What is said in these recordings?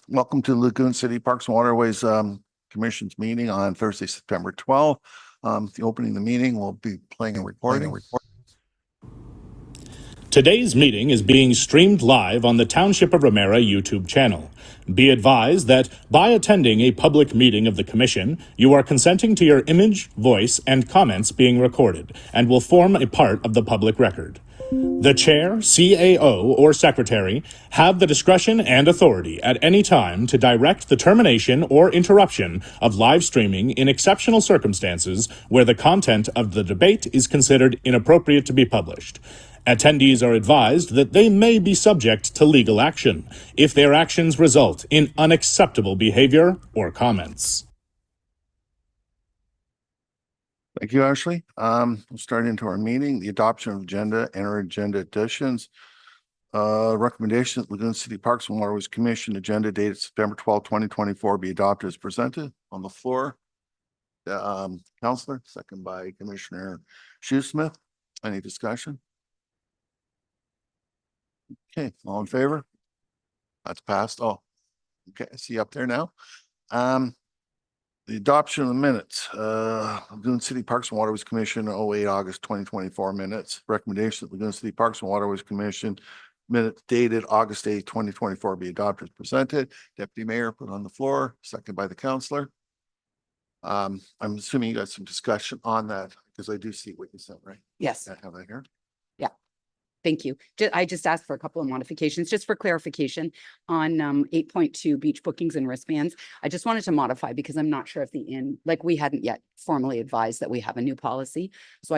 Welcome to Lagoon City Parks and Waterways Commission's meeting on Thursday, September 12th. The opening of the meeting will be playing a recording. Today's meeting is being streamed live on the Township of Ramara YouTube channel. Be advised that by attending a public meeting of the Commission, you are consenting to your image, voice, and comments being recorded and will form a part of the public record. The Chair, CAO, or Secretary have the discretion and authority at any time to direct the termination or interruption of live streaming in exceptional circumstances where the content of the debate is considered inappropriate to be published. Attendees are advised that they may be subject to legal action if their actions result in unacceptable behavior or comments. Thank you, Ashley. We'll start into our meeting. The adoption of agenda and our agenda additions. Recommendation that Lagoon City Parks and Waterways Commission agenda dated September 12, 2024 be adopted as presented on the floor. Counselor, second by Commissioner Shoesmith. Any discussion? Okay, all in favor? That's passed. Oh, okay, I see you up there now. The adoption of the minutes, Lagoon City Parks and Waterways Commission 08 August 2024 minutes. Recommendation that Lagoon City Parks and Waterways Commission minutes dated August 8, 2024 be adopted as presented. Deputy Mayor put on the floor, second by the counselor. I'm assuming you got some discussion on that because I do see what you said, right? Yes. I have that here. Thank you. I just asked for a couple of modifications, just for clarification on 8.2 beach bookings and wristbands. I just wanted to modify because I'm not sure if we hadn't yet formally advised that we have a new policy. So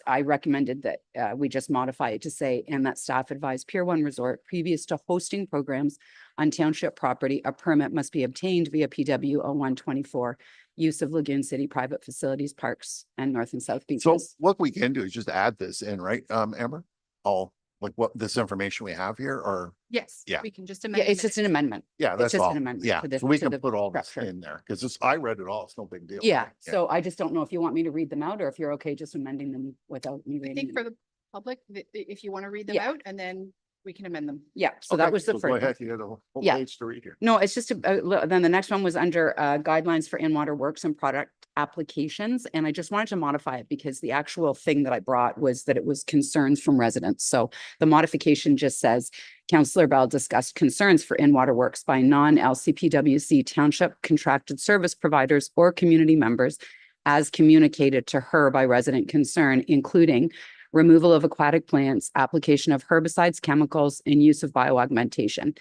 I recommended that we just modify it to say, and that staff advised Pier 1 Resort previous to hosting programs on township property, a permit must be obtained via PW 0124, use of Lagoon City private facilities, parks, and north and south beaches. So what we can do is just add this in, right, Amber? All like what this information we have here, or yes, yeah, we can just amend. Yeah, it's just an amendment. yeah, that's It's just all. an amendment. Yeah, to the, so we to can the put all this structure. in there because I read it all. It's no big deal. Yeah, so I just don't know if you want me to read them out or if you're okay just amending them without me I reading think them. for the public, if you want to read them Yeah. out, and then we can amend them. Yeah, so Okay, that was the so first go one. ahead. You got a whole Yeah. page to read here. No, it's just, then the next one was under guidelines for in-water works and product applications. And I just wanted to modify it because the actual thing that I brought was that it was concerns from residents. So the modification just says, Councillor Bell discussed concerns for in-water works by non-LCPWC township contracted service providers or community members as communicated to her by resident concern, including removal of aquatic plants, application of herbicides, chemicals, and use of bioaugmentation.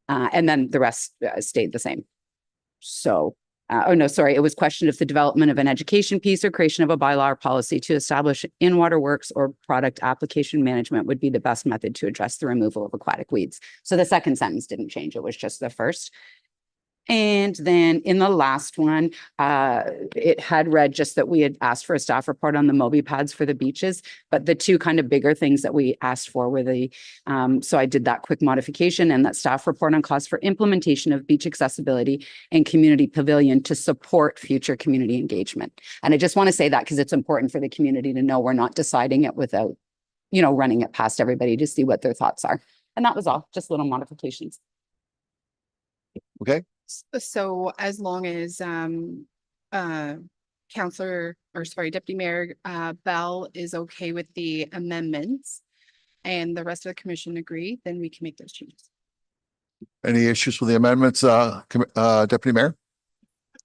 And then the rest stayed the same. So, it was questioned if the development of an education piece or creation of a bylaw or policy to establish in-water works or product application management would be the best method to address the removal of aquatic weeds. So the second sentence didn't change. It was just the first. And then in the last one, it had read just that we had asked for a staff report on the Moby pads for the beaches, but the two kind of bigger things that we asked for were so I did that quick modification and that staff report on costs for implementation of beach accessibility and community pavilion to support future community engagement. And I just want to say that because it's important for the community to know we're not deciding it without, running it past everybody to see what their thoughts are. And that was all, just little modifications. Okay. So as long as Deputy Mayor Bell is okay with the amendments and the rest of the commission agree, then we can make those changes. Any issues with the amendments, Deputy Mayor?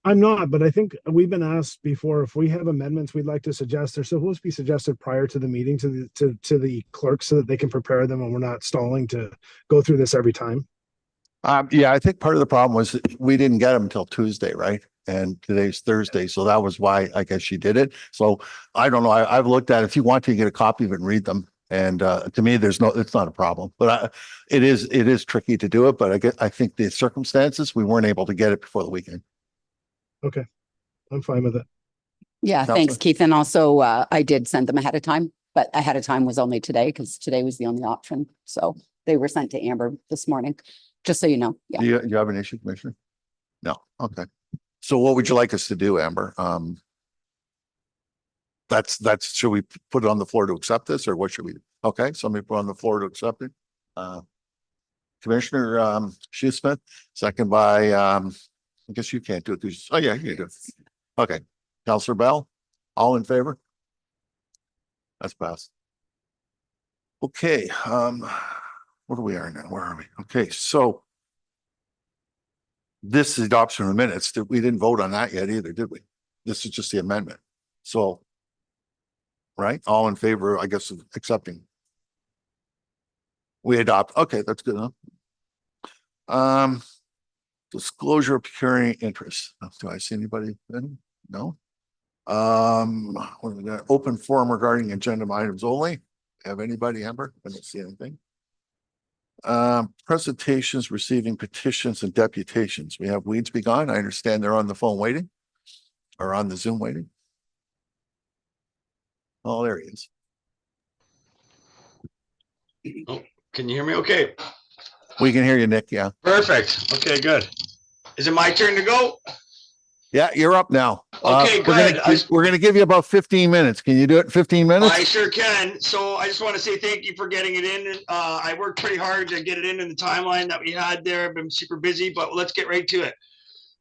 I'm not, but I think we've been asked before if we have amendments we'd like to suggest, they're supposed to be suggested prior to the meeting to the clerk so that they can prepare them and we're not stalling to go through this every time. Yeah, I think part of the problem was we didn't get them until Tuesday, right? And today's Thursday, so that was why I guess she did it. So I don't know. I've looked at it. If you want to get a copy of it and read them, and to me, it's not a problem. But it is tricky to do it. But I think the circumstances we weren't able to get it before the weekend. Okay, I'm fine with it. Yeah, Counselor? thanks, Keith. And also, I did send them ahead of time, but ahead of time was only today because today was the only option. So they were sent to Amber this morning. Just so you know. Yeah. Do you have an issue, Commissioner? No. Okay. So what would you like us to do, Amber? Should we put it on the floor to accept this or what should we do? Okay. Somebody put on the floor to accept it. Commissioner Shoesmith, second by I guess you can't do it. Oh, yeah, you do it. Okay. Counselor Bell, all in favor? That's passed. Okay, what are we now? Where are we? Okay, so this is adoption of the minutes. We didn't vote on that yet either, did we? This is just the amendment. So, right? All in favor, I guess, of accepting. We adopt. Okay, that's good enough. Disclosure of procuring interest. Do I see anybody? No. What do we got? Open forum regarding agenda items only. Have anybody, Amber? I don't see anything. Presentations, receiving petitions and deputations. We have Weeds Be Gone. I understand they're on the phone waiting or on the Zoom waiting. Oh, there he is. Oh, can you hear me okay? We can hear you, Nick. Yeah. Perfect. Okay, good. Is it my turn to go? Yeah, you're up now. Okay, good. We're gonna give you about 15 minutes. Can you do it in 15 minutes? I sure can. So I just want to say thank you for getting it in. I worked pretty hard to get it in the timeline that we had there. I've been super busy, but let's get right to it.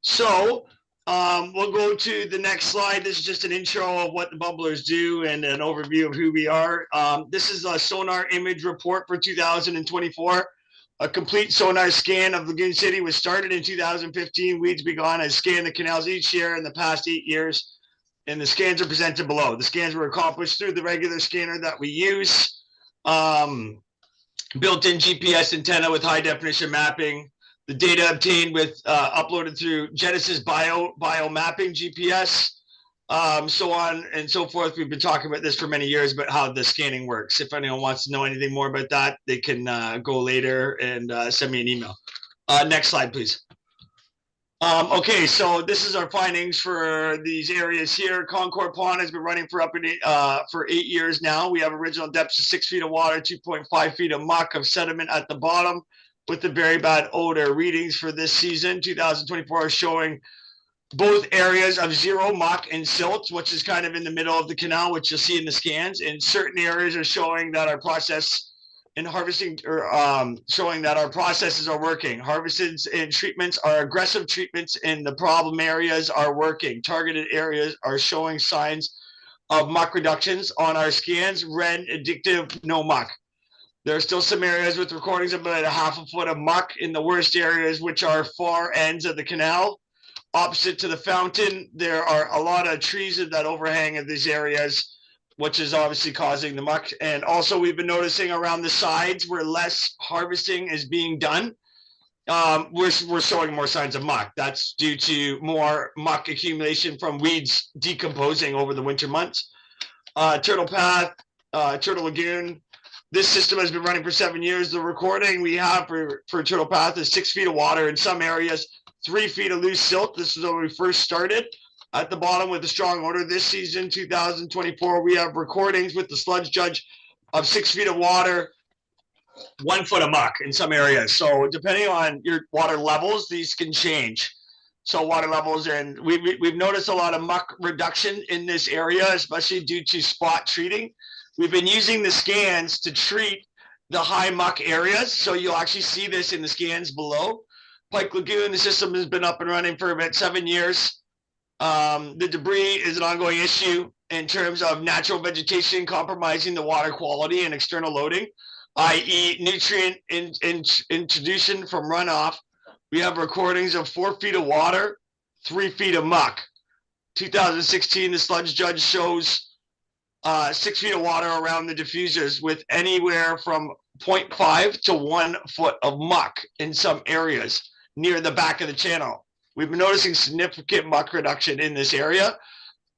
So we'll go to the next slide. This is just an intro of what the bubblers do and an overview of who we are. This is a sonar image report for 2024. A complete sonar scan of Lagoon City was started in 2015. Weeds Be Gone has scanned the canals each year in the past 8 years, and the scans are presented below. The scans were accomplished through the regular scanner that we use, built-in GPS antenna with high definition mapping. The data obtained with uploaded through Genesis biomapping GPS, so on and so forth. We've been talking about this for many years, about how the scanning works. If anyone wants to know anything more about that, they can go later and send me an email. Next slide, please. Okay, so this is our findings for these areas here. Concord Pond has been running for for 8 years now. We have original depths of 6 feet of water, 2.5 feet of muck of sediment at the bottom with the very bad odor. Readings for this season, 2024, are showing both areas of zero muck and silt, which is kind of in the middle of the canal, which you'll see in the scans. And certain areas are showing that our process in harvesting, or showing that our processes are working. Harvests and treatments are aggressive treatments, and the problem areas are working. Targeted areas are showing signs of muck reductions on our scans. Red, addictive, no muck. There are still some areas with recordings of about a half a foot of muck in the worst areas, which are far ends of the canal. Opposite to the fountain, there are a lot of trees that overhang in these areas, which is obviously causing the muck. And also we've been noticing around the sides where less harvesting is being done, we're showing more signs of muck. That's due to more muck accumulation from weeds decomposing over the winter months. Turtle Path, Turtle Lagoon. This system has been running for 7 years. The recording we have for Turtle Path is 6 feet of water in some areas, 3 feet of loose silt. This is when we first started. At the bottom with a strong odor. This season, 2024, we have recordings with the sludge judge of 6 feet of water, 1 foot of muck in some areas. So depending on your water levels, these can change. So water levels, and we've noticed a lot of muck reduction in this area, especially due to spot treating. We've been using the scans to treat the high muck areas. So you'll actually see this in the scans below. Pike Lagoon, the system has been up and running for about 7 years. The debris is an ongoing issue in terms of natural vegetation compromising the water quality and external loading, i.e. nutrient introduction from runoff. We have recordings of 4 feet of water, 3 feet of muck. 2016, the sludge judge shows 6 feet of water around the diffusers with anywhere from 0.5 to 1 foot of muck in some areas near the back of the channel. We've been noticing significant muck reduction in this area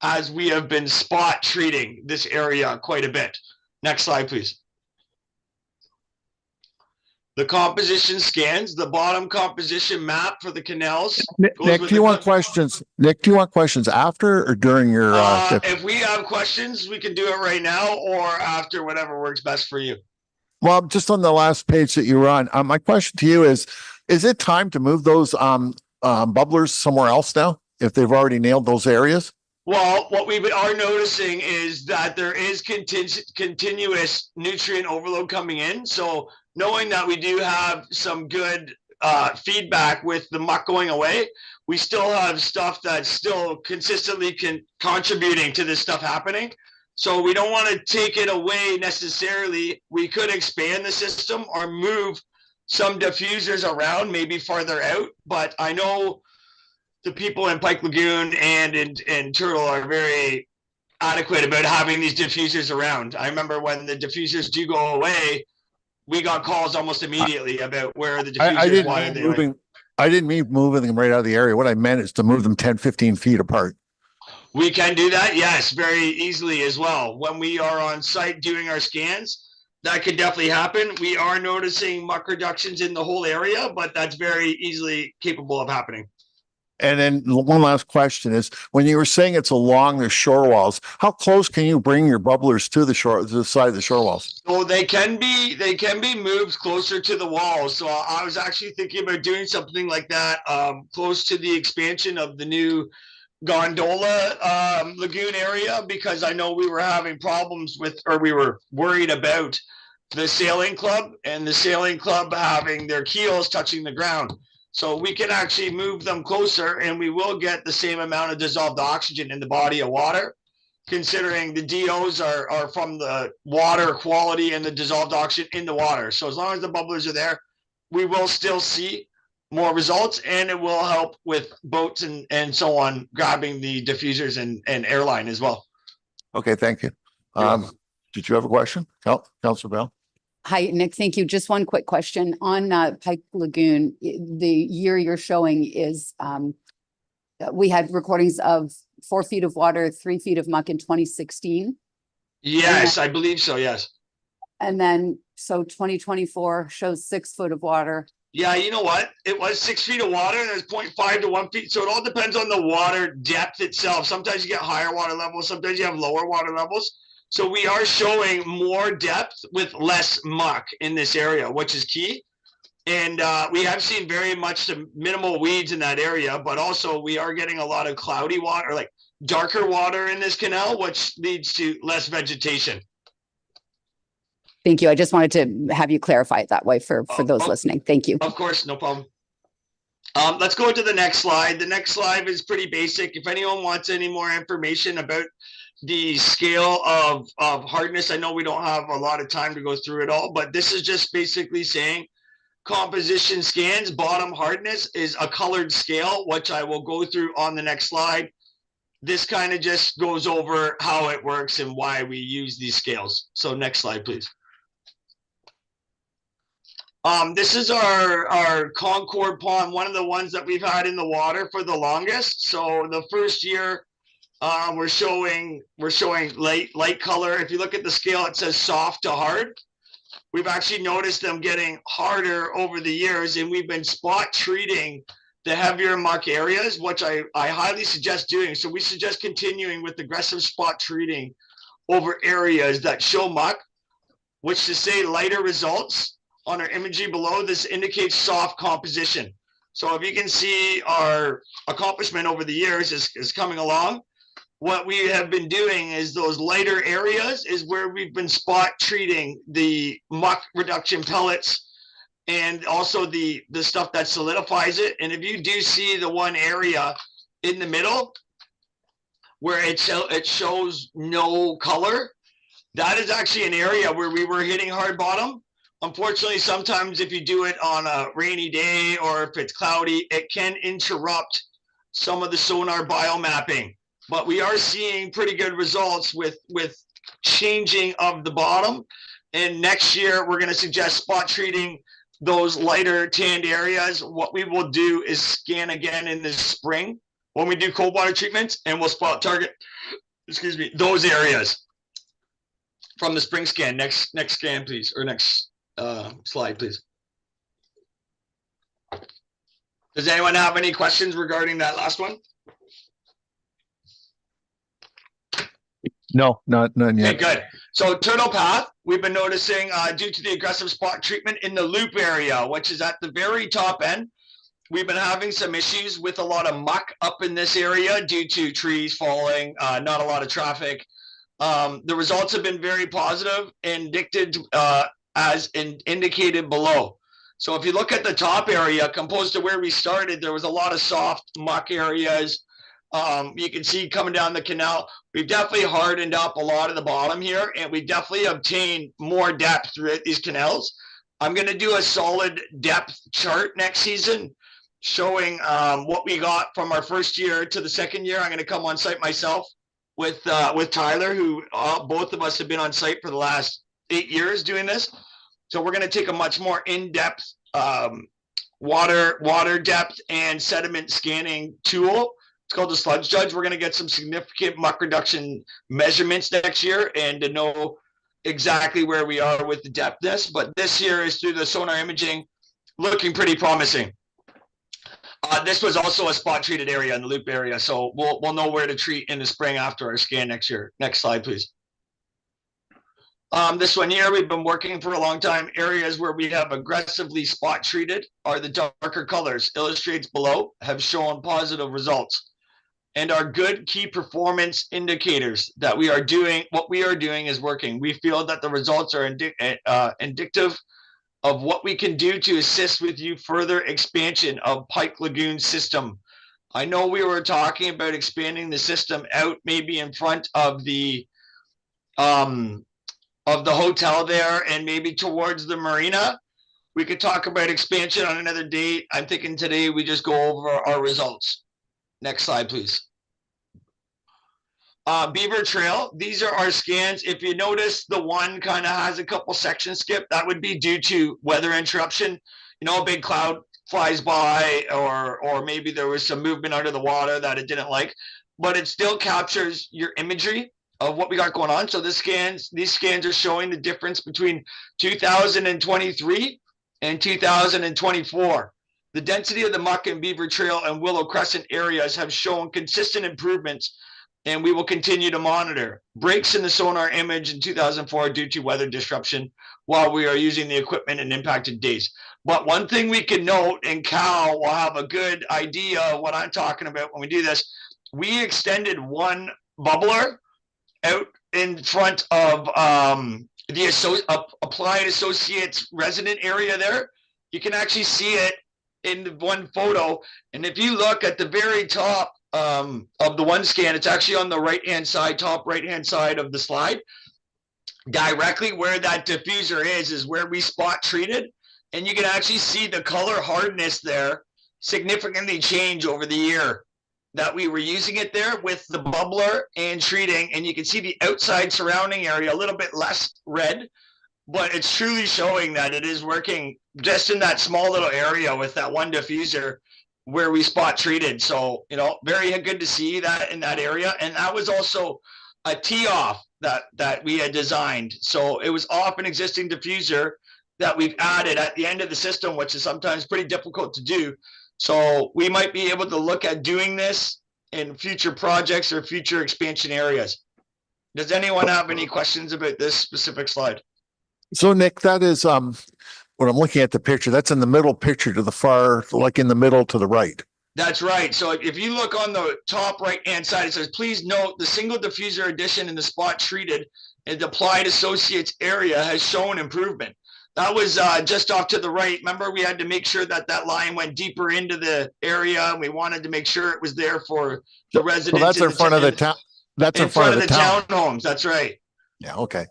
as we have been spot treating this area quite a bit. Next slide, please. The composition scans, the bottom composition map for the canals. Nick, do you want questions? Nick, do you want questions after or during your? If we have questions, we can do it right now or after, whatever works best for you. Well, just on the last page that you were on, my question to you is it time to move those bubblers somewhere else now if they've already nailed those areas? Well, what we are noticing is that there is continuous nutrient overload coming in. So knowing that we do have some good feedback with the muck going away, we still have stuff that's still consistently contributing to this stuff happening. So we don't want to take it away necessarily. We could expand the system or move some diffusers around, maybe farther out. But I know the people in Pike Lagoon and in Turtle are very adequate about having these diffusers around. I remember when the diffusers do go away, we got calls almost immediately about where the diffusers I didn't wanted mean they went. moving, I didn't mean moving them right out of the area. What I meant is to move them 10, 15 feet apart. We can do that, yes, very easily as well. When we are on site doing our scans, that could definitely happen. We are noticing muck reductions in the whole area, but that's very easily capable of happening. And then one last question is, when you were saying it's along the shore walls, how close can you bring your bubblers to the shore, to the side of the shore walls? So they can be moved closer to the walls. So I was actually thinking about doing something like that, close to the expansion of the new gondola lagoon area, because I know we were having problems with, or we were worried about the sailing club and the sailing club having their keels touching the ground. So we can actually move them closer and we will get the same amount of dissolved oxygen in the body of water, considering the DOs are from the water quality and the dissolved oxygen in the water. So as long as the bubblers are there, we will still see more results, and it will help with boats and so on, grabbing the diffusers and airline as well. Okay, thank you. Did you have a question? Councilor Bell? Hi, Nick. Thank you. Just one quick question on Pike Lagoon. The year you're showing is we had recordings of 4 feet of water, 3 feet of muck in 2016. Yes, I believe so. Yes. And then so 2024 shows 6 foot of water. Yeah, you know what? It was 6 feet of water and there's 0.5 to 1 feet. So it all depends on the water depth itself. Sometimes you get higher water levels, sometimes you have lower water levels. So we are showing more depth with less muck in this area, which is key. And we have seen very much some minimal weeds in that area, but also we are getting a lot of cloudy water, like darker water in this canal, which leads to less vegetation. Thank you. I just wanted to have you clarify it that way for those listening. Thank you. Of course, no problem. Let's go to the next slide. The next slide is pretty basic. If anyone wants any more information about the scale of hardness, I know we don't have a lot of time to go through it all, but this is just basically saying composition scans, bottom hardness is a colored scale, which I will go through on the next slide. This kind of just goes over how it works and why we use these scales. So next slide, please. This is our Concord pond, one of the ones that we've had in the water for the longest. So the first year, we're showing light color. If you look at the scale, it says soft to hard. We've actually noticed them getting harder over the years, and we've been spot treating the heavier muck areas, which I highly suggest doing. So we suggest continuing with aggressive spot treating over areas that show muck, which to say lighter results on our imagery below, this indicates soft composition. So if you can see our accomplishment over the years is coming along. What we have been doing is those lighter areas is where we've been spot treating the muck reduction pellets and also the stuff that solidifies it. And if you do see the one area in the middle where it shows no color, that is actually an area where we were hitting hard bottom. Unfortunately, sometimes if you do it on a rainy day or if it's cloudy, it can interrupt some of the sonar biomapping. But we are seeing pretty good results with changing of the bottom. And next year, we're going to suggest spot treating those lighter tanned areas. What we will do is scan again in the spring when we do cold water treatments, and we'll spot target, those areas from the spring scan. Next scan, please, or next slide, please. Does anyone have any questions regarding that last one? No, none yet. Okay, good. So turtle path, we've been noticing due to the aggressive spot treatment in the loop area, which is at the very top end. we've been having some issues with a lot of muck up in this area due to trees falling, not a lot of traffic. The results have been very positive and indicated below. So if you look at the top area, composed to where we started, there was a lot of soft muck areas. You can see coming down the canal, we've definitely hardened up a lot of the bottom here, and we definitely obtained more depth throughout these canals. I'm going to do a solid depth chart next season showing what we got from our first year to the second year. I'm going to come on site myself with Tyler, who both of us have been on site for the last 8 years doing this. So we're going to take a much more in-depth water depth and sediment scanning tool. It's called the Sludge Judge. We're going to get some significant muck reduction measurements next year and to know exactly where we are with the depthness. But this year is through the sonar imaging, looking pretty promising. This was also a spot treated area in the loop area, so we'll know where to treat in the spring after our scan next year. Next slide, please. This one here, we've been working for a long time. Areas where we have aggressively spot treated are the darker colors. Illustrates below have shown positive results and are good key performance indicators that we are doing. What we are doing is working. We feel that the results are indicative of what we can do to assist with you further expansion of Pike Lagoon system. I know we were talking about expanding the system out maybe in front of the hotel there and maybe towards the marina. We could talk about expansion on another date. I'm thinking today we just go over our results. Next slide, please. Beaver Trail, these are our scans. If you notice, the one kind of has a couple sections skipped. That would be due to weather interruption. You know, a big cloud flies by, or maybe there was some movement under the water that it didn't like, but it still captures your imagery of what we got going on. So these scans are showing the difference between 2023 and 2024. The density of the Muck and Beaver Trail and Willow Crescent areas have shown consistent improvements, and we will continue to monitor. Breaks in the sonar image in 2004 due to weather disruption while we are using the equipment in impacted days. But one thing we can note, and Cal will have a good idea of what I'm talking about when we do this, we extended one bubbler out in front of the Applied Associates resident area there. You can actually see it in the one photo. And if you look at the very top of the one scan, it's actually on the right-hand side, top right-hand side of the slide. Directly where that diffuser is where we spot treated. And you can actually see the color hardness there significantly change over the year that we were using it there with the bubbler and treating. And you can see the outside surrounding area a little bit less red, but it's truly showing that it is working just in that small little area with that one diffuser where we spot treated. So, you know, very good to see that in that area. And that was also a tee off that we had designed. So it was off an existing diffuser that we've added at the end of the system, which is sometimes pretty difficult to do. So we might be able to look at doing this in future projects or future expansion areas. Does anyone have any questions about this specific slide? So Nick, that is, when I'm looking at the picture, that's in the middle picture to the far, like in the middle to the right. That's right. So if you look on the top right-hand side, it says, please note the single diffuser addition in the spot treated and the Applied Associates area has shown improvement. That was just off to the right. Remember, we had to make sure that that line went deeper into the area. We wanted to make sure it was there for the residents. So that's in front of the town. That's in front of the townhomes. That's right. Yeah. Okay.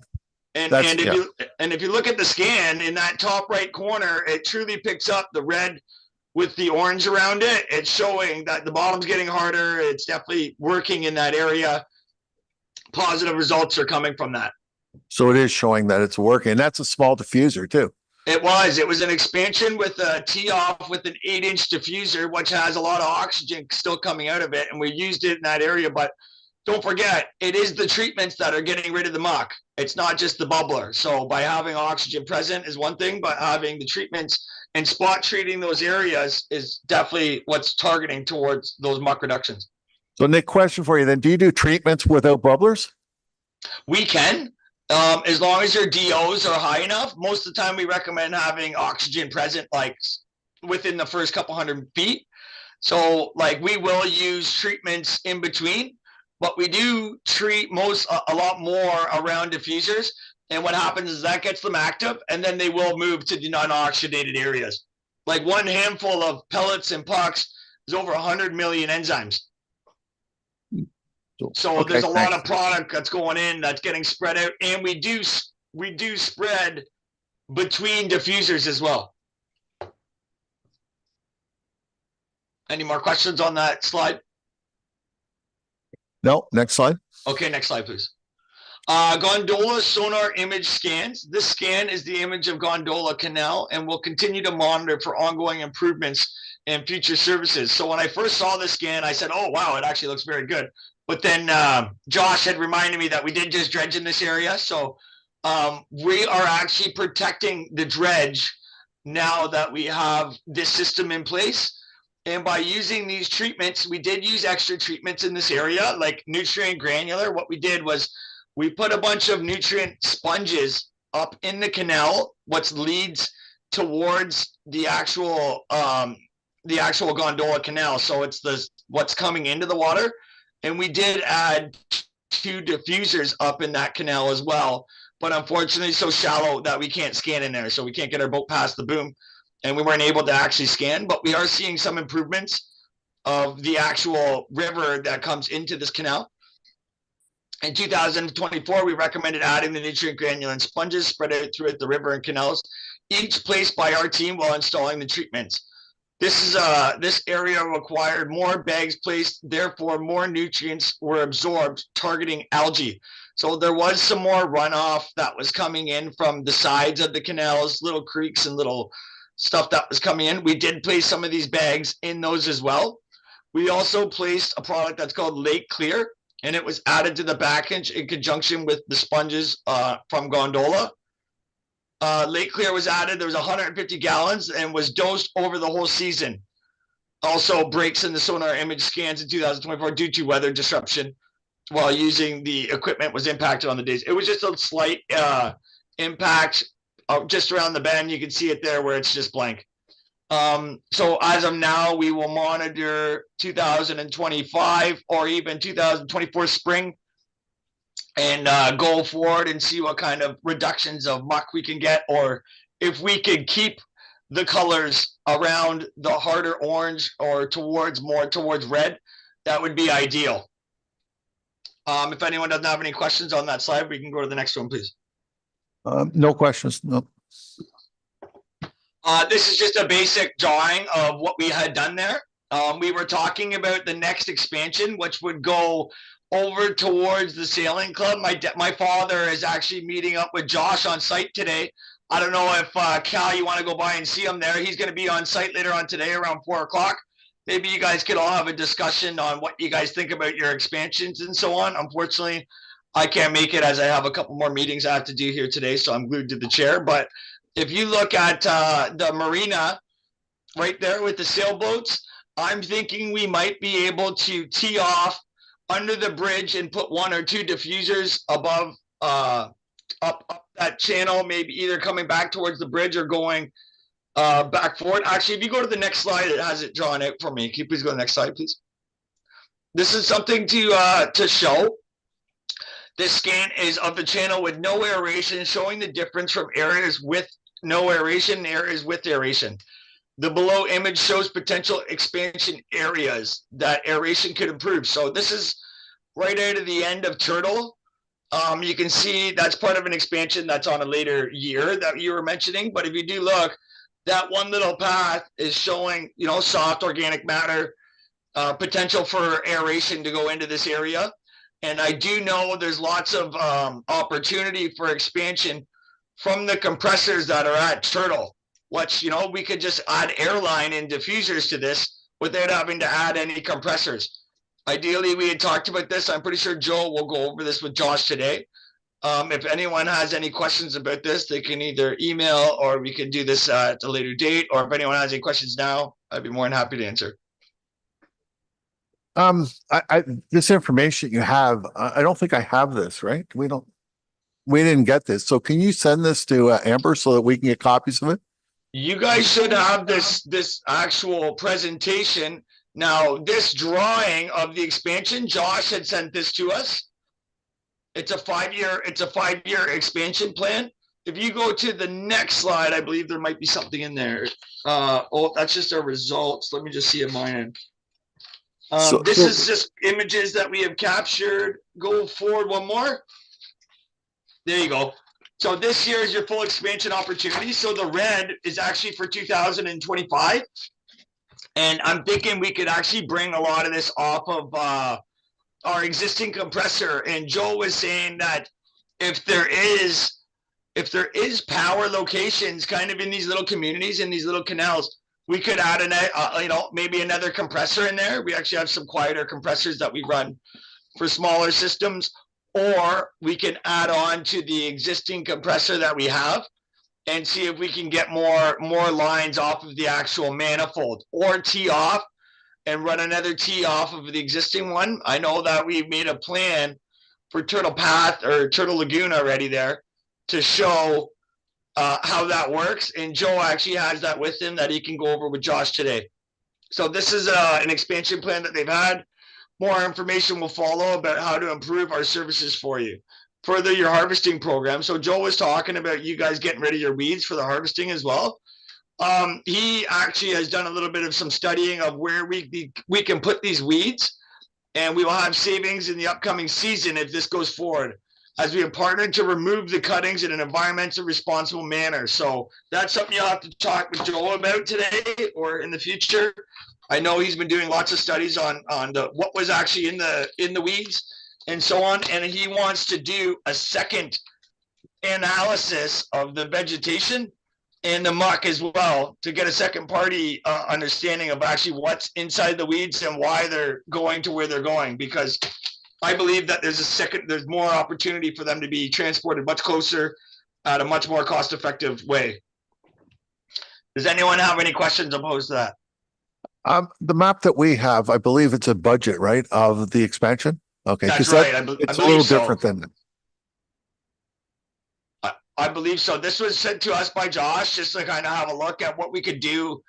And if you look at the scan in that top right corner, it truly picks up the red with the orange around it. It's showing that the bottom's getting harder. It's definitely working in that area. Positive results are coming from that. So it is showing that it's working. That's a small diffuser too. It was an expansion with a tee off with an 8-inch diffuser, which has a lot of oxygen still coming out of it. And we used it in that area, but don't forget, it is the treatments that are getting rid of the muck. It's not just the bubbler. So by having oxygen present is one thing, but having the treatments and spot treating those areas is definitely what's targeting towards those muck reductions. So Nick, question for you then, do you do treatments without bubblers? We can. As long as your DOs are high enough. Most of the time we recommend having oxygen present, like within the first couple 100 feet. So like we will use treatments in between, but we do treat a lot more around diffusers. And what happens is that gets them active, and then they will move to the non-oxygenated areas. Like one handful of pellets and pucks is over 100 million enzymes. So Okay, there's a lot thanks. of product that's going in that's getting spread out, and we do spread between diffusers as well. Any more questions on that slide? No, next slide. Okay, next slide, please. Gondola sonar image scans. This scan is the image of Gondola Canal, and we'll continue to monitor for ongoing improvements and future services. So when I first saw this scan, I said, oh, wow, it actually looks very good. But then Josh had reminded me that we did just dredge in this area. So we are actually protecting the dredge now that we have this system in place. And by using these treatments, we did use extra treatments in this area, like nutrient granular. What we did was we put a bunch of nutrient sponges up in the canal, which leads towards the actual Gondola Canal. So it's what's coming into the water. And we did add 2 diffusers up in that canal as well. But unfortunately, it's so shallow that we can't scan in there. So we can't get our boat past the boom. And we weren't able to actually scan, but we are seeing some improvements of the actual river that comes into this canal. In 2024, we recommended adding the nutrient granulin sponges spread out throughout the river and canals, each placed by our team while installing the treatments. This area required more bags placed, therefore more nutrients were absorbed, targeting algae. So there was some more runoff that was coming in from the sides of the canals, little creeks and little stuff that was coming in. We did place some of these bags in those as well. We also placed a product that's called Lake Clear, and it was added to the package in conjunction with the sponges from Gondola. Lake Clear was added. There was 150 gallons and was dosed over the whole season. Also breaks in the sonar image scans in 2024 due to weather disruption while using the equipment was impacted on the days. It was just a slight impact just around the bend. You can see it there where it's just blank. So as of now, we will monitor 2025 or even 2024 spring and go forward and see what kind of reductions of muck we can get, or if we could keep the colors around the harder orange or more towards red, that would be ideal. If anyone doesn't have any questions on that slide, we can go to the next one, please. No questions. No. This is just a basic drawing of what we had done there. We were talking about the next expansion, which would go over towards the sailing club. My father is actually meeting up with Josh on site today. I don't know if Cal, you want to go by and see him there. He's going to be on site later on today around 4 o'clock. Maybe you guys could all have a discussion on what you guys think about your expansions and so on. Unfortunately, I can't make it as I have a couple more meetings I have to do here today, so I'm glued to the chair. But if you look at the marina right there with the sailboats, I'm thinking we might be able to tee off under the bridge and put 1 or 2 diffusers above up that channel, maybe either coming back towards the bridge or going back forward. Actually, if you go to the next slide, it has it drawn out for me. Can you please go to the next slide, please? This is something to show. This scan is of the channel with no aeration, showing the difference from areas with no aeration and areas with aeration. The below image shows potential expansion areas that aeration could improve. So this is right out of the end of Turtle. You can see that's part of an expansion that's on a later year that you were mentioning. But if you do look, that one little path is showing, soft organic matter, potential for aeration to go into this area. And I do know there's lots of opportunity for expansion from the compressors that are at Turtle, which, we could just add airline and diffusers to this without having to add any compressors. Ideally, we had talked about this. I'm pretty sure Joe will go over this with Josh today. If anyone has any questions about this, they can either email or we can do this at a later date. Or if anyone has any questions now, I'd be more than happy to answer. This information you have, I don't think I have this, right? We didn't get this. So can you send this to Amber so that we can get copies of it? You guys should have this actual presentation. Now, this drawing of the expansion, Josh had sent this to us. It's a 5-year expansion plan. If you go to the next slide, I believe there might be something in there. Oh, that's just our results. Let me just see at my end. This is just images that we have captured. Go forward one more. There you go. So this year is your full expansion opportunity. So the red is actually for 2025. And I'm thinking we could actually bring a lot of this off of our existing compressor. And Joe was saying that if there is power locations kind of in these little communities, in these little canals, we could add maybe another compressor in there. We actually have some quieter compressors that we run for smaller systems, or we can add on to the existing compressor that we have and see if we can get more lines off of the actual manifold, or tee off and run another tee off of the existing one. I know that we've made a plan for Turtle Path or Turtle Lagoon already there to show how that works. And Joe actually has that with him that he can go over with Josh today. So this is an expansion plan that they've had. More information will follow about how to improve our services for you. Further your harvesting program. So Joe was talking about you guys getting rid of your weeds for the harvesting as well. He actually has done a little bit of some studying of where we can put these weeds, and we will have savings in the upcoming season if this goes forward, as we have partnered to remove the cuttings in an environmentally responsible manner. So that's something you'll have to talk with Joel about today or in the future. I know he's been doing lots of studies on what was actually in the weeds and so on, and he wants to do a second analysis of the vegetation and the muck as well, to get a second party understanding of actually what's inside the weeds and why they're going to where they're going, because I believe that there's more opportunity for them to be transported much closer at a much more cost-effective way. Does anyone have any questions opposed to that? The map that we have, I believe it's a budget, right, of the expansion? Okay. That's 'cause right. it's a little different than. I believe so. This was sent to us by Josh, just to kind of have a look at what we could do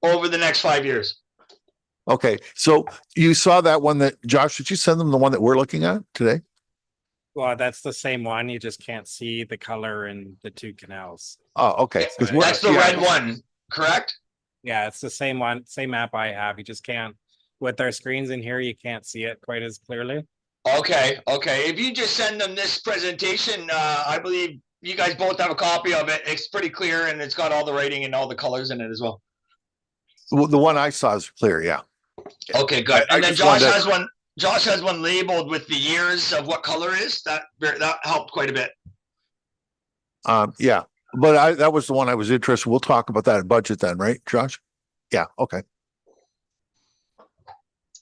over the next 5 years. Okay, so you saw that one that, Josh, did you send them the one that we're looking at today? Well, that's the same one. You just can't see the color in the two canals. Oh, okay. That's the red one, correct? Yeah, it's the same one, same map I have. You just can't, with our screens in here, you can't see it quite as clearly. Okay. If you just send them this presentation, I believe you guys both have a copy of it. It's pretty clear, and it's got all the writing and all the colors in it as well. Well, the one I saw is clear, yeah. Okay, good. I And then just Josh wanted- has one. Josh has one labeled with the years of what color is. That helped quite a bit. Yeah, but that was the one I was interested. We'll talk about that in budget then, right, Josh? Yeah, okay.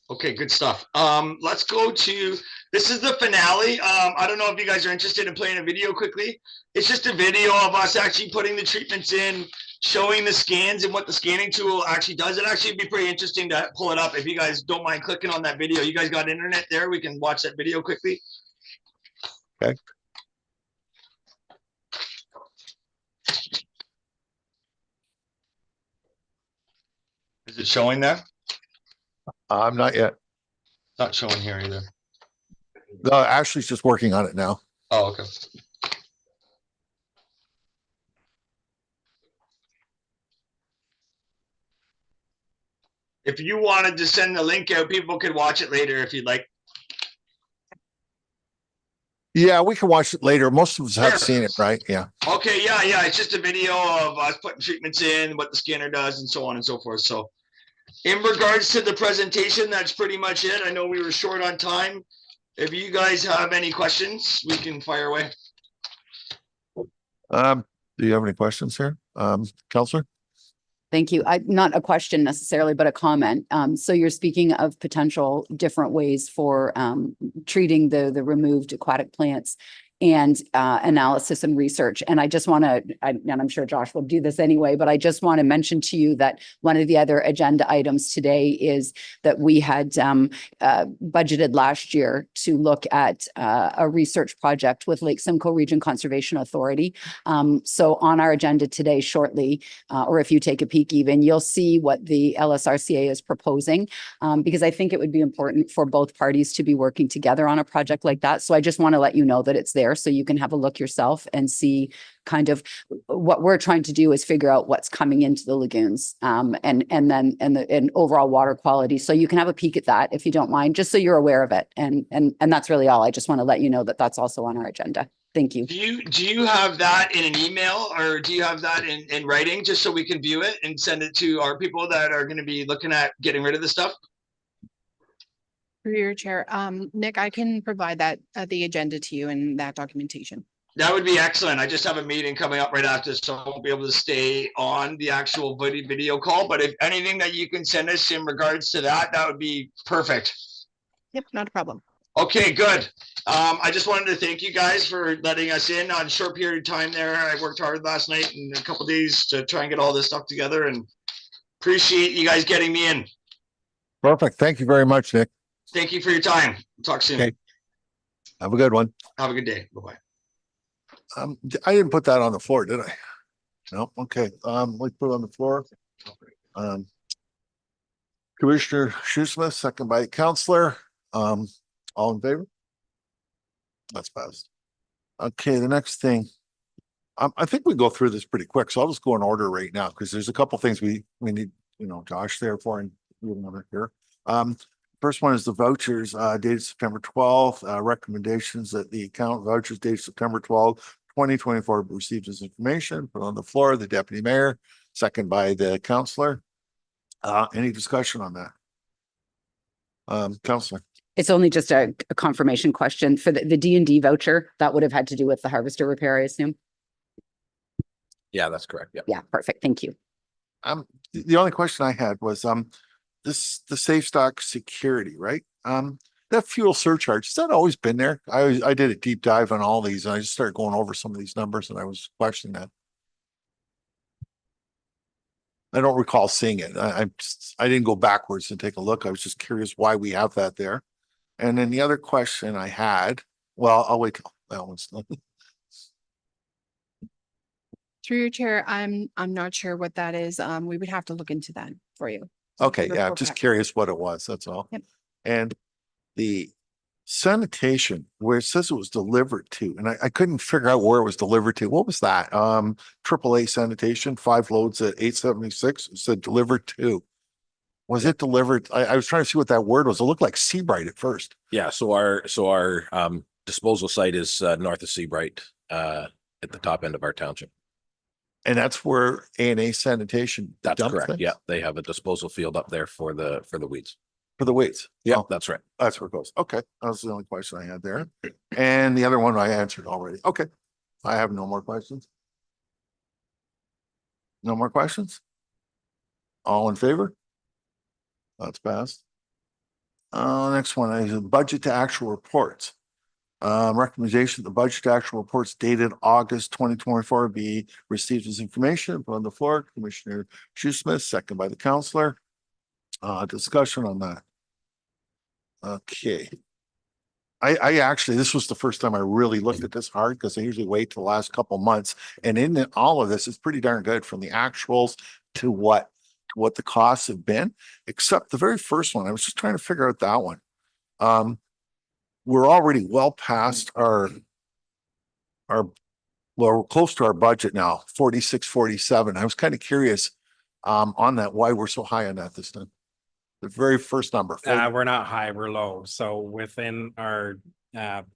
Okay, good stuff. Let's go to, this is the finale. I don't know if you guys are interested in playing a video quickly. It's just a video of us actually putting the treatments in, showing the scans and what the scanning tool actually does. It'd actually be pretty interesting to pull it up if you guys don't mind clicking on that video. You guys got internet there? We can watch that video quickly. Okay. Is it showing there? Not yet. Not showing here either. No, Ashley's just working on it now. Oh, okay. If you wanted to send the link out, people could watch it later if you'd like. Yeah, we can watch it later. Most of us have Sure. seen it, right? Yeah. Okay, yeah. It's just a video of us putting treatments in, what the scanner does, and so on and so forth. So in regards to the presentation, that's pretty much it. I know we were short on time. If you guys have any questions, we can fire away. Do you have any questions here? Counselor? Thank you. Not a question necessarily, but a comment. So you're speaking of potential different ways for treating the removed aquatic plants. and analysis and research. And I just want to, and I'm sure Josh will do this anyway, but I just want to mention to you that one of the other agenda items today is that we had budgeted last year to look at a research project with Lake Simcoe Region Conservation Authority. So on our agenda today shortly, or if you take a peek even, you'll see what the LSRCA is proposing, because I think it would be important for both parties to be working together on a project like that. So I just want to let you know that it's there so you can have a look yourself and see kind of what we're trying to do is figure out what's coming into the lagoons, and overall water quality. So you can have a peek at that if you don't mind, just so you're aware of it. And that's really all. I just want to let you know that that's also on our agenda. Thank you. Do you have that in an email, or do you have that in writing, just so we can view it and send it to our people that are going to be looking at getting rid of the stuff? Through your chair, Nick, I can provide that, the agenda to you and that documentation. That would be excellent. I just have a meeting coming up right after, so I won't be able to stay on the actual video call. But if anything that you can send us in regards to that, that would be perfect. Yep, not a problem. Okay, good. I just wanted to thank you guys for letting us in on a short period of time there. I worked hard last night and a couple of days to try and get all this stuff together, and appreciate you guys getting me in. Perfect. Thank you very much, Nick. Thank you for your time. Talk soon. Okay. Have a good one. Have a good day. Bye-bye. I didn't put that on the floor, did I? No. Okay. Let's put it on the floor. Commissioner Shoesmith, second by Counselor. All in favor? That's passed. Okay, the next thing. I think we go through this pretty quick, so I'll just go in order right now because there's a couple things we need, Josh there for, and we want to hear. First one is the vouchers dated September 12th. Recommendations that the account vouchers dated September 12th, 2024 be received as information. Put on the floor, the deputy mayor, second by the counselor. Any discussion on that? Counselor. It's only just a confirmation question for the D&D voucher. That would have had to do with the harvester repair, I assume. Yeah, that's correct. Yeah. Yeah, perfect. Thank you. The only question I had was the safe stock security, right? That fuel surcharge, has that always been there? I did a deep dive on all these and I just started going over some of these numbers and I was questioning that. I don't recall seeing it. I didn't go backwards and take a look. I was just curious why we have that there. And then the other question I had, well, I'll wait till that one's done. Through your chair, I'm not sure what that is. We would have to look into that for you. Okay, yeah, I'm Report just back. curious what it was, that's all. Yep. And the sanitation, where it says it was delivered to, and I couldn't figure out where it was delivered to. What was that? AAA sanitation, 5 loads at 876, it said delivered to. Was it delivered? I was trying to see what that word was. It looked like Seabright at first. Yeah. So our disposal site is north of Seabright, at the top end of our township. And that's where A&A sanitation. That's dump correct. things? Yeah. They have a disposal field up there for the weeds. For the weights. Yeah, Oh, that's right. that's where it goes. Okay. That was the only question I had there. And the other one I answered already. Okay. I have no more questions. No more questions? All in favor? That's passed. Next one is budget to actual reports. Recommendation, the budget to actual reports dated August 2024 be received as information. Put on the floor, Commissioner Shoesmith, second by the counselor. Discussion on that. Okay. I actually, this was the first time I really looked at this hard because I usually wait till the last couple months. And in all of this, it's pretty darn good from the actuals to what the costs have been, except the very first one. I was just trying to figure out that one. We're already well past well, we're close to our budget now, 46, 47. I was kind of curious on that, why we're so high on that this time. The very first number. We're not high, we're low. So within our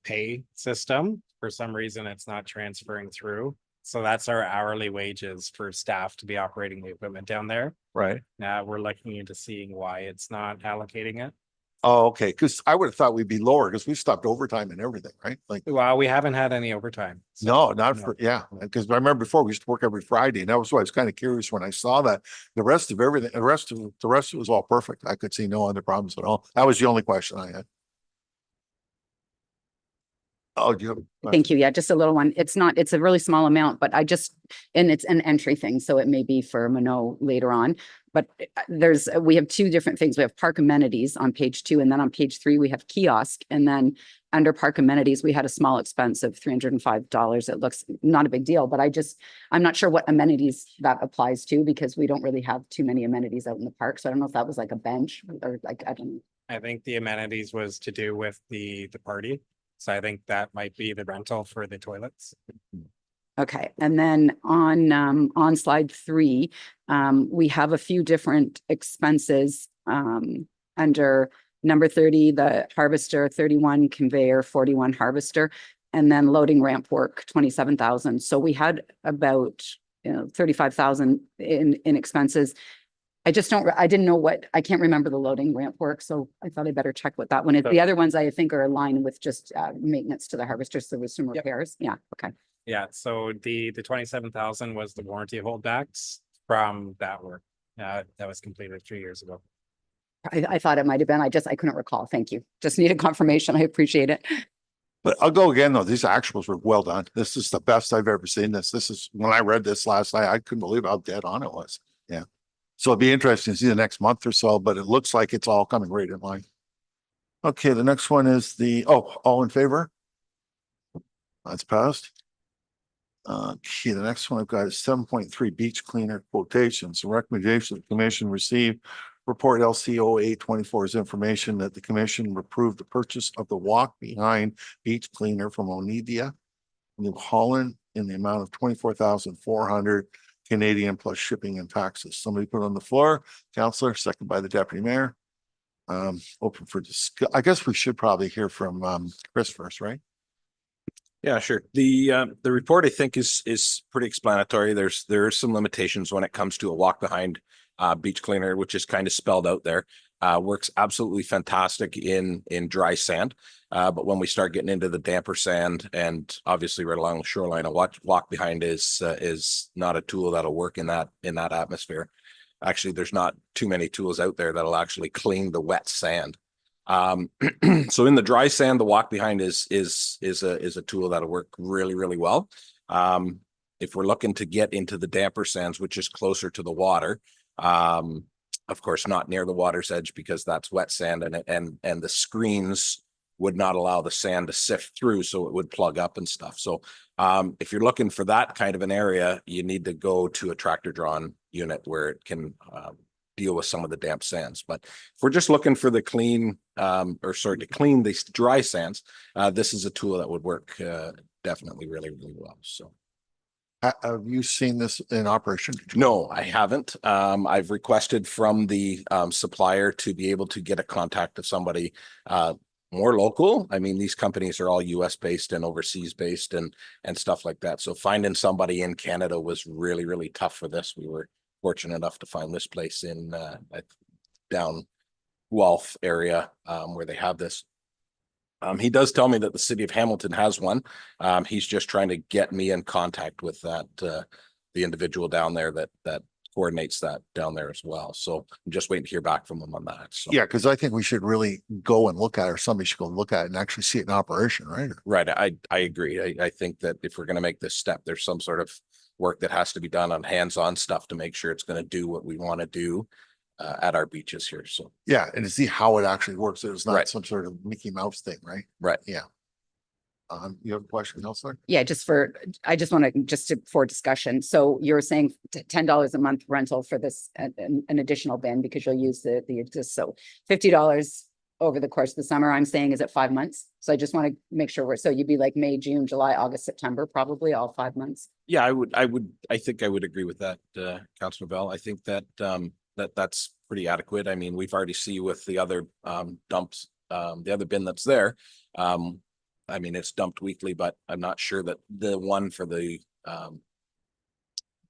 pay system, for some reason, it's not transferring through. So that's our hourly wages for staff to be operating the equipment down there. Right. Now we're looking into seeing why it's not allocating it. Oh, okay. Because I would have thought we'd be lower because we've stopped overtime and everything, right? Like, Well, we haven't had any overtime. So, no, not no. for, yeah. Because I remember before we used to work every Friday, and that was why I was kind of curious when I saw that. The rest of everything, the rest of it was all perfect. I could see no other problems at all. That was the only question I had. Oh, do you have? Thank you. Yeah, just a little one. It's a really small amount, but and it's an entry thing, so it may be for Minot later on. But we have two different things. We have park amenities on page 2, and then on page 3, we have kiosk. And then under park amenities, we had a small expense of $305. It looks not a big deal, but I'm not sure what amenities that applies to, because we don't really have too many amenities out in the park. So I don't know if that was like a bench or like, I don't know. I think the amenities was to do with the party. So I think that might be the rental for the toilets. Okay, and then on slide 3, we have a few different expenses under number 30, the harvester, 31 conveyor, 41 harvester, and then loading ramp work, 27,000. So we had about 35,000 in expenses. I didn't know I can't remember the loading ramp work, so I thought I better check what that one is. The other ones I think are aligned with just maintenance to the harvesters. There was some repairs. Yeah, okay. Yeah, so the 27,000 was the warranty holdbacks from that work. That was completed 3 years ago. I thought it might have been. I couldn't recall. Thank you. Just needed confirmation. I appreciate it. But I'll go again, though. These actuals were well done. This is the best I've ever seen this. This is, when I read this last night, I couldn't believe how dead on it was. Yeah. So it'll be interesting to see the next month or so, but it looks like it's all coming right in line. Okay, the next one is all in favor? That's passed. Okay, the next one I've got is 7.3 beach cleaner quotations. The recommendation of the commission received report LCO 824 is information that the commission approved the purchase of the walk behind beach cleaner from Oneida, New Holland, in the amount of 24,400 Canadian plus shipping and taxes. Somebody put it on the floor. Councillor, second by the deputy mayor. Open for I guess we should probably hear from Chris first, right? Yeah, sure. The report, I think, is pretty explanatory. There are some limitations when it comes to a walk behind beach cleaner, which is kind of spelled out there. Works absolutely fantastic in dry sand. But when we start getting into the damper sand and obviously right along the shoreline, a walk behind is not a tool that'll work in that atmosphere. Actually, there's not too many tools out there that'll actually clean the wet sand. So in the dry sand, the walk behind is a tool that'll work really, really well. If we're looking to get into the damper sands, which is closer to the water, of course, not near the water's edge because that's wet sand and the screens would not allow the sand to sift through, so it would plug up and stuff. So if you're looking for that kind of an area, you need to go to a tractor drawn unit where it can deal with some of the damp sands. But if we're just looking for the clean to clean these dry sands, this is a tool that would work definitely really, really well. So have you seen this in operation? no, I haven't. I've requested from the supplier to be able to get a contact of somebody more local. I mean, these companies are all US based and overseas based and stuff like that. So finding somebody in Canada was really, really tough for this. We were fortunate enough to find this place in down Guelph area where they have this. He does tell me that the city of Hamilton has one. He's just trying to get me in contact with that the individual down there that coordinates that down there as well. So I'm just waiting to hear back from him on that. So yeah, because I think we should really go and look at it, or somebody should go look at it and actually see it in operation, right? Right. I agree. I think that if we're going to make this step, there's some sort of work that has to be done on hands-on stuff to make sure it's going to do what we want to do at our beaches here. So yeah, and to see how it actually works. It's not right. some sort of Mickey Mouse thing, right? Right. Yeah. You have a question, Elsa? Yeah, I just want to, for discussion. So you're saying $10 a month rental for this, an additional bin because you'll use the exist. So $50 over the course of the summer. I'm saying, is it 5 months? So I just want to make sure so you'd be like May, June, July, August, September, probably all 5 months. Yeah, I think I would agree with that, Councilor Bell. I think that that's pretty adequate. I mean, we've already seen with the other dumps, the other bin that's there. I mean, it's dumped weekly, but I'm not sure that the one for the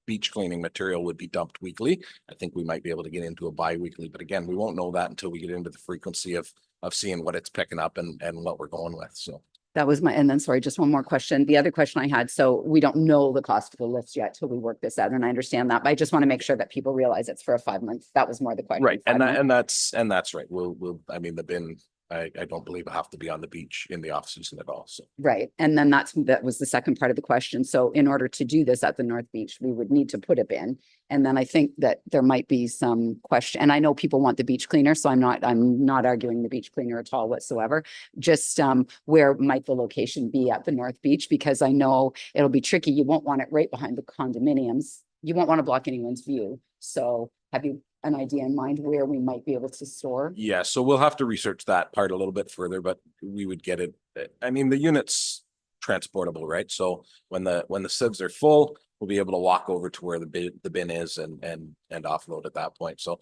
beach cleaning material would be dumped weekly. I think we might be able to get into a bi-weekly, but again, we won't know that until we get into the frequency of seeing what it's picking up and what we're going with. So that was and then sorry, just one more question. The other question I had, so we don't know the cost of the lifts yet till we work this out. And I understand that, but I just want to make sure that people realize it's for a 5 month. That was more the question. Right. And that's right. We'll, I mean, the bin I don't believe I have to be on the beach in the off season at all. So Right. And then that was the second part of the question. So in order to do this at the North Beach, we would need to put a bin. And then I think that there might be some question, and I know people want the beach cleaner, so I'm not arguing the beach cleaner at all whatsoever. Just where might the location be at the North Beach? Because I know it'll be tricky. You won't want it right behind the condominiums. You won't want to block anyone's view. So have you an idea in mind where we might be able to store? yeah, so we'll have to research that part a little bit further, but we would get it. I mean, the unit's transportable, right? So when the sieves are full, we'll be able to walk over to where the bin is and offload at that point. So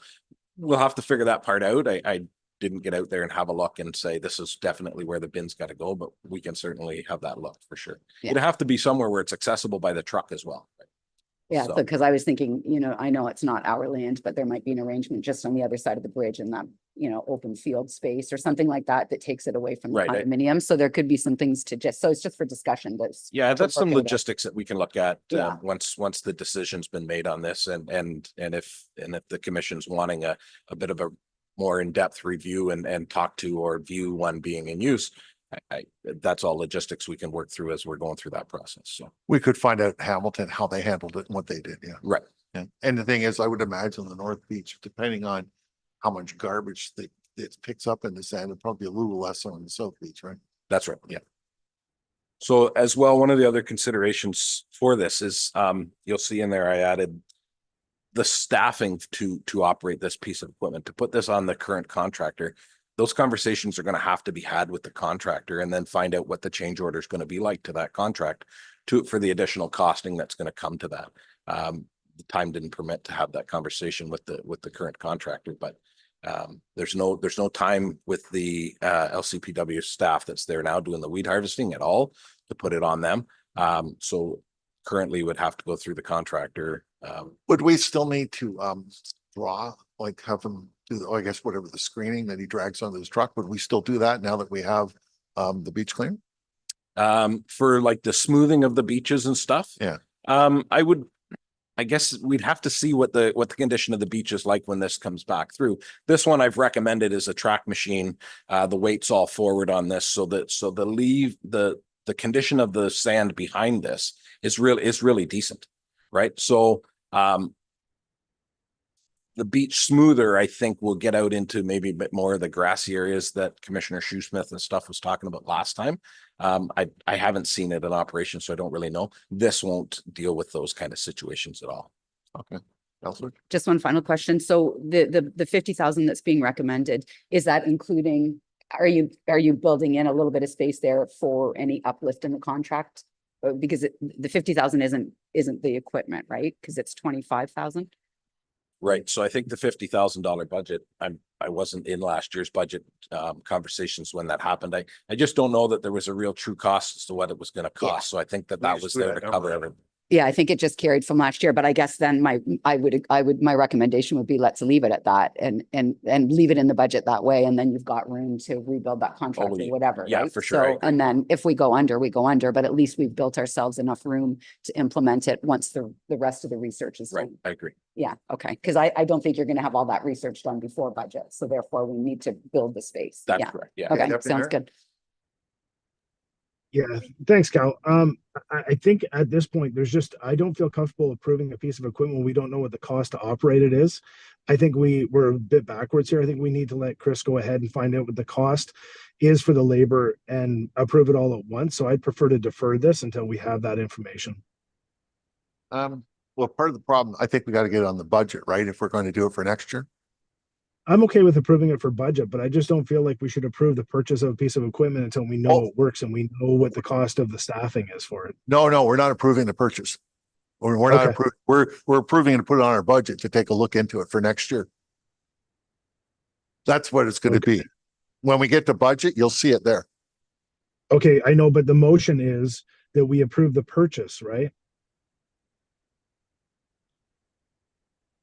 we'll have to figure that part out. I didn't get out there and have a look and say this is definitely where the bin's got to go, but we can certainly have that look for sure. Yeah. It'd have to be somewhere where it's accessible by the truck as well. Right? Yeah, So- because I was thinking, I know it's not our land, but there might be an arrangement just on the other side of the bridge in that, open field space or something like that takes it away from the Right. condominium. So there could be some things so it's just for discussion. Yeah, to that's some work it out. logistics that we can look at Yeah. once the decision's been made on this, and if the commission's wanting a bit of a more in-depth review and talk to or view one being in use. That's all logistics we can work through as we're going through that process. So We could find out in Hamilton how they handled it and what they did, yeah. right, And the thing is, I would imagine the North Beach, depending on how much garbage it picks up in the sand, it'd probably be a little less on the South Beach, right? that's right. Yeah. So as well, one of the other considerations for this is you'll see in there I added the staffing to operate this piece of equipment, to put this on the current contractor. Those conversations are going to have to be had with the contractor and then find out what the change order is going to be like to that contract for the additional costing that's going to come to that. The time didn't permit to have that conversation with the current contractor, but there's no time with the LCPW staff that's there now doing the weed harvesting at all to put it on them. So currently would have to go through the contractor. Would we still need to have him do, I guess, whatever the screening that he drags onto his truck? Would we still do that now that we have the beach cleaner? For like the smoothing of the beaches and stuff? Yeah. I guess we'd have to see what the condition of the beach is like when this comes back through. This one I've recommended is a track machine. The weight's all forward on this, so the condition of the sand behind this is really decent, right? So the beach smoother, I think, will get out into maybe a bit more of the grassy areas that Commissioner Shoesmith and stuff was talking about last time. I haven't seen it in operation, so I don't really know. This won't deal with those kind of situations at all. Okay. Counselor? Just one final question. So the 50,000 that's being recommended, is that including, are you building in a little bit of space there for any uplift in the contract? Because the 50,000 isn't the equipment, right? Because it's 25,000. Right. So I think the $50,000 budget, I wasn't in last year's budget conversations when that happened. I just don't know that there was a real true cost as to what it was going to cost. Yeah. So I think that We that just was threw there that to number cover out. everything. Yeah, I think it just carried from last year, but I guess then my recommendation would be let's leave it at that and leave it in the budget that way. And then you've got room to rebuild that contract or whatever. Yeah, right? for sure, I So, agree. and then if we go under, we go under, but at least we've built ourselves enough room to implement it once the rest of the research is Right. done. I agree. Yeah, okay. Because I don't think you're going to have all that research done before budget. So therefore we need to build the space. That's Yeah. correct. Yeah. Okay, Deputy sounds Mayor? good. Yeah, thanks, Cal. I think at this point, I don't feel comfortable approving a piece of equipment when we don't know what the cost to operate it is. I think we're a bit backwards here. I think we need to let Chris go ahead and find out what the cost is for the labor and approve it all at once. So I'd prefer to defer this until we have that information. Well, part of the problem, I think we got to get it on the budget, right? If we're going to do it for next year. I'm okay with approving it for budget, but I just don't feel like we should approve the purchase of a piece of equipment until we know it works and we know what the cost of the staffing is for it. No, we're not approving the purchase. We're not Okay. approving, we're approving to put it on our budget to take a look into it for next year. That's what it's going to be. When we get to budget, you'll see it there. Okay, I know, but the motion is that we approve the purchase, right?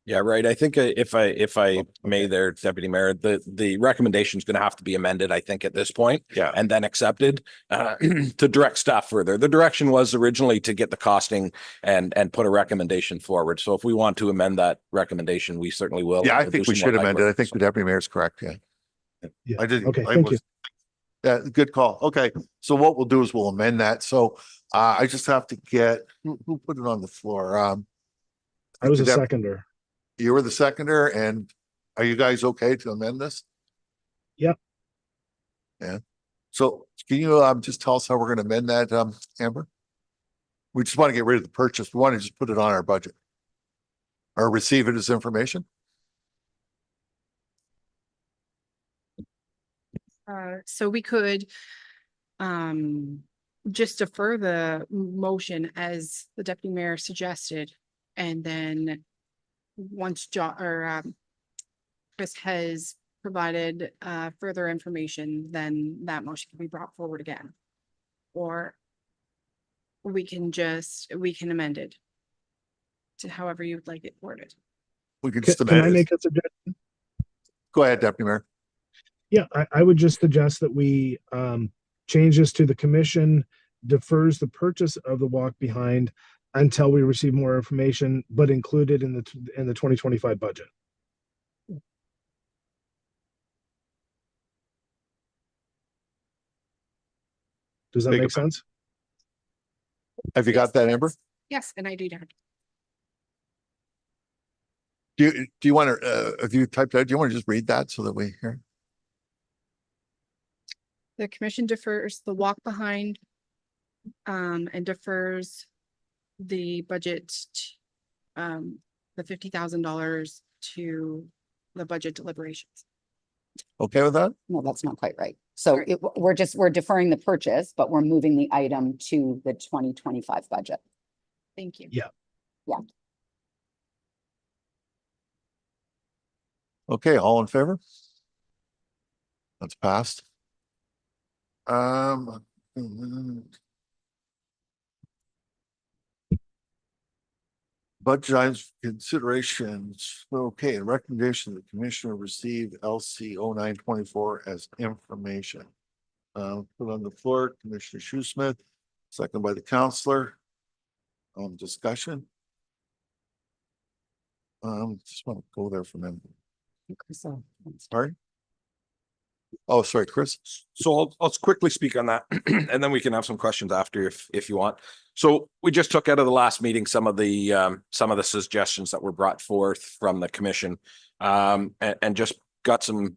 Yeah, right. I think if I may there, Deputy Mayor, the recommendation is going to have to be amended, I think, at this point. Yeah. And then accepted to direct staff further. The direction was originally to get the costing and put a recommendation forward. So if we want to amend that recommendation, we certainly will. Yeah, I We'll think do we some should more amend it. I legwork. think the deputy mayor is correct. Yeah. Yeah. I did. Okay, I thank you. Yeah, good call. Okay, so what we'll do is we'll amend that. So I just have to get, who put it on the floor? I was a Did that- seconder. You were the seconder, and are you guys okay to amend this? Yep. Yeah. So can you just tell us how we're gonna amend that, Amber? We just want to get rid of the purchase. We want to just put it on our budget. Or receive it as information? So we could just defer the motion as the deputy mayor suggested. And then once Chris has provided further information, then that motion can be brought forward again. Or we can amend it to however you would like it worded. We can Can, just can I amend make it. a suggestion? Go ahead, Deputy Mayor. Yeah, I would just suggest that we change this to the commission defers the purchase of the walk behind until we receive more information, but included in the 2025 budget. Does that Make make a- sense? Have you got that, Amber? Yes, and I do that. Do you want to, if you typed out, do you want to just read that so that we hear? The commission defers the walk behind and defers the budget, the $50,000 to the budget deliberations. Okay with that? No, that's not quite right. So Sorry. we're deferring the purchase, but we're moving the item to the 2025 budget. Thank you. Yeah. Okay, all in favor? That's passed. Budget items considerations. Okay, recommendation the commissioner receive LC 0924 as information. Put on the floor, Commissioner Shoesmith, second by the counselor. Discussion. Just want to go there for a minute. So, Sorry. Oh, sorry, Chris. So I'll quickly speak on that and then we can have some questions after if you want. So we just took out of the last meeting some of the suggestions that were brought forth from the commission and just got some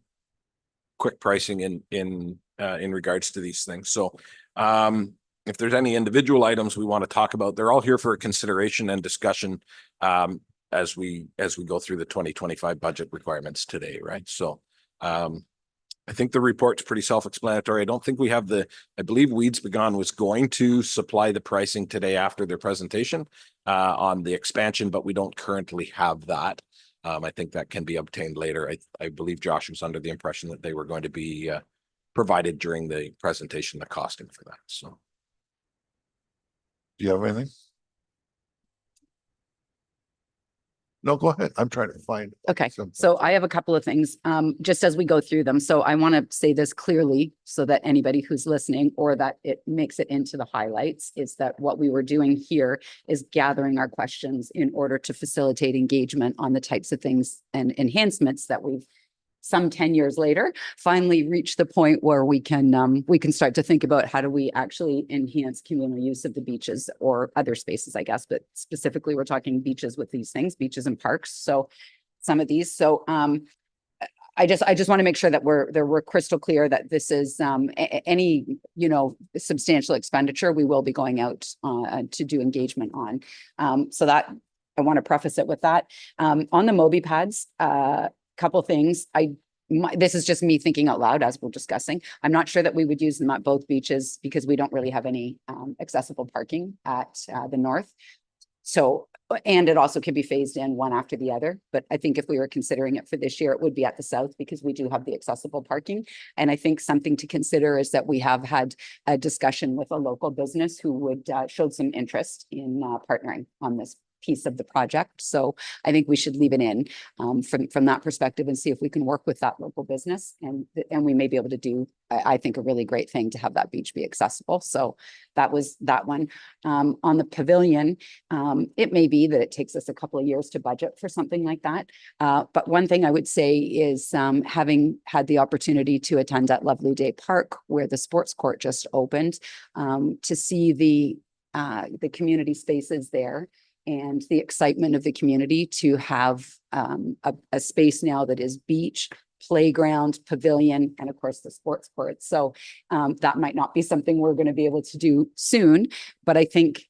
quick pricing in regards to these things. So if there's any individual items we want to talk about, they're all here for consideration and discussion as we go through the 2025 budget requirements today, right? So I think the report's pretty self-explanatory. I don't think we have I believe Weeds Begone was going to supply the pricing today after their presentation on the expansion, but we don't currently have that. I think that can be obtained later. I believe Josh was under the impression that they were going to be provided during the presentation, the costing for that. So. Do you have anything? No, go ahead. I'm trying to find. okay, something. so I have a couple of things, just as we go through them. So I want to say this clearly so that anybody who's listening or that it makes it into the highlights is that what we were doing here is gathering our questions in order to facilitate engagement on the types of things and enhancements that we've some 10 years later, finally reach the point where we can start to think about how do we actually enhance communal use of the beaches or other spaces, I guess, but specifically we're talking beaches with these things, beaches and parks. So some of these, so I just want to make sure that we're crystal clear that this is any, substantial expenditure we will be going out to do engagement on. So that I want to preface it with that. On the Moby pads, couple things. This is just me thinking out loud as we're discussing. I'm not sure that we would use them at both beaches because we don't really have any accessible parking at the north. So, and it also could be phased in one after the other. But I think if we were considering it for this year, it would be at the south because we do have the accessible parking. And I think something to consider is that we have had a discussion with a local business who would showed some interest in partnering on this piece of the project. So I think we should leave it in from that perspective and see if we can work with that local business, and we may be able to do, I think, a really great thing to have that beach be accessible. So that was that one. On the pavilion, it may be that it takes us a couple of years to budget for something like that. But one thing I would say is having had the opportunity to attend at Lovely Day Park, where the sports court just opened, to see the community spaces there and the excitement of the community to have a space now that is beach, playground, pavilion, and of course the sports court. So that might not be something we're going to be able to do soon, but I think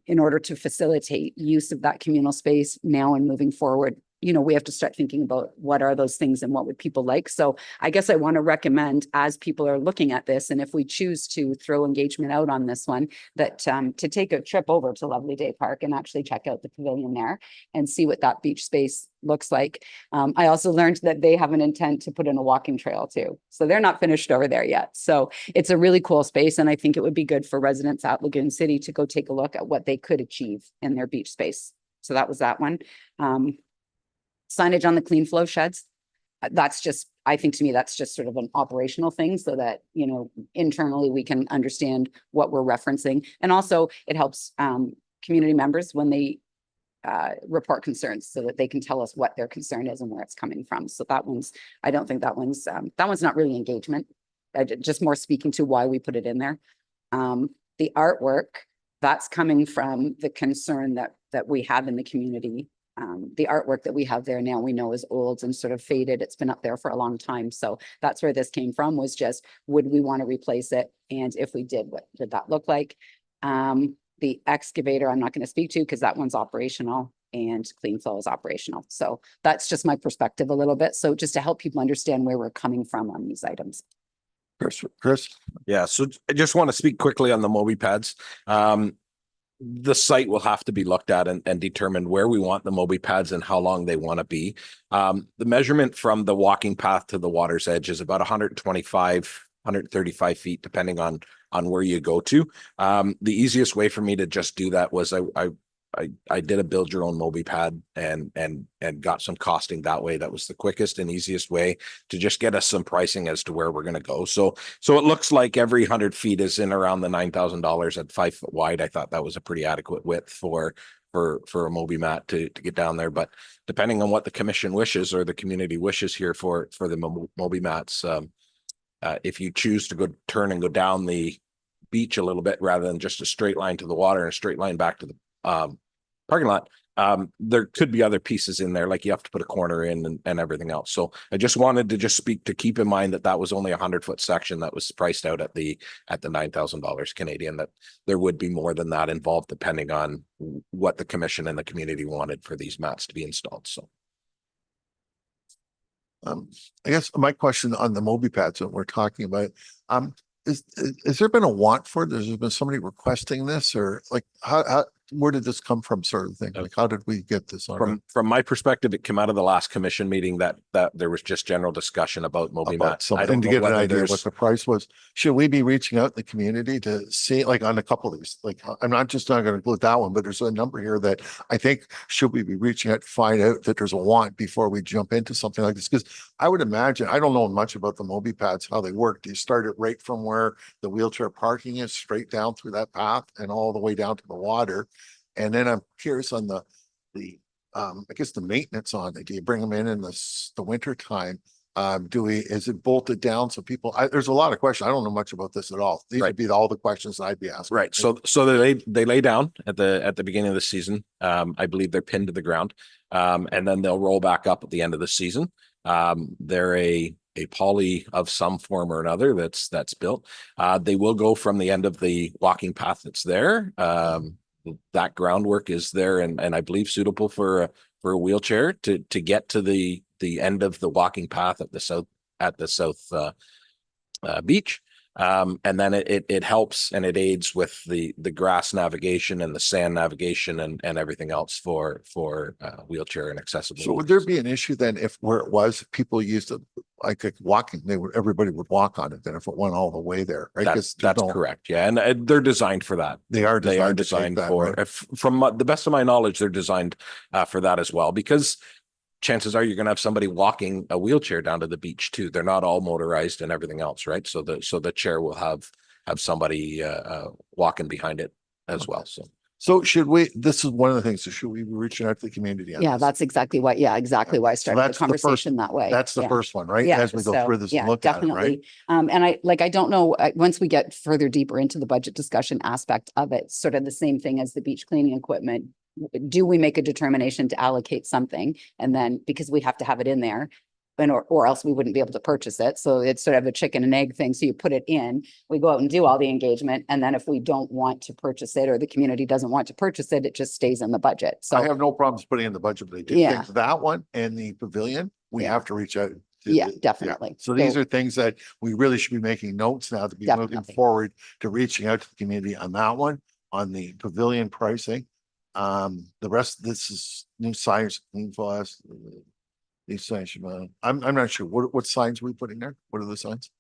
in order to facilitate use of that communal space now and moving forward, you know, we have to start thinking about what are those things and what would people like. So I guess I want to recommend, as people are looking at this, and if we choose to throw engagement out on this one, that to take a trip over to Lovely Day Park and actually check out the pavilion there and see what that beach space looks like. I also learned that they have an intent to put in a walking trail too. So they're not finished over there yet. So it's a really cool space. And I think it would be good for residents at Lagoon City to go take a look at what they could achieve in their beach space. So that was that one. Signage on the clean flow sheds. That's just, I think to me, that's just sort of an operational thing so that, you know, internally we can understand what we're referencing. And also it helps community members when they report concerns so that they can tell us what their concern is and where it's coming from. So that one's, I don't think that one's not really engagement. Just more speaking to why we put it in there. The artwork, that's coming from the concern that we have in the community. The artwork that we have there now, we know is old and sort of faded. It's been up there for a long time. So that's where this came from, was just, would we want to replace it? And if we did, what did that look like? The excavator, I'm not going to speak to because that one's operational and clean flow is operational. So that's just my perspective a little bit. So just to help people understand where we're coming from on these items. Chris? Yeah, so I just want to speak quickly on the Moby pads. The site will have to be looked at and determined where we want the Moby pads and how long they want to be. The measurement from the walking path to the water's edge is about 125, 135 feet, depending on where you go to. The easiest way for me to just do that was I did a build your own Moby pad and got some costing that way. That was the quickest and easiest way to just get us some pricing as to where we're going to go. So it looks like every 100 feet is in around the $9,000 at 5 foot wide. I thought that was a pretty adequate width for a Moby mat to get down there. But depending on what the commission wishes or the community wishes here for the Moby mats, if you choose to turn and go down the beach a little bit rather than just a straight line to the water and a straight line back to the parking lot, there could be other pieces in there, like you have to put a corner in and everything else. So I just wanted to speak to keep in mind that was only a 100-foot section that was priced out at the $9,000 Canadian, that there would be more than that involved depending on what the commission and the community wanted for these mats to be installed. So I guess my question on the Moby pads that we're talking about, has there been a want for it? Has there been somebody requesting this, or like how where did this come from, sort of thing? Like, how did we get this on? From my perspective, it came out of the last commission meeting that there was just general discussion about Moby mats. I don't And to know get an whether idea what the price was, should we be reaching out in the community to see, like, on a couple of these? Like, I'm not going to include that one, but there's a number here that I think should we be reaching out to find out that there's a want before we jump into something like this? Because I would imagine, I don't know much about the Moby pads, how they work. Do you start it right from where the wheelchair parking is, straight down through that path and all the way down to the water? And then I'm curious on the I guess the maintenance on it. Do you bring them in the winter time? Is it bolted down so people, there's a lot of questions. I don't know much about this at all. These would be all the questions that I'd be asking. Right. So they lay down at the beginning of the season. I believe they're pinned to the ground. And then they'll roll back up at the end of the season. They're a poly of some form or another that's built. They will go from the end of the walking path that's there. That groundwork is there and I believe suitable for a wheelchair to get to the end of the walking path at the south beach. And then it helps and it aids with the grass navigation and the sand navigation and everything else for wheelchair and accessibility. So would there be an issue then if where it was people used like walking, everybody would walk on it then if it went all the way there, right? 'Cause there's That's no- correct. Yeah. And they're designed for that. They are They are designed to take designed that, for, right? from the best of my knowledge, they're designed for that as well, because chances are you're going to have somebody walking a wheelchair down to the beach too. They're not all motorized and everything else, right? So the chair will have somebody walking behind it as well. So should we, this is one of the things, so should we be reaching out to the community on Yeah, this? that's exactly why I started the that's the first- conversation that way. That's the Yeah. first one, right? Yeah, As we go so, through this yeah, and look at it, right? definitely. And I don't know, once we get further deeper into the budget discussion aspect of it, sort of the same thing as the beach cleaning equipment. Do we make a determination to allocate something? And then, because we have to have it in there, and or else we wouldn't be able to purchase it. So it's sort of a chicken and egg thing. So you put it in, we go out and do all the engagement. And then if we don't want to purchase it, or the community doesn't want to purchase it, it just stays in the budget. I So, have no problems putting in the budget, but I do Yeah. think that one and the pavilion, we Yeah. have to reach out. to yeah, the- definitely. So these are things that we really should be making notes now to be moving Definitely. forward to reaching out to the community on that one, on the pavilion pricing. The rest, this is new signs, clean fast. These signs, I'm not sure. What signs are we putting there? What are the signs?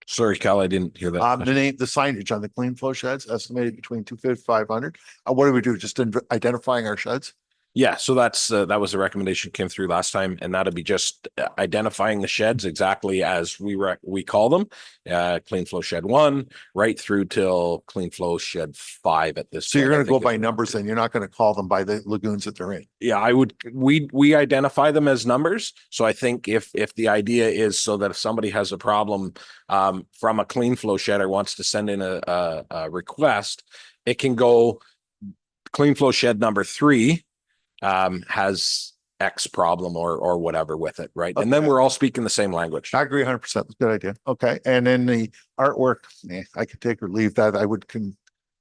Sorry, Cal, I didn't hear that. The name, the signage on the clean flow sheds estimated between 250, 500. What do we do? Just identifying our sheds? Yeah, so that was a recommendation came through last time, and that'll be just identifying the sheds exactly as we call them, clean flow shed 1 right through till clean flow shed 5 at this. So you're point, I going to go think by is- numbers and you're not going to call them by the lagoons that they're in. Yeah, we identify them as numbers. So I think if the idea is so that if somebody has a problem from a clean flow shed or wants to send in a request, it can go clean flow shed number 3 has X problem or whatever with it, right? And then Okay. we're all speaking the same language. I agree 100%. That's a good idea. Okay. And then the artwork, I could take or leave that. I would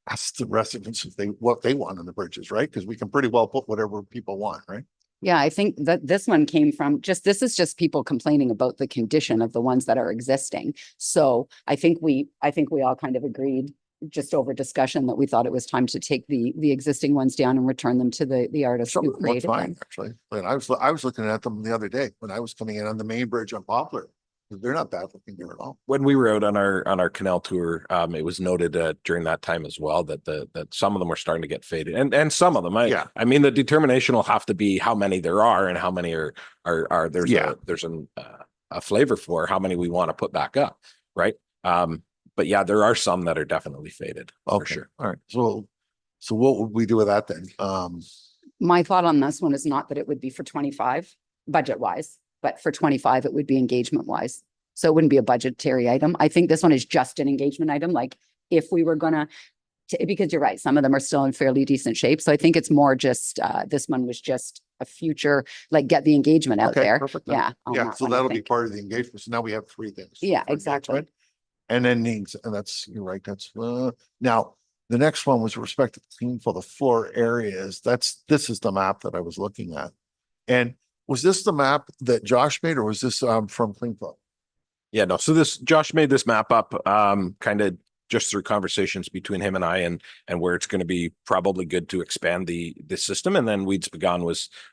ask the residents if what they want on the bridges, right? Because we can pretty well put whatever people want, right? Yeah, I think that this one came from this is just people complaining about the condition of the ones that are existing. So I think we all kind of agreed just over discussion that we thought it was time to take the existing ones down and return them to the artist Some who of them look created fine, them. actually. But I was looking at them the other day when I was coming in on the main bridge on Poplar. They're not bad looking there at all. When we were out on our canal tour, it was noted during that time as well that some of them were starting to get faded, and some of them, Yeah. I mean, the determination will have to be how many there are and how many are there's Yeah. there's a flavor for how many we want to put back up, right? But yeah, there are some that are definitely faded for Okay. sure. All right. So what would we do with that then? My thought on this one is not that it would be for 25 budget wise, but for 25, it would be engagement wise. So it wouldn't be a budgetary item. I think this one is just an engagement item. Like if we were gonna, because you're right, some of them are still in fairly decent shape. So I think it's more just, this one was just a future, like get the engagement out Okay, there. perfect then. Yeah. on Yeah. that So one, I that'll be think. part of the engagement. So now we have 3 things. Yeah, for exactly. engagement. And then and that's, you're right. That's, now the next one was respect to clean for the floor areas. This is the map that I was looking at. And was this the map that Josh made or was this from Clean Flow? Yeah, no. So Josh made this map up kind of just through conversations between him and I, and where it's going to be probably good to expand the system. And then Weeds Begon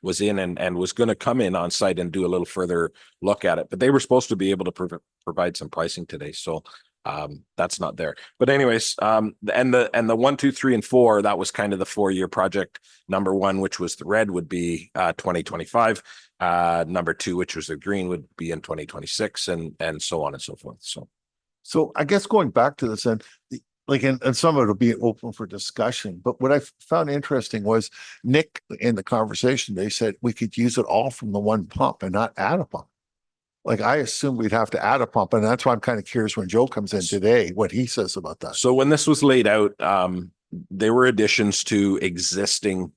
was in and was going to come in on site and do a little further look at it. But they were supposed to be able to provide some pricing today. So that's not there. But anyways, and the 1, 2, 3, and 4, that was kind of the 4-year project. Number 1, which was the red, would be 2025. Number 2, which was the green, would be in 2026, and so on and so forth. So I guess going back to this and and some of it will be open for discussion, but what I found interesting was Nick in the conversation, they said we could use it all from the one pump and not add a pump. Like I assume we'd have to add a pump, and that's why I'm kind of curious when Joe comes in today, what he says about that. So when this was laid out, there were additions to existing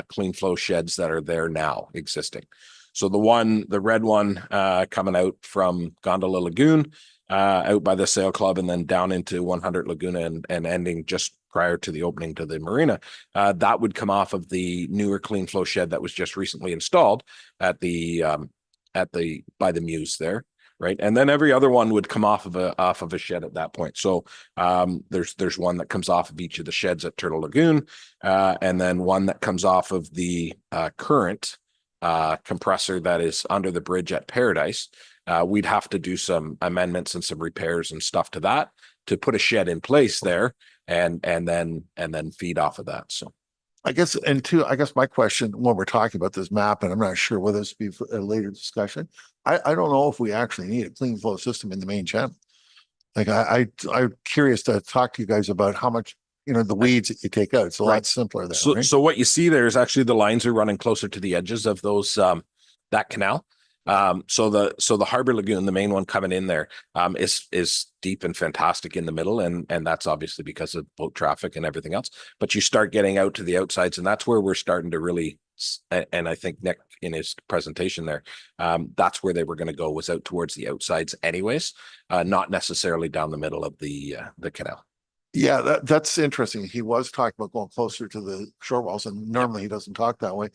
clean flow sheds that are there now existing. So the red one coming out from Gondola Lagoon, out by the Sail Club, and then down into 100 Laguna and ending just prior to the opening to the marina, that would come off of the newer clean flow shed that was just recently installed at the by the Muse there, right? And then every other one would come off of a shed at that point. So there's one that comes off of each of the sheds at Turtle Lagoon, and then one that comes off of the current compressor that is under the bridge at Paradise. we'd have to do some amendments and some repairs and stuff to that to put a shed in place there and then feed off of that. So. I guess, and two, I guess my question when we're talking about this map, and I'm not sure whether this be for a later discussion, I don't know if we actually need a clean flow system in the main channel. Like I'm curious to talk to you guys about how much, the weeds that you take out. It's a lot simpler there. So, right? so what you see there is actually the lines are running closer to the edges of those, that canal. So the Harbor Lagoon, the main one coming in there, is deep and fantastic in the middle. And that's obviously because of boat traffic and everything else, but you start getting out to the outsides and that's where we're starting to really, and I think Nick in his presentation there, that's where they were going to go, was out towards the outsides anyways, not necessarily down the middle of the canal. Yeah, that's interesting. He was talking about going closer to the shore walls, and normally he doesn't talk that way.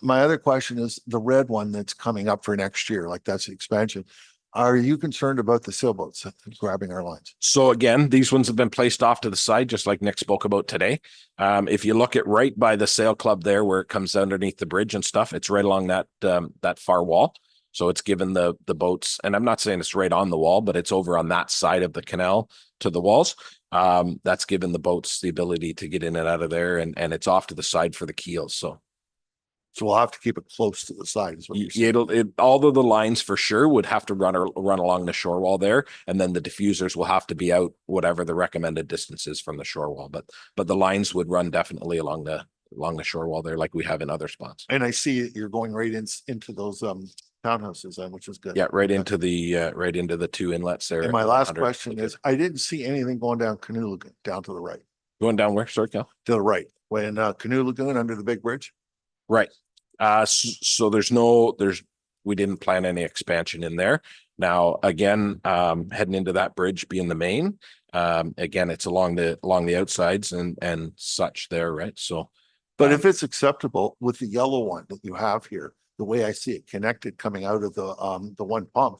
My other question is the red one that's coming up for next year, like that's the expansion. Are you concerned about the sailboats grabbing our lines? So again, these ones have been placed off to the side, just like Nick spoke about today. If you look at right by the sail club there, where it comes underneath the bridge and stuff, it's right along that far wall. So it's given the boats, and I'm not saying it's right on the wall, but it's over on that side of the canal to the walls. That's given the boats the ability to get in and out of there, and it's off to the side for the keels. So we'll have to keep it close to the side. Is what you're saying. All of the lines for sure would have to run along the shore wall there, and then the diffusers will have to be out whatever the recommended distance is from the shore wall. But the lines would run definitely along the shore wall there, like we have in other spots. And I see you're going right into those townhouses, which is good. Yeah, right into the two inlets there. And my last question is, I didn't see anything going down Canoe Lagoon, down to the right. Going down where? Sorry, Cal? To the right, when Canoe Lagoon under the big bridge. Right. So we didn't plan any expansion in there. Now, again, heading into that bridge being the main, again, it's along the outsides and such there, right? So, but if it's acceptable with the yellow one that you have here, the way I see it connected coming out of the one pump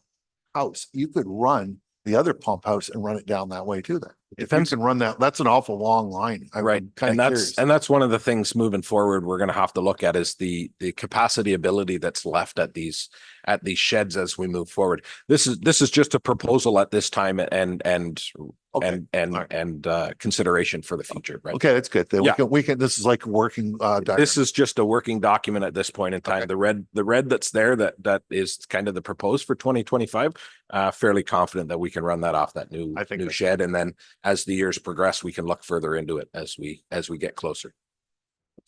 house, you could run the other pump house and run it down that way too. Then if you can run that, that's an awful long line. Right. And that's one of the things moving forward we're going to have to look at is the capacity ability that's left at these sheds as we move forward. This is just a proposal at this time and consideration for the future. Right. Okay, that's good. We can. This is like working. This is just a working document at this point in time. Okay. The red that's there that is kind of the proposed for 2025. Fairly confident that we can run that off that new shed, and then as the years progress, we can look further into it as we get closer.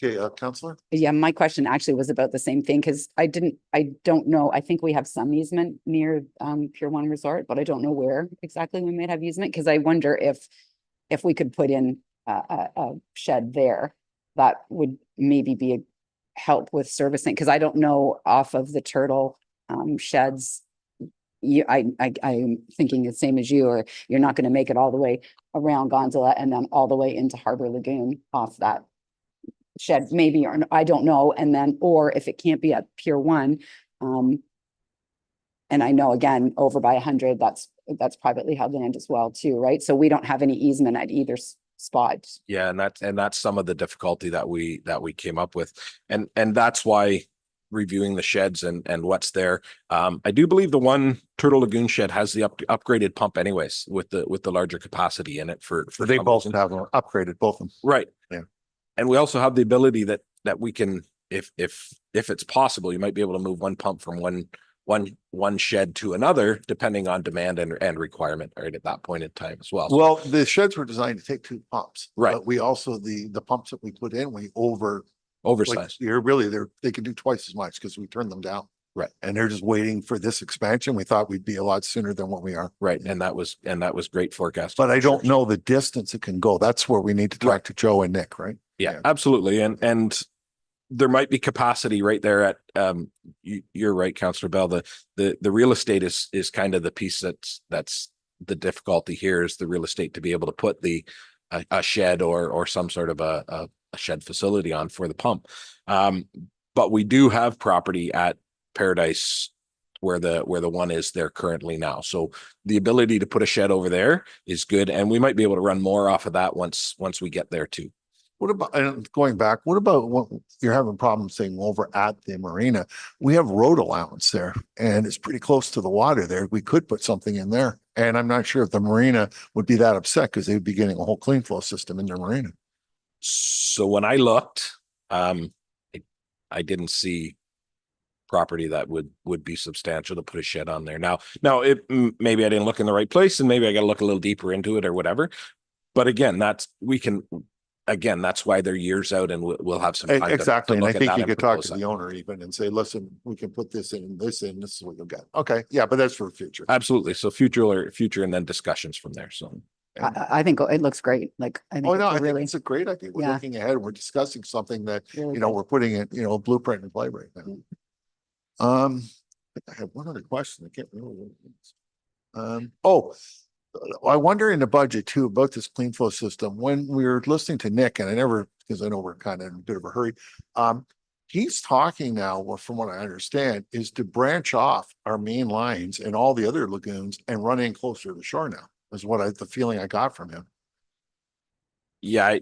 Okay, Councillor. Yeah, my question actually was about the same thing because I don't know. I think we have some easement near Pier 1 Resort, but I don't know where exactly we might have easement because I wonder if we could put in a shed there that would maybe be a help with servicing because I don't know off of the Turtle sheds. I'm thinking the same as you, or you're not going to make it all the way around Gondola and then all the way into Harbor Lagoon off that shed, maybe, or I don't know. And then, or if it can't be at Pier 1, and I know again, over by 100, that's privately held land as well too, right? So we don't have any easement at either spot. Yeah, and that's some of the difficulty that we came up with, and that's why reviewing the sheds and what's there. I do believe the one Turtle Lagoon shed has the upgraded pump anyways with the larger capacity in it for they both have upgraded both of them. Right. Yeah. And we also have the ability that we can, if it's possible, you might be able to move one pump from one shed to another, depending on demand and requirement right at that point in time as well. Well, the sheds were designed to take two pumps. Right. But we also, the pumps that we put in, we oversized. They can do twice as much because we turned them down. Right. And they're just waiting for this expansion. We thought we'd be a lot sooner than what we are. Right. And that was great forecast. But I don't know the distance it can go. That's where we need to talk to Joe and Nick, right? Yeah, absolutely. And there might be capacity right there at you're right, Councillor Bell. The real estate is kind of the piece that's the difficulty here is the real estate to be able to put a shed or some sort of a shed facility on for the pump. But we do have property at Paradise where the one is there currently now. So the ability to put a shed over there is good. And we might be able to run more off of that once we get there too. What about, and going back, what about what you're having problems saying over at the marina? We have road allowance there and it's pretty close to the water there. We could put something in there. And I'm not sure if the marina would be that upset because they would be getting a whole clean flow system in their marina. So when I looked, I didn't see property that would be substantial to put a shed on there. Now, maybe I didn't look in the right place and maybe I got to look a little deeper into it or whatever. But again, that's why they're years out and we'll have some time to Exactly. And I look at think that you and could talk propose to that. the owner even and say, listen, we can put this in and this in, this is what you'll get. Okay. Yeah, but that's for the future. Absolutely. So future and then discussions from there. So I think it looks great. Like, I think Oh, it's no, a I think really, it's a great idea. We're Yeah. looking ahead. We're discussing something that, really you know, good. we're putting it, you know, a blueprint in play right now. I think I have one other question. I can't remember what it is. I wonder in the budget too about this clean flow system. When we were listening to Nick, and because I know we're kind of in a bit of a hurry. He's talking now, well, from what I understand, is to branch off our main lines and all the other lagoons and run in closer to the shore now, is what the feeling I got from him. yeah, I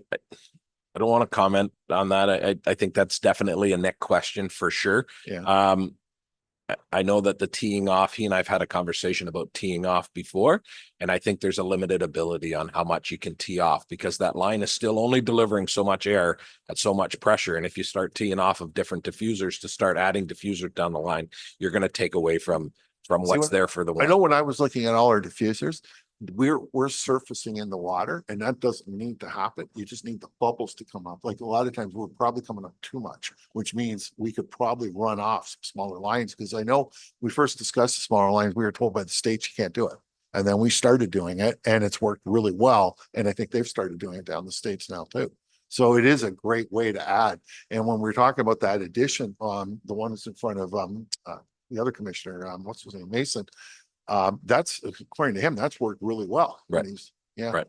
don't want to comment on that. I think that's definitely a Nick question for sure. Yeah. I know that the teeing off, he and I've had a conversation about teeing off before, and I think there's a limited ability on how much you can tee off because that line is still only delivering so much air at so much pressure. And if you start teeing off of different diffusers to start adding diffusers down the line, you're going to take away from what's there for the I one. know when I was looking at all our diffusers, we're surfacing in the water and that doesn't need to happen. You just need the bubbles to come up. Like a lot of times we're probably coming up too much, which means we could probably run off some smaller lines. Because I know we first discussed the smaller lines, we were told by the state you can't do it. And then we started doing it and it's worked really well. And I think they've started doing it down the states now too. So it is a great way to add. And when we're talking about that addition, the one that's in front of the other commissioner, what's his name, Mason, that's according to him, that's worked really well. Right. Yeah. Right.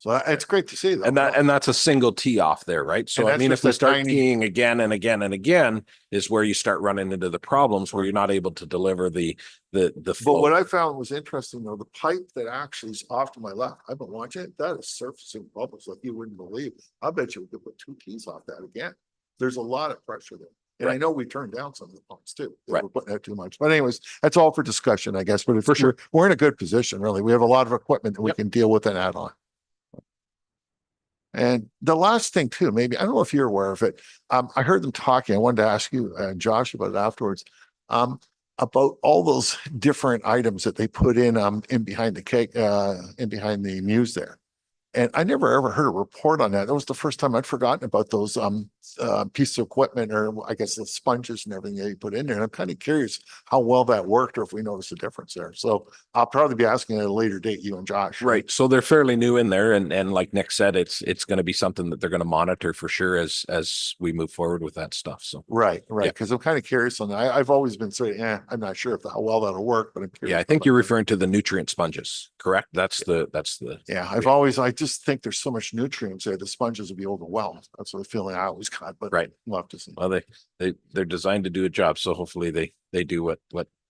So it's great to see though. And that's a single tee off there, right? So And I that's mean, if just we a start tiny- teeing again and again and again, is where you start running into the problems where you're not able to deliver the But flow. what I found was interesting though, the pipe that actually is off to my left, I've been watching it, that is surfacing bubbles like you wouldn't believe. I bet you we could put 2 keys off that again. There's a lot of pressure there. And I know we turned down some of the pumps too. Right. We're putting out too much. But anyways, that's all for discussion, I guess. But for sure, we're in a good position, really. We have a lot of equipment that we can deal with and add on. And the last thing too, maybe, I don't know if you're aware of it. I heard them talking. I wanted to ask you, Josh, about it afterwards. About all those different items that they put in behind the cake, in behind the muse there. And I never ever heard a report on that. That was the first time I'd forgotten about those pieces of equipment, or I guess the sponges and everything that you put in there. And I'm kind of curious how well that worked or if we noticed a difference there. So I'll probably be asking at a later date, you and Josh. Right. So they're fairly new in there. And like Nick said, it's going to be something that they're going to monitor for sure as we move forward with that stuff. So Right. Yeah. Because I'm kind of curious on that. I've always been saying, I'm not sure how well that'll work, but I'm curious. yeah, I think about you're that. referring to the nutrient sponges, correct? That's the Yeah, Yeah. I just think there's so much nutrients there, the sponges will be overwhelmed. That's the feeling I always got, but right. we'll have to see. Well, they're designed to do a job. So hopefully they do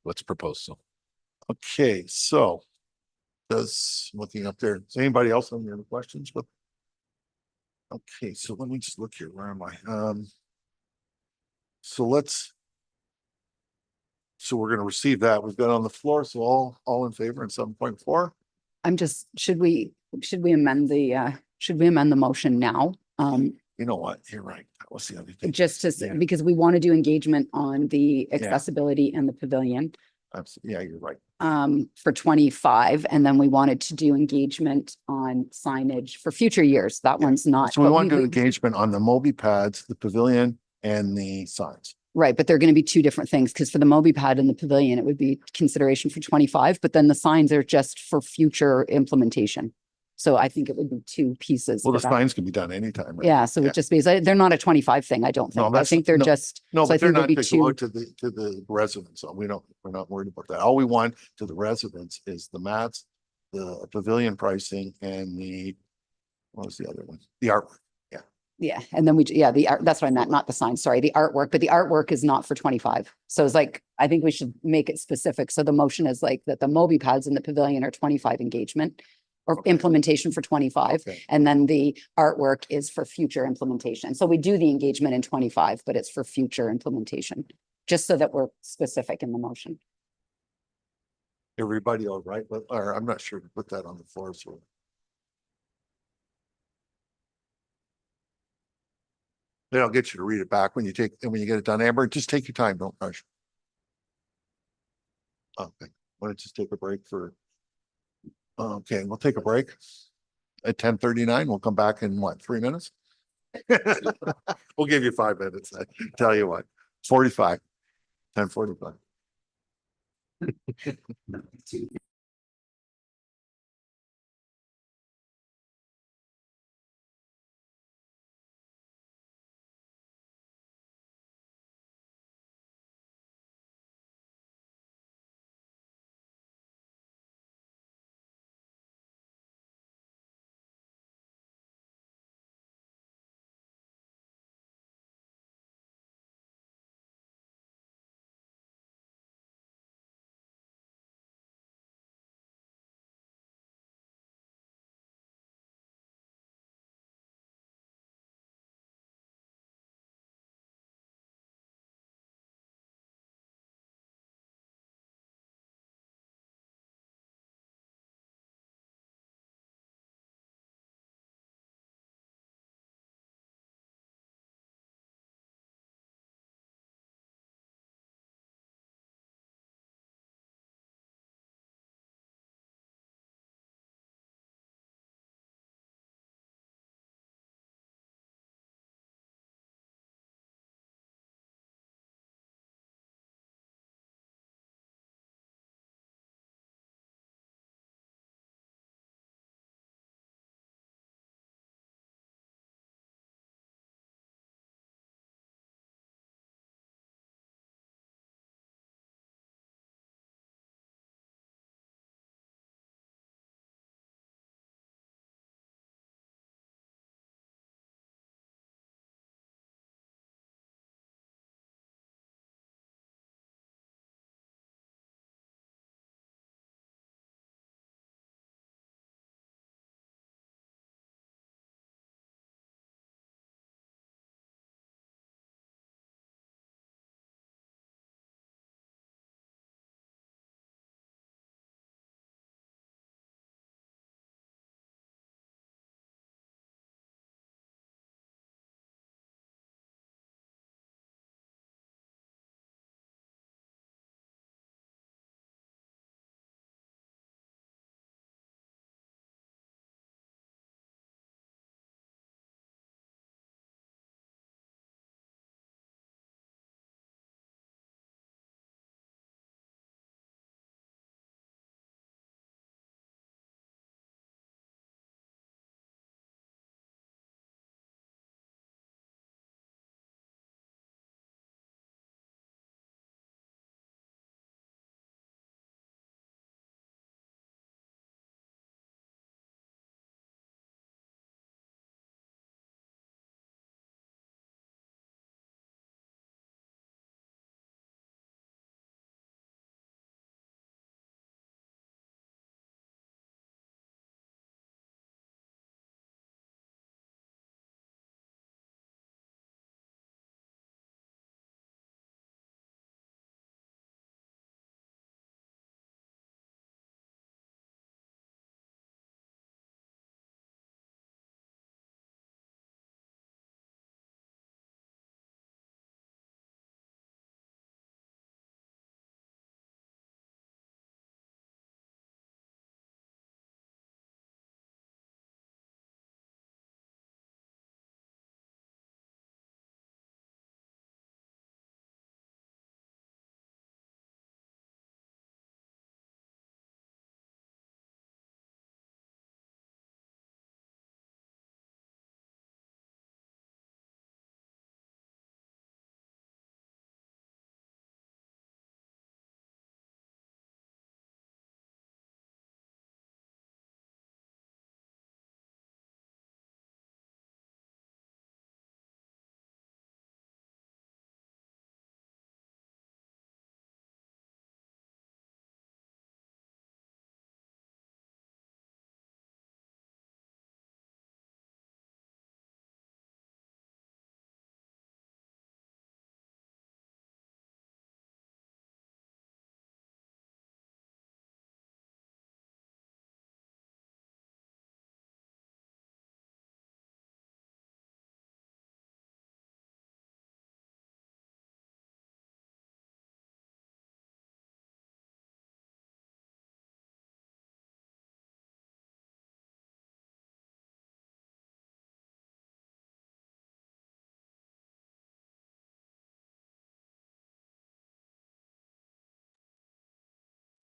what's proposed. So Okay, so looking up there, does anybody else have any other questions? But okay, so let me just look here. Where am I? So we're going to receive that. We've got on the floor. So all in favor in 7.4. I'm just, should we amend the motion now? You know what? You're right. That was the other thing. Just to, Yeah. because we want to do engagement on the accessibility and the pavilion Yeah, you're right. for 25. And then we wanted to do engagement on signage for future years. That Yeah. one's not. So we but want to do engagement on the Moby pads, the pavilion and the signs. Right, but they're going to be two different things, because for the Moby pad and the pavilion, it would be consideration for 25, but then the signs are just for future implementation. So I think it would be two pieces. Well, the for that. signs can be done anytime. Right? Yeah, so Yeah. it just means they're not a 25 thing, I don't No, think. I that's- think they're no, just. No, so I but they're think there'd not be to two. go out to the residents. So we're not worried about that. All we want to the residents is the mats, the pavilion pricing and what was the other one? The artwork. Yeah, and then the art, that's what I meant, not the sign, sorry, the artwork, but the artwork is not for 25. So it's like, I think we should make it specific. So the motion is like that the Moby pads in the pavilion are 25 engagement. or Okay. implementation for 25. Okay. And then the artwork is for future implementation. So we do the engagement in 25, but it's for future implementation, just so that we're specific in the motion. Everybody all right, but, or I'm not sure to put that on the floor, so. Then I'll get you to read it back when you take, and when you get it done. Amber, just take your time, don't rush. Okay, why don't you just take a break for? Okay, we'll take a break at 10:39. We'll come back in what, 3 minutes? We'll give you 5 minutes. I tell you what, 45, 10:45.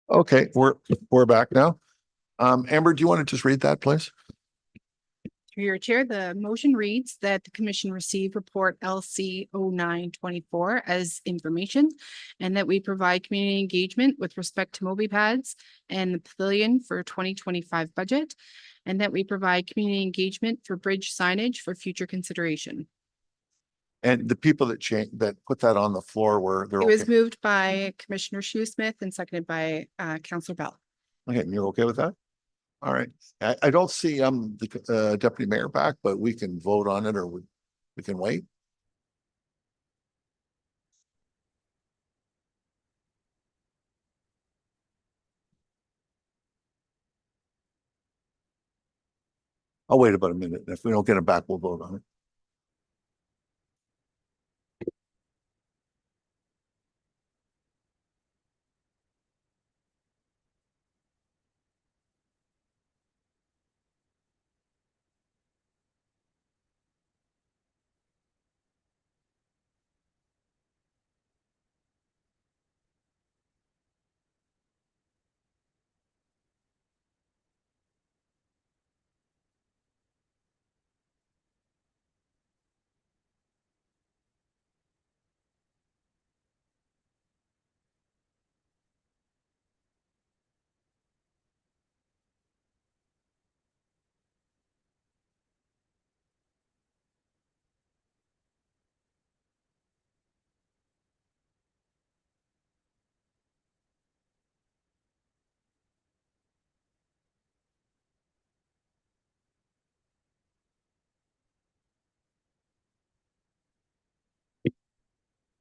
Okay, we're back now. Amber, do you want to just read that, please? Through your chair, the motion reads that the commission receive report LC 0924 as information and that we provide community engagement with respect to Moby pads and the pavilion for 2025 budget, and that we provide community engagement for bridge signage for future consideration. And the people that put that on the floor they're It was okay. moved by Commissioner Shoesmith and seconded by Councillor Bell. Okay, and you're okay with that? All right. I don't see the deputy mayor back, but we can vote on it, or we can wait. I'll wait about a minute. If we don't get him back, we'll vote on it.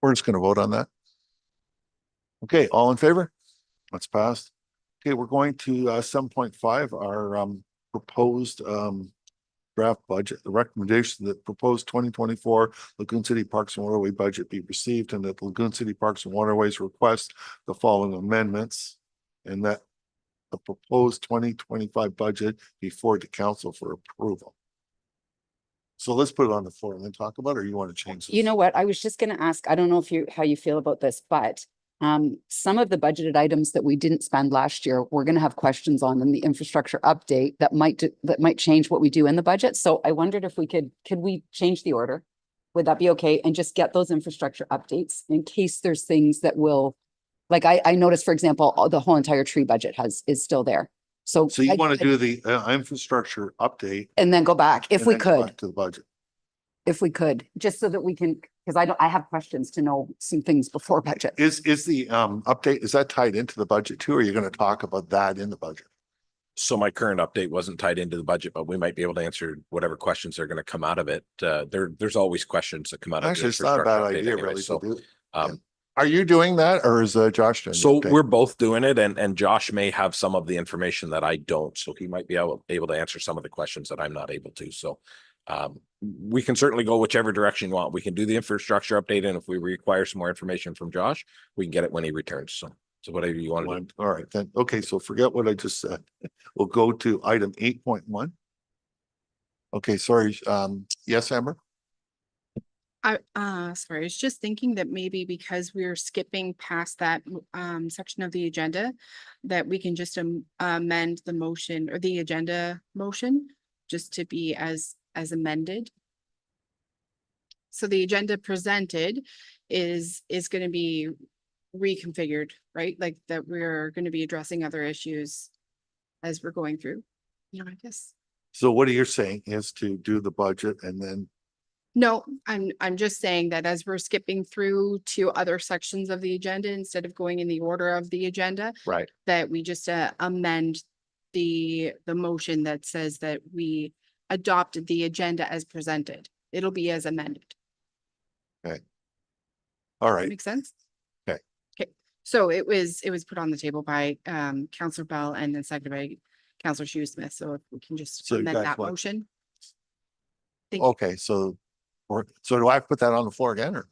We're just going to vote on that. Okay, all in favor? That's passed. Okay, we're going to 7.5, our proposed draft budget. The recommendation that proposed 2024 Lagoon City Parks and Waterway budget be received, and that the Lagoon City Parks and Waterways request the following amendments, and that the proposed 2025 budget be forwarded to council for approval. So let's put it on the floor and then talk about it, or you want to change this? You know what? I was just going to ask, I don't know how you feel about this, but some of the budgeted items that we didn't spend last year, we're going to have questions on in the infrastructure update that might change what we do in the budget. So I wondered if could we change the order? Would that be okay? And just get those infrastructure updates in case there's things that will, like I noticed, for example, the whole entire tree budget is still there. So you want to do the infrastructure update and then go back if we and then go could. back to the budget. If we could, just so that we can, because I have questions to know some things before budget. Is the update, is that tied into the budget too, or are you going to talk about that in the budget? So my current update wasn't tied into the budget, but we might be able to answer whatever questions are going to come out of it. There's always questions that come out of Actually, the it's not a bad infrastructure update idea, anyway, really. so, To do. um, Are you doing that, or is Josh doing? So the update? we're both doing it, and Josh may have some of the information that I don't, so he might be able to answer some of the questions that I'm not able to. So we can certainly go whichever direction you want. We can do the infrastructure update, and if we require some more information from Josh, we can get it when he returns. So whatever you want to do. All right, then. Okay, so forget what I just said. We'll go to item 8.1. Okay, sorry. Yes, Amber? Sorry, I was just thinking that maybe because we're skipping past that section of the agenda, that we can just amend the motion or the agenda motion just to be as amended. So the agenda presented is going to be reconfigured, right? Like that we're going to be addressing other issues as we're going through, I guess. So what you're saying is to do the budget and then. No, I'm just saying that as we're skipping through to other sections of the agenda, instead of going in the order of the agenda, Right. that we just amend the motion that says that we adopted the agenda as presented. It'll be as amended. All right. Make sense? Okay. Okay. So it was put on the table by Councillor Bell and then seconded by Councillor Shoesmith. So if we can just So you amend guys that want- motion. Thank you. Okay, so do I have to put that on the floor again, or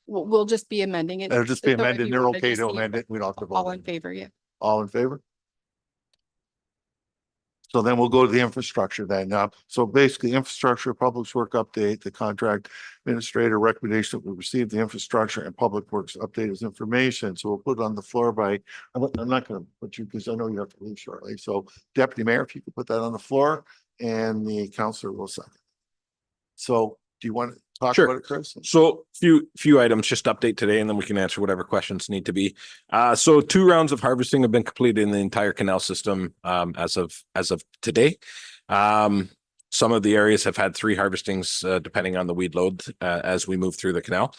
We'll just be amending it. it'll just be So if amended? you They're wanna okay just to leave amend it. We don't have to vote. All on in it. favor, yeah. All in favor? So then we'll go to the infrastructure then. So basically infrastructure, public work update, the contract administrator recommendation that we received the infrastructure and public works update as information. So we'll put it on the floor by, I'm not going to put you because I know you have to leave shortly. So Deputy Mayor, if you could put that on the floor and the councillor will second. So do you want to talk Sure. about it, Chris? So few items just to update today, and then we can answer whatever questions need to be. So 2 rounds of harvesting have been completed in the entire canal system as of today. Some of the areas have had 3 harvestings depending on the weed load as we move through the canal.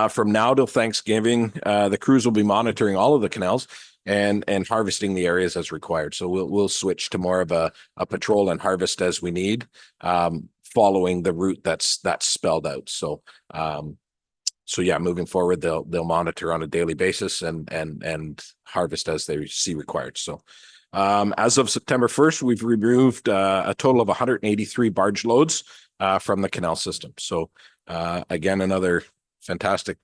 From now till Thanksgiving, the crews will be monitoring all of the canals and harvesting the areas as required. So we'll switch to more of a patrol and harvest as we need, following the route that's spelled out. So yeah, moving forward, they'll monitor on a daily basis and harvest as they see required. So as of September 1st, we've removed a total of 183 barge loads from the canal system. So again, another fantastic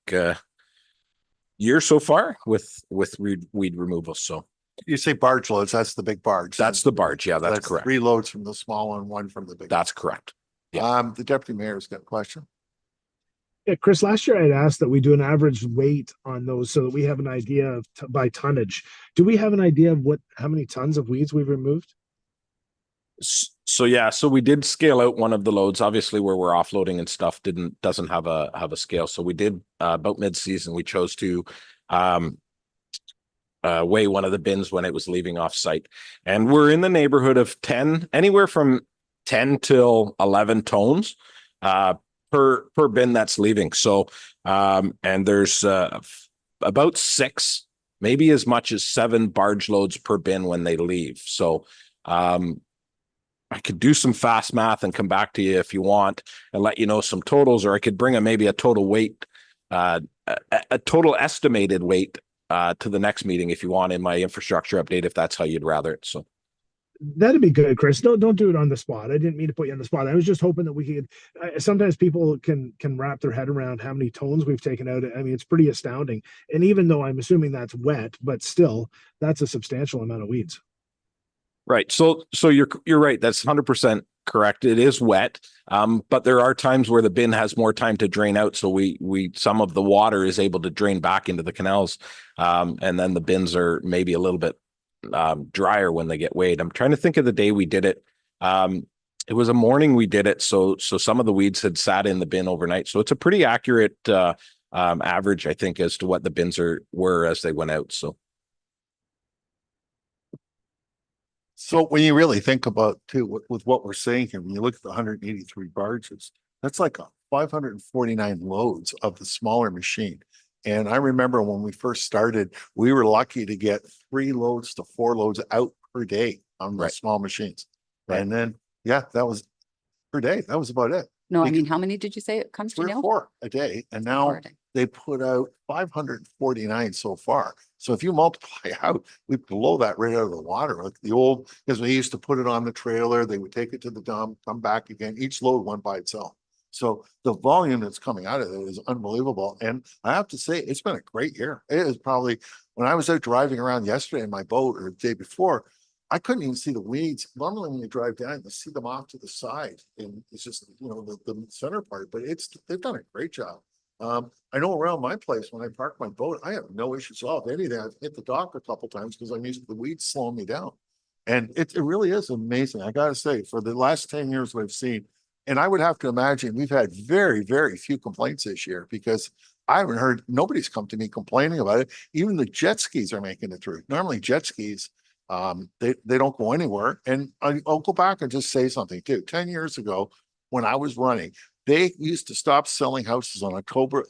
year so far with weed removal. So You say barge loads, that's the big barge. that's the barge. Yeah, that's correct. 3 loads from the small one from the big. That's correct. Yeah. The Deputy Mayor's got a question. Yeah, Chris, last year I'd asked that we do an average weight on those so that we have an idea of by tonnage. Do we have an idea of how many tons of weeds we've removed? So yeah, so we did scale out one of the loads, obviously where we're offloading and stuff doesn't have a scale. So we did about mid-season, we chose to weigh one of the bins when it was leaving off site. And we're in the neighborhood of anywhere from 10 till 11 tones per bin that's leaving. So and there's about 6, maybe as much as 7 barge loads per bin when they leave. So I could do some fast math and come back to you if you want and let you know some totals, or I could bring maybe a total weight, a total estimated weight to the next meeting if you want in my infrastructure update, if that's how you'd rather it. So that'd be good, Chris. Don't do it on the spot. I didn't mean to put you on the spot. I was just hoping that we could. Sometimes people can wrap their head around how many tones we've taken out. I mean, it's pretty astounding. And even though I'm assuming that's wet, but still, that's a substantial amount of weeds. Right. So you're right. That's 100% correct. It is wet. But there are times where the bin has more time to drain out. So some of the water is able to drain back into the canals. And then the bins are maybe a little bit drier when they get weighed. I'm trying to think of the day we did it. It was a morning we did it. So some of the weeds had sat in the bin overnight. So it's a pretty accurate average, I think, as to what the bins were as they went out. So when you really think about too, with what we're saying here, when you look at the 183 barges, that's like 549 loads of the smaller machine. And I remember when we first started, we were lucky to get 3 loads to 4 loads out per day on the small machines. Right. And then, yeah, that was per day. That was about it. No, I mean, how many did you say it comes to 3 now? or 4 a day. And now they put out 549 so far. So if you multiply out, we blow that right out of the water. Like the old, because we used to put it on the trailer, they would take it to the dump, come back again. Each load went by itself. So the volume that's coming out of it is unbelievable. And I have to say, it's been a great year. It is probably, when I was out driving around yesterday in my boat or the day before, I couldn't even see the weeds. Normally when you drive down, you see them off to the side and it's just, the center part, but they've done a great job. I know around my place, when I park my boat, I have no issues at all. If anything, I've hit the dock a couple times because I'm used to the weeds slowing me down. And it really is amazing. I got to say, for the last 10 years we've seen, and I would have to imagine we've had very, very few complaints this year because I haven't heard, nobody's come to me complaining about it. Even the jet skis are making it through. Normally jet skis, they don't go anywhere. And I'll go back and just say something too. 10 years ago, when I was running, they used to stop selling houses on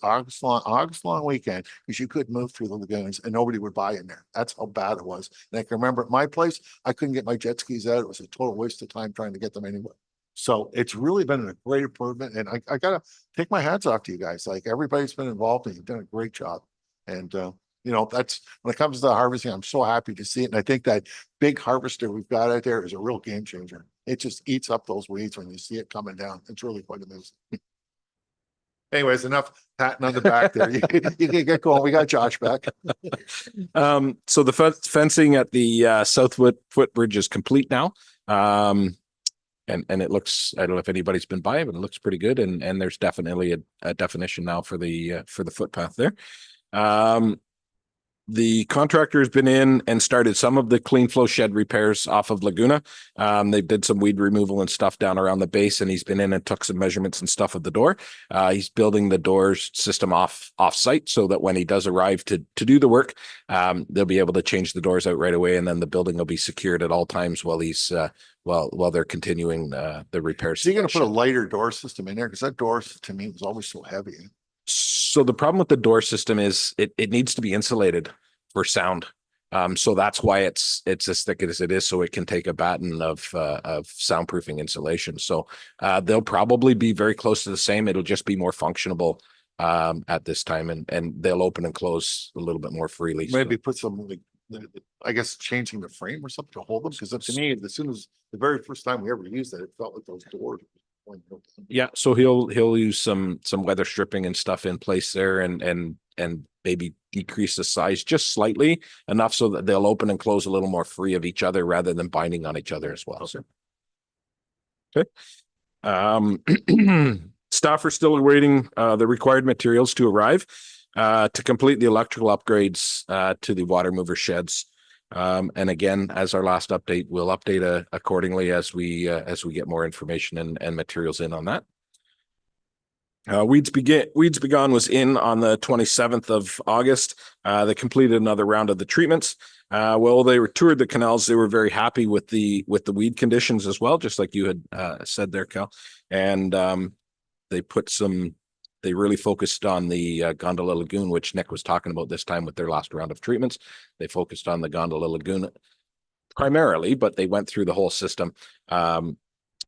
August long weekend because you couldn't move through the lagoons and nobody would buy in there. That's how bad it was. And I can remember at my place, I couldn't get my jet skis out. It was a total waste of time trying to get them anywhere. So it's really been a great improvement. And I got to take my hats off to you guys. Like everybody's been involved and you've done a great job. And, that's when it comes to the harvesting, I'm so happy to see it. And I think that big harvester we've got out there is a real game changer. It just eats up those weeds when you see it coming down. It's really quite amazing. Anyways, enough patting on the back there. You can get going. We got Josh back. So the fencing at the South footbridge is complete now. And it looks, I don't know if anybody's been by, but it looks pretty good. And there's definitely a definition now for the footpath there. The contractor has been in and started some of the clean flow shed repairs off of Laguna. They did some weed removal and stuff down around the base, and he's been in and took some measurements and stuff of the door. He's building the doors system off site so that when he does arrive to do the work, they'll be able to change the doors out right away, and then the building will be secured at all times while he's while they're continuing the repairs. So you're gonna put a lighter door system in there? Because that door to me was always so heavy. So the problem with the door system is it needs to be insulated for sound. So that's why it's as thick as it is, so it can take a batten of soundproofing insulation. So they'll probably be very close to the same. It'll just be more functional at this time, and they'll open and close a little bit more freely. Maybe put some, like, I guess, changing the frame or something to hold them, because to me, as soon as the very first time we ever used it, it felt like those doors. Yeah, so he'll use some weather stripping and stuff in place there, and maybe decrease the size just slightly enough so that they'll open and close a little more free of each other rather than binding on each other as well. Okay. Staff are still awaiting the required materials to arrive to complete the electrical upgrades to the water mover sheds. And again, as our last update, we'll update accordingly as we get more information and materials in on that. Weeds Begone was in on the 27th of August. They completed another round of the treatments. Well, they toured the canals. They were very happy with the weed conditions as well, just like you had said there, Cal. And they really focused on the Gondola Lagoon, which Nick was talking about this time with their last round of treatments. They focused on the Gondola Lagoon primarily, but they went through the whole system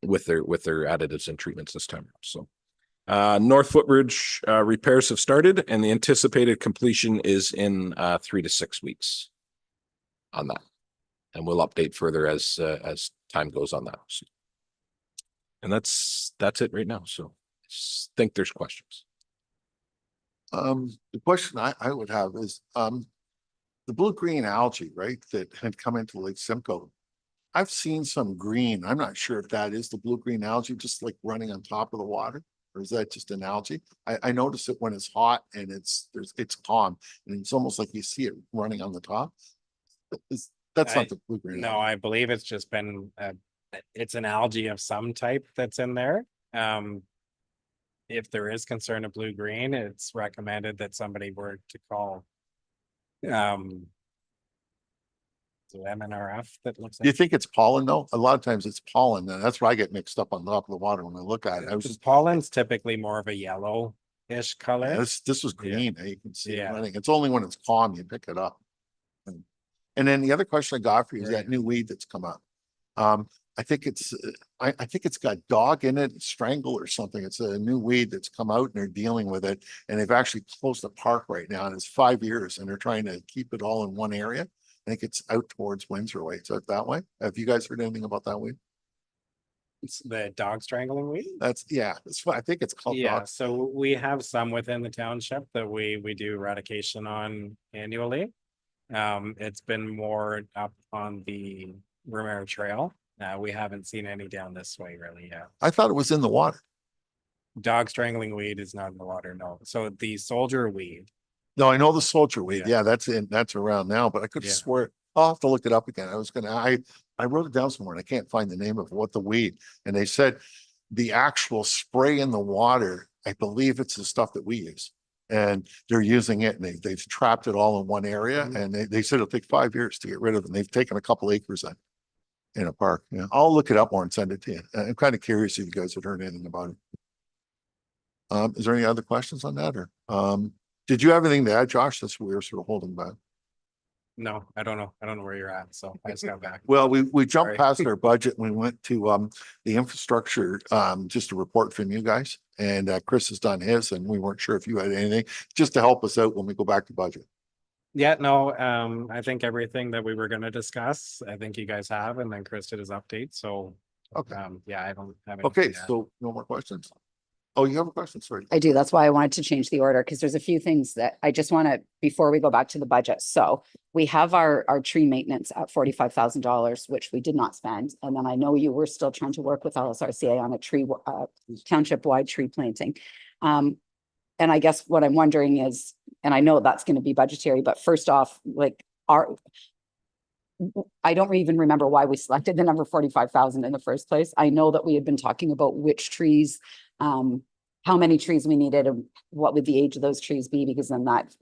with their additives and treatments this time. So North Footbridge repairs have started, and the anticipated completion is in 3 to 6 weeks on that. And we'll update further as time goes on that. So, and that's it right now. So think there's questions. The question I would have is the blue-green algae, right, that had come into Lake Simcoe. I've seen some green. I'm not sure if that is the blue-green algae, just like running on top of the water, or is that just an algae? I notice it when it's hot and it's calm, and it's almost like you see it running on the top. That's not the blue-green. No, I believe it's just been it's an algae of some type that's in there. If there is concern of blue-green, it's recommended that somebody were to call so MNRF that looks Do you at. think it's pollen though? A lot of times it's pollen, and that's where I get mixed up on top of the water when I look at it. I was just, Pollen's typically more of a yellow-ish color. this was green. You can see it Yeah. running. It's only when it's calm you pick it up. And then the other question I got for you is that new weed that's come up. I think it's I think it's got dog in it, strangle or something. It's a new weed that's come out and they're dealing with it, and they've actually closed the park right now, and it's 5 years, and they're trying to keep it all in one area. I think it's out towards Windsor way. So that way. Have you guys heard anything about that weed? It's the dog strangling weed. That's I think it's called Yeah, dog. so we have some within the township that we do eradication on annually. It's been more up on the Ramara Trail. We haven't seen any down this way really yet. I thought it was in the water. Dog strangling weed is not in the water, no. So the soldier weed. No, I know the soldier weed. Yeah. Yeah, that's around now, but I could Yeah. swear I'll have to look it up again. I wrote it down somewhere and I can't find the name of what the weed. And they said the actual spray in the water, I believe it's the stuff that we use. And they're using it, and they've trapped it all in one area. Mhm. And they said it'll take 5 years to get rid of it. And they've taken a couple acres in a park. Yeah, I'll look it up more and send it to you. I'm kind of curious if you guys had heard anything about it. Is there any other questions on that, or did you have anything to add, Josh? That's what we were sort of holding back. No, I don't know. I don't know where you're at. So I just got back. Well, we jumped Sorry. past our budget. We went to the infrastructure, just a report from you guys, and Chris has done his, and we weren't sure if you had anything just to help us out when we go back to budget. Yeah, no, I think everything that we were gonna discuss, I think you guys have, and then Chris did his update. So Okay. yeah, I don't have. Okay, anything to add. so no more questions. Oh, you have a question? Sorry. I do. That's why I wanted to change the order, because there's a few things that I just want to, before we go back to the budget. So we have our tree maintenance at $45,000, which we did not spend. And then I know you were still trying to work with LSRCA on a township-wide tree planting. And I guess what I'm wondering is, and I know that's going to be budgetary, but first off, like, I don't even remember why we selected the number 45,000 in the first place. I know that we had been talking about which trees, how many trees we needed and what would the age of those trees be, because then that,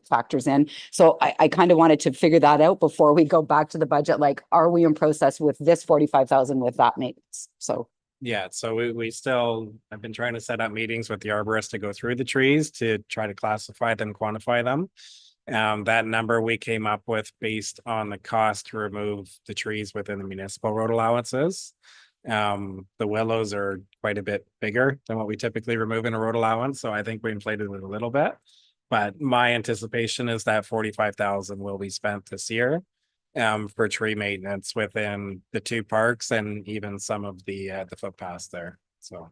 factors in. So I kind of wanted to figure that out before we go back to the budget. Like, are we in process with this 45,000 with that maintenance? So. Yeah, so we still, I've been trying to set up meetings with the arborist to go through the trees to try to classify them, quantify them. That number we came up with based on the cost to remove the trees within the municipal road allowances. The willows are quite a bit bigger than what we typically remove in a road allowance, so I think we inflated it a little bit. But my anticipation is that 45,000 will be spent this year for tree maintenance within the two parks and even some of the footpaths there. So.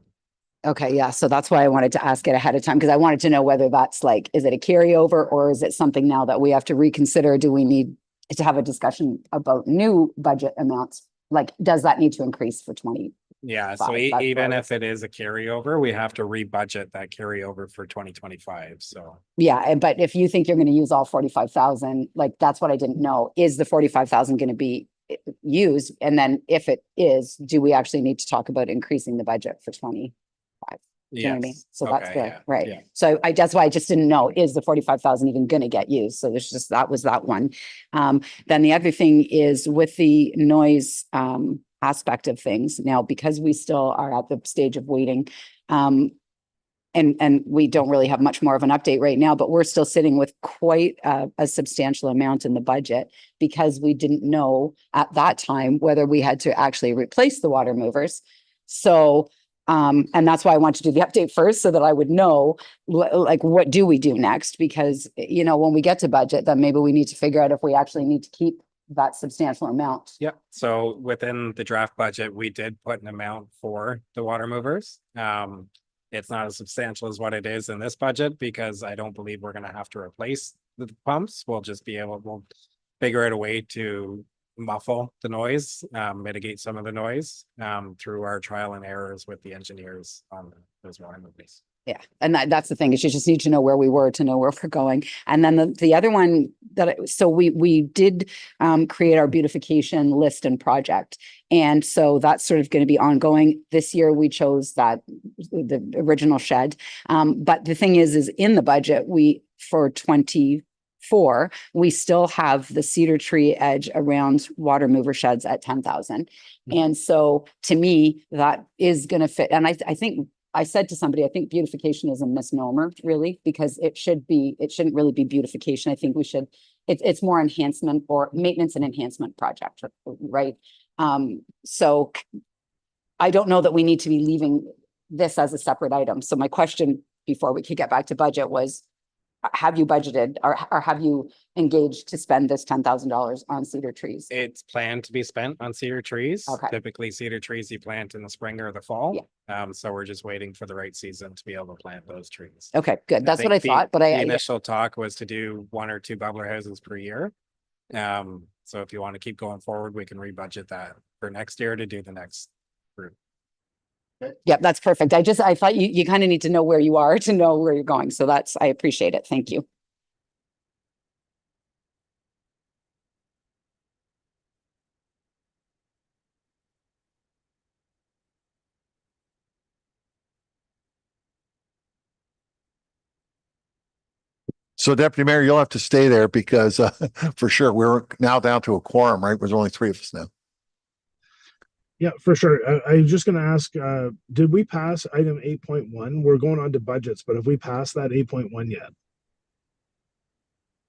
Okay, yeah, so that's why I wanted to ask it ahead of time, because I wanted to know whether that's like, is it a carryover or is it something now that we have to reconsider? Do we need to have a discussion about new budget amounts? Like, does that need to increase for 20? Yeah, so That's even what I if it is a carryover, we have to rebudget that carryover for 2025, so. Yeah, but if you think you're going to use all 45,000, like, that's what I didn't know. Is the 45,000 going to be used? And then if it is, do we actually need to talk about increasing the budget for 20? Do you know what I mean? Yes. So that's Okay, good, yeah, right? yeah. So that's why I just didn't know, is the 45,000 even gonna get used? So there's just, that was that one. Then the other thing is with the noise aspect of things now, because we still are at the stage of waiting. And we don't really have much more of an update right now, but we're still sitting with quite a substantial amount in the budget, because we didn't know at that time whether we had to actually replace the water movers. So and that's why I want to do the update first, so that I would know, like, what do we do next? Because, when we get to budget, then maybe we need to figure out if we actually need to keep that substantial amount. Yep, so within the draft budget, we did put an amount for the water movers. It's not as substantial as what it is in this budget, because I don't believe we're gonna have to replace the pumps. We'll figure out a way to muffle the noise, mitigate some of the noise, through our trial and errors with the engineers on those water movers. Yeah, and that's the thing, is you just need to know where we were to know where we're going. And then the other one so we did create our beautification list and project. And so that's sort of going to be ongoing. This year we chose the original shed. But the thing is in the budget, for 2024, we still have the cedar tree edge around water mover sheds at 10,000. And so to me, that is going to fit. And I think I said to somebody, I think beautification is a misnomer, really, because it shouldn't really be beautification. I think it's more enhancement or maintenance and enhancement project, right? So I don't know that we need to be leaving this as a separate item. So my question before we could get back to budget was, have you budgeted or have you engaged to spend this $10,000 on cedar trees? It's planned to be spent on cedar trees. Okay. Typically cedar trees you plant in the spring or the fall. Yeah. So we're just waiting for the right season to be able to plant those trees. Okay, good. That's what I thought, but the initial talk was to do 1 or 2 bubbler houses per year. So if you want to keep going forward, we can rebudget that for next year to do the next group. Yep, that's perfect. I thought you kind of need to know where you are to know where you're going. So I appreciate it. Thank you. So Deputy Mayor, you'll have to stay there because for sure, we're now down to a quorum, right? There's only 3 of us now. Yeah, for sure. I was just going to ask, did we pass item 8.1? We're going on to budgets, but have we passed that 8.1 yet?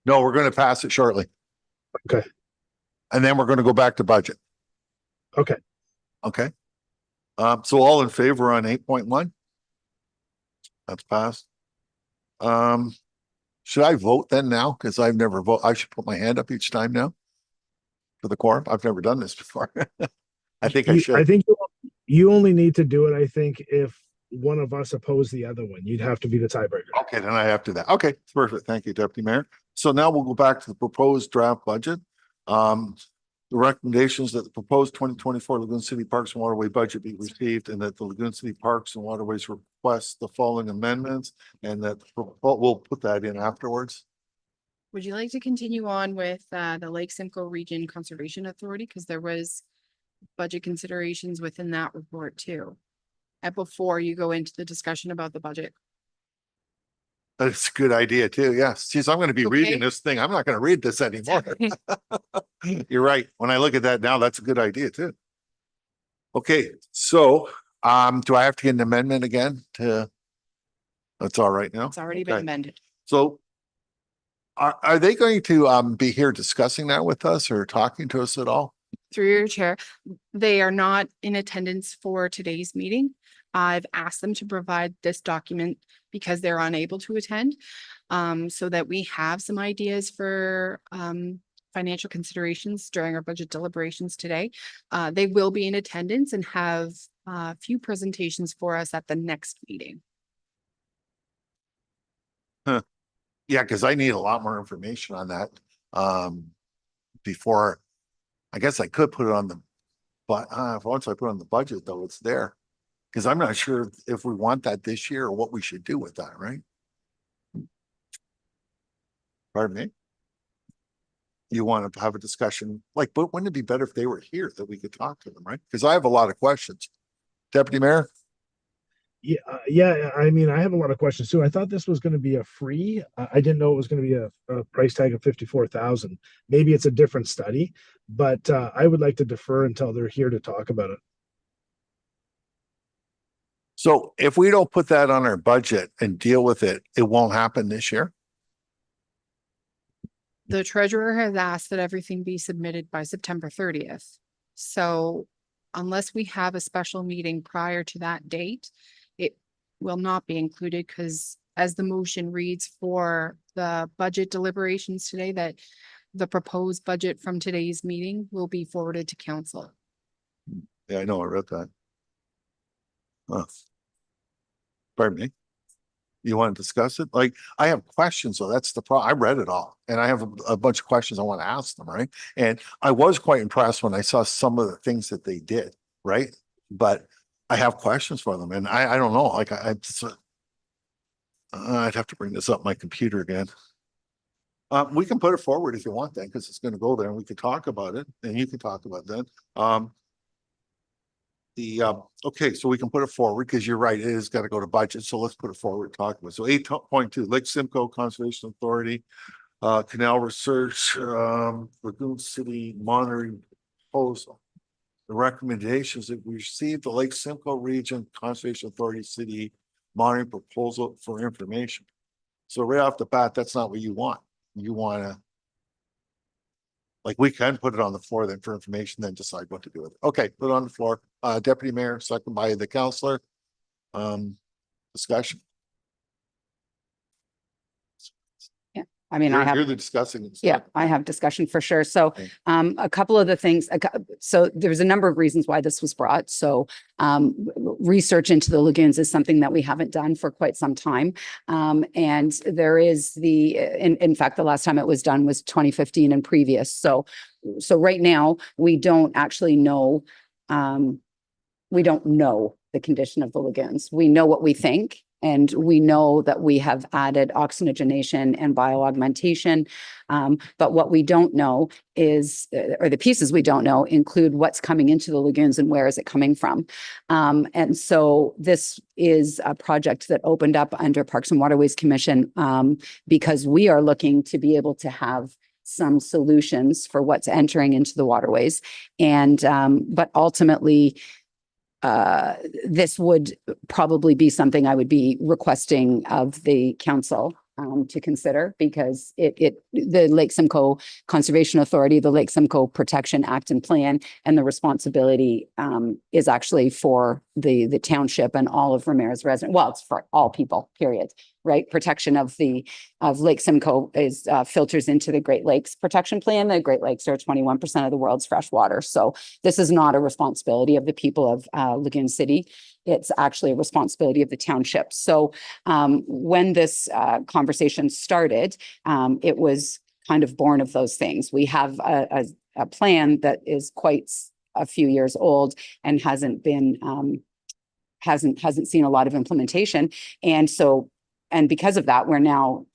No, we're going to pass it shortly. Okay. And then we're going to go back to budget. Okay. Okay. So all in favor on 8.1? That's passed. Should I vote then now? Because I've never voted. I should put my hand up each time now for the quorum. I've never done this before. I think I should. I think you only need to do it, I think, if one of us oppose the other one. You'd have to be the tiebreaker. Okay, then I have to that. Okay, perfect. Thank you, Deputy Mayor. So now we'll go back to the proposed draft budget. The recommendations that the proposed 2024 Lagoon City Parks and Waterway budget be received, and that the Lagoon City Parks and Waterways request the following amendments, and that we'll put that in afterwards. Would you like to continue on with the Lake Simcoe Region Conservation Authority? Because there was budget considerations within that report too. And before you go into the discussion about the budget. That's a good idea too. Yes. Geez, I'm going to be reading Okay. this thing. I'm not going to read this anymore. You're right. When I look at that now, that's a good idea too. Okay, so do I have to get an amendment again to? That's all right now. It's already been Okay. amended. So are they going to be here discussing that with us or talking to us at all? Through your chair, they are not in attendance for today's meeting. I've asked them to provide this document because they're unable to attend. So that we have some ideas for financial considerations during our budget deliberations today. They will be in attendance and have a few presentations for us at the next meeting. Yeah, because I need a lot more information on that. Before, I guess I could put it on the, but once I put it on the budget though, it's there. Because I'm not sure if we want that this year or what we should do with that, right? Pardon me? You want to have a discussion, like, but wouldn't it be better if they were here that we could talk to them, right? Because I have a lot of questions. Deputy Mayor? Yeah, yeah. I mean, I have a lot of questions too. I thought this was going to be a free. I didn't know it was going to be a price tag of 54,000. Maybe it's a different study, but I would like to defer until they're here to talk about it. So if we don't put that on our budget and deal with it, it won't happen this year? The treasurer has asked that everything be submitted by September 30th. So unless we have a special meeting prior to that date, it will not be included because as the motion reads for the budget deliberations today, that the proposed budget from today's meeting will be forwarded to council. Yeah, I know, I read that. Pardon me? You want to discuss it? Like, I have questions, so that's the problem. I read it all and I have a bunch of questions I want to ask them, right? And I was quite impressed when I saw some of the things that they did, right? But I have questions for them and I don't know, like I'd have to bring this up my computer again. We can put it forward if you want then, because it's going to go there and we could talk about it and you can talk about that. Okay, so we can put it forward because you're right, it has got to go to budget. So let's put it forward, talk about it. So 8.2, Lake Simcoe Conservation Authority, Canal Research, Lagoon City Monitoring Proposal. The recommendations that we received, the Lake Simcoe Region Conservation Authority City Monitoring Proposal for information. So right off the bat, that's not what you want. You want to, like, we can put it on the floor then for information, then decide what to do with it. Okay, put it on the floor. Deputy Mayor, second by the councillor. Discussion. I mean, I have. You're the discussing. Yeah, I have discussion for sure. So Okay. a couple of the things, so there's a number of reasons why this was brought. So research into the lagoons is something that we haven't done for quite some time. And there is in fact, the last time it was done was 2015 and previous. So right now we don't actually know, we don't know the condition of the lagoons. We know what we think. And we know that we have added oxygenation and bioaugmentation. But what we don't know is, or the pieces we don't know include what's coming into the lagoons and where is it coming from. And so this is a project that opened up under Parks and Waterways Commission because we are looking to be able to have some solutions for what's entering into the waterways. And but ultimately, this would probably be something I would be requesting of the council to consider because the Lake Simcoe Conservation Authority, the Lake Simcoe Protection Act and Plan, and the responsibility is actually for the township and all of Ramara's residents. Well, it's for all people, period, right? Protection of Lake Simcoe is filters into the Great Lakes Protection Plan. The Great Lakes are 21% of the world's fresh water. So this is not a responsibility of the people of Lagoon City. It's actually a responsibility of the township. So when this conversation started, it was kind of born of those things. We have a plan that is quite a few years old and hasn't seen a lot of implementation. And because of that, we're now,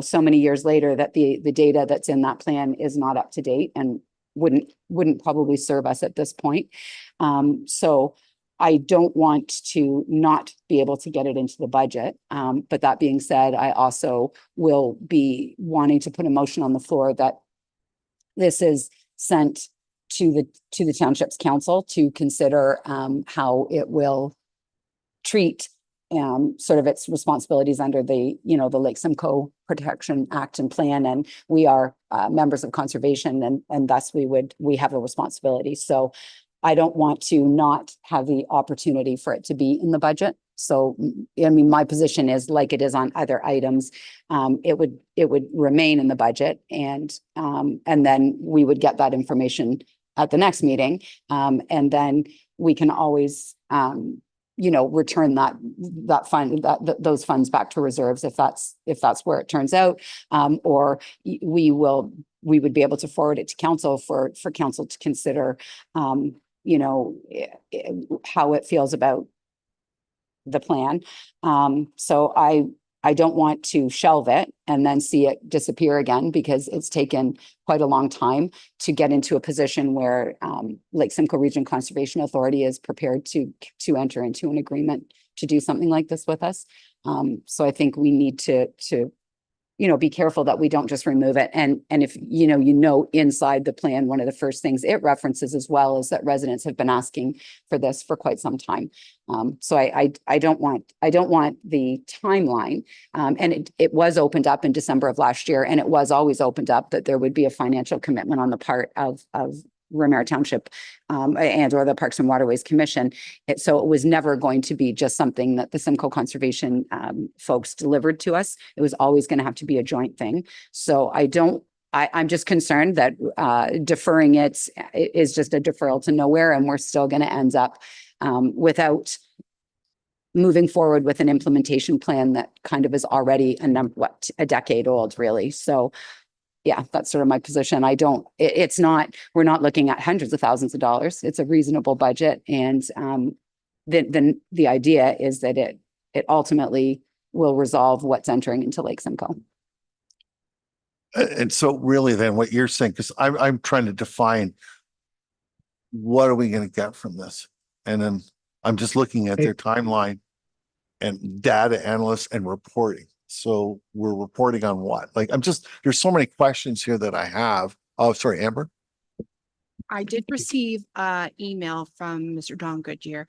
so many years later that the data that's in that plan is not up to date and wouldn't probably serve us at this point. So I don't want to not be able to get it into the budget. But that being said, I also will be wanting to put a motion on the floor that this is sent to the township's council to consider how it will treat sort of its responsibilities under the Lake Simcoe Protection Act and Plan. And we are members of conservation, and thus we have a responsibility. So I don't want to not have the opportunity for it to be in the budget. So, I mean, my position is like it is on other items. It would remain in the budget, and then we would get that information at the next meeting. And then we can always, return those funds back to reserves if that's where it turns out. Or we would be able to forward it to council for council to consider, how it feels about the plan. So I don't want to shelve it and then see it disappear again, because it's taken quite a long time to get into a position where Lake Simcoe Region Conservation Authority is prepared to enter into an agreement to do something like this with us. So I think we need to be careful that we don't just remove it. And if, inside the plan, one of the first things it references as well is that residents have been asking for this for quite some time. So I don't want the timeline. And it was opened up in December of last year, and it was always opened up that there would be a financial commitment on the part of Ramara Township or the Parks and Waterways Commission. So it was never going to be just something that the Simcoe Conservation folks delivered to us. It was always going to have to be a joint thing. So I'm just concerned that deferring it is just a deferral to nowhere, and we're still going to end up without moving forward with an implementation plan that kind of is already a decade old, really. So yeah, that's sort of my position. We're not looking at hundreds of thousands of dollars. It's a reasonable budget. And the idea is that it ultimately will resolve what's entering into Lake Simcoe. And so really then what you're saying, because I'm trying to define what are we going to get from this? And then I'm just looking at their timeline and data analysts and reporting. So we're reporting on what? Like, there's so many questions here that I have. Oh, sorry, Amber. I did receive an email from Mr. Don Goodyear,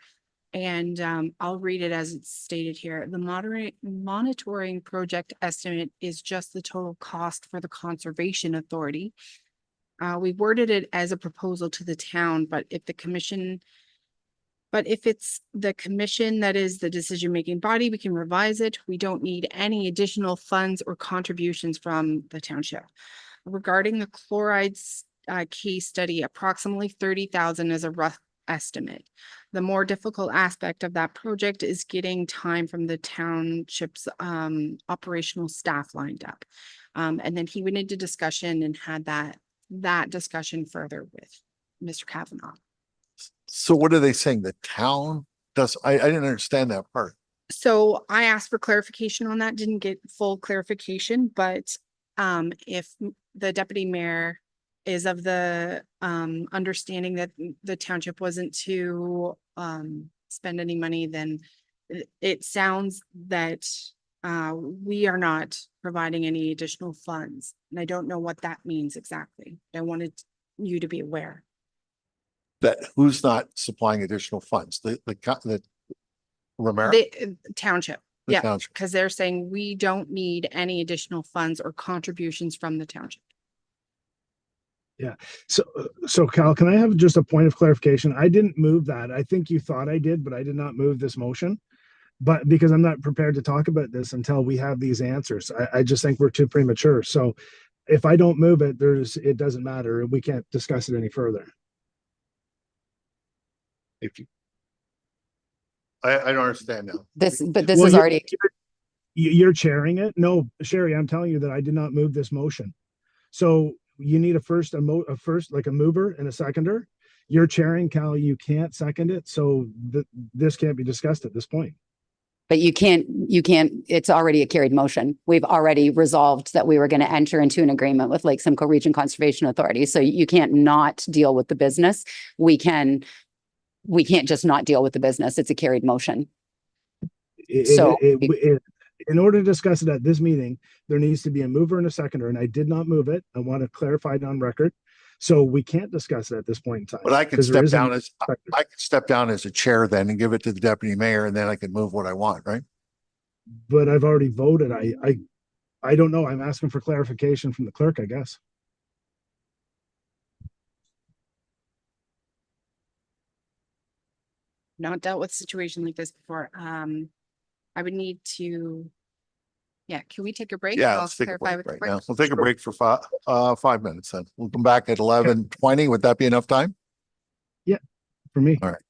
and I'll read it as it's stated here. The monitoring project estimate is just the total cost for the Conservation Authority. We worded it as a proposal to the town, but if it's the commission that is the decision-making body, we can revise it. We don't need any additional funds or contributions from the township. Regarding the chlorides case study, approximately 30,000 is a rough estimate. The more difficult aspect of that project is getting time from the township's operational staff lined up. And then he went into discussion and had that discussion further with Mr. Kavanaugh. So what are they saying? The town does, I didn't understand that part. So I asked for clarification on that, didn't get full clarification, but if the deputy mayor is of the understanding that the township wasn't to spend any money, then it sounds that we are not providing any additional funds. And I don't know what that means exactly. I wanted you to be aware. That who's not supplying additional funds? The Ramara? The township. The Yeah, township. because they're saying we don't need any additional funds or contributions from the township. So Cal, can I have just a point of clarification? I didn't move that. I think you thought I did, but I did not move this motion. But because I'm not prepared to talk about this until we have these answers, I just think we're too premature. So if I don't move it, it doesn't matter. We can't discuss it any further. If you. I don't understand now. But this Well, is already, You're chairing it. No, Sherry, I'm telling you that I did not move this motion. So you need a first, like a mover and a seconder. You're chairing, Cal. You can't second it. So this can't be discussed at this point. but you can't, it's already a carried motion. We've already resolved that we were going to enter into an agreement with Lake Simcoe Region Conservation Authority. So you can't not deal with the business. We can't just not deal with the business. It's a carried motion. So In order to discuss it at this meeting, there needs to be a mover and a seconder, and I did not move it. I want to clarify it on record. So we can't discuss it at this point in time. But I can 'cause there step isn't- down I can step down as a chair then and give it to the deputy mayor, and then I can move what I want, right? But I've already voted. I don't know. I'm asking for clarification from the clerk, I guess. Not dealt with a situation like this before. I would need to. Yeah, can we take a break? Yeah, I'll let's take a clarify break with the right clerk. now. We'll take a break for 5 minutes then. We'll come back at 11:20. Would that be enough time? For me. All right.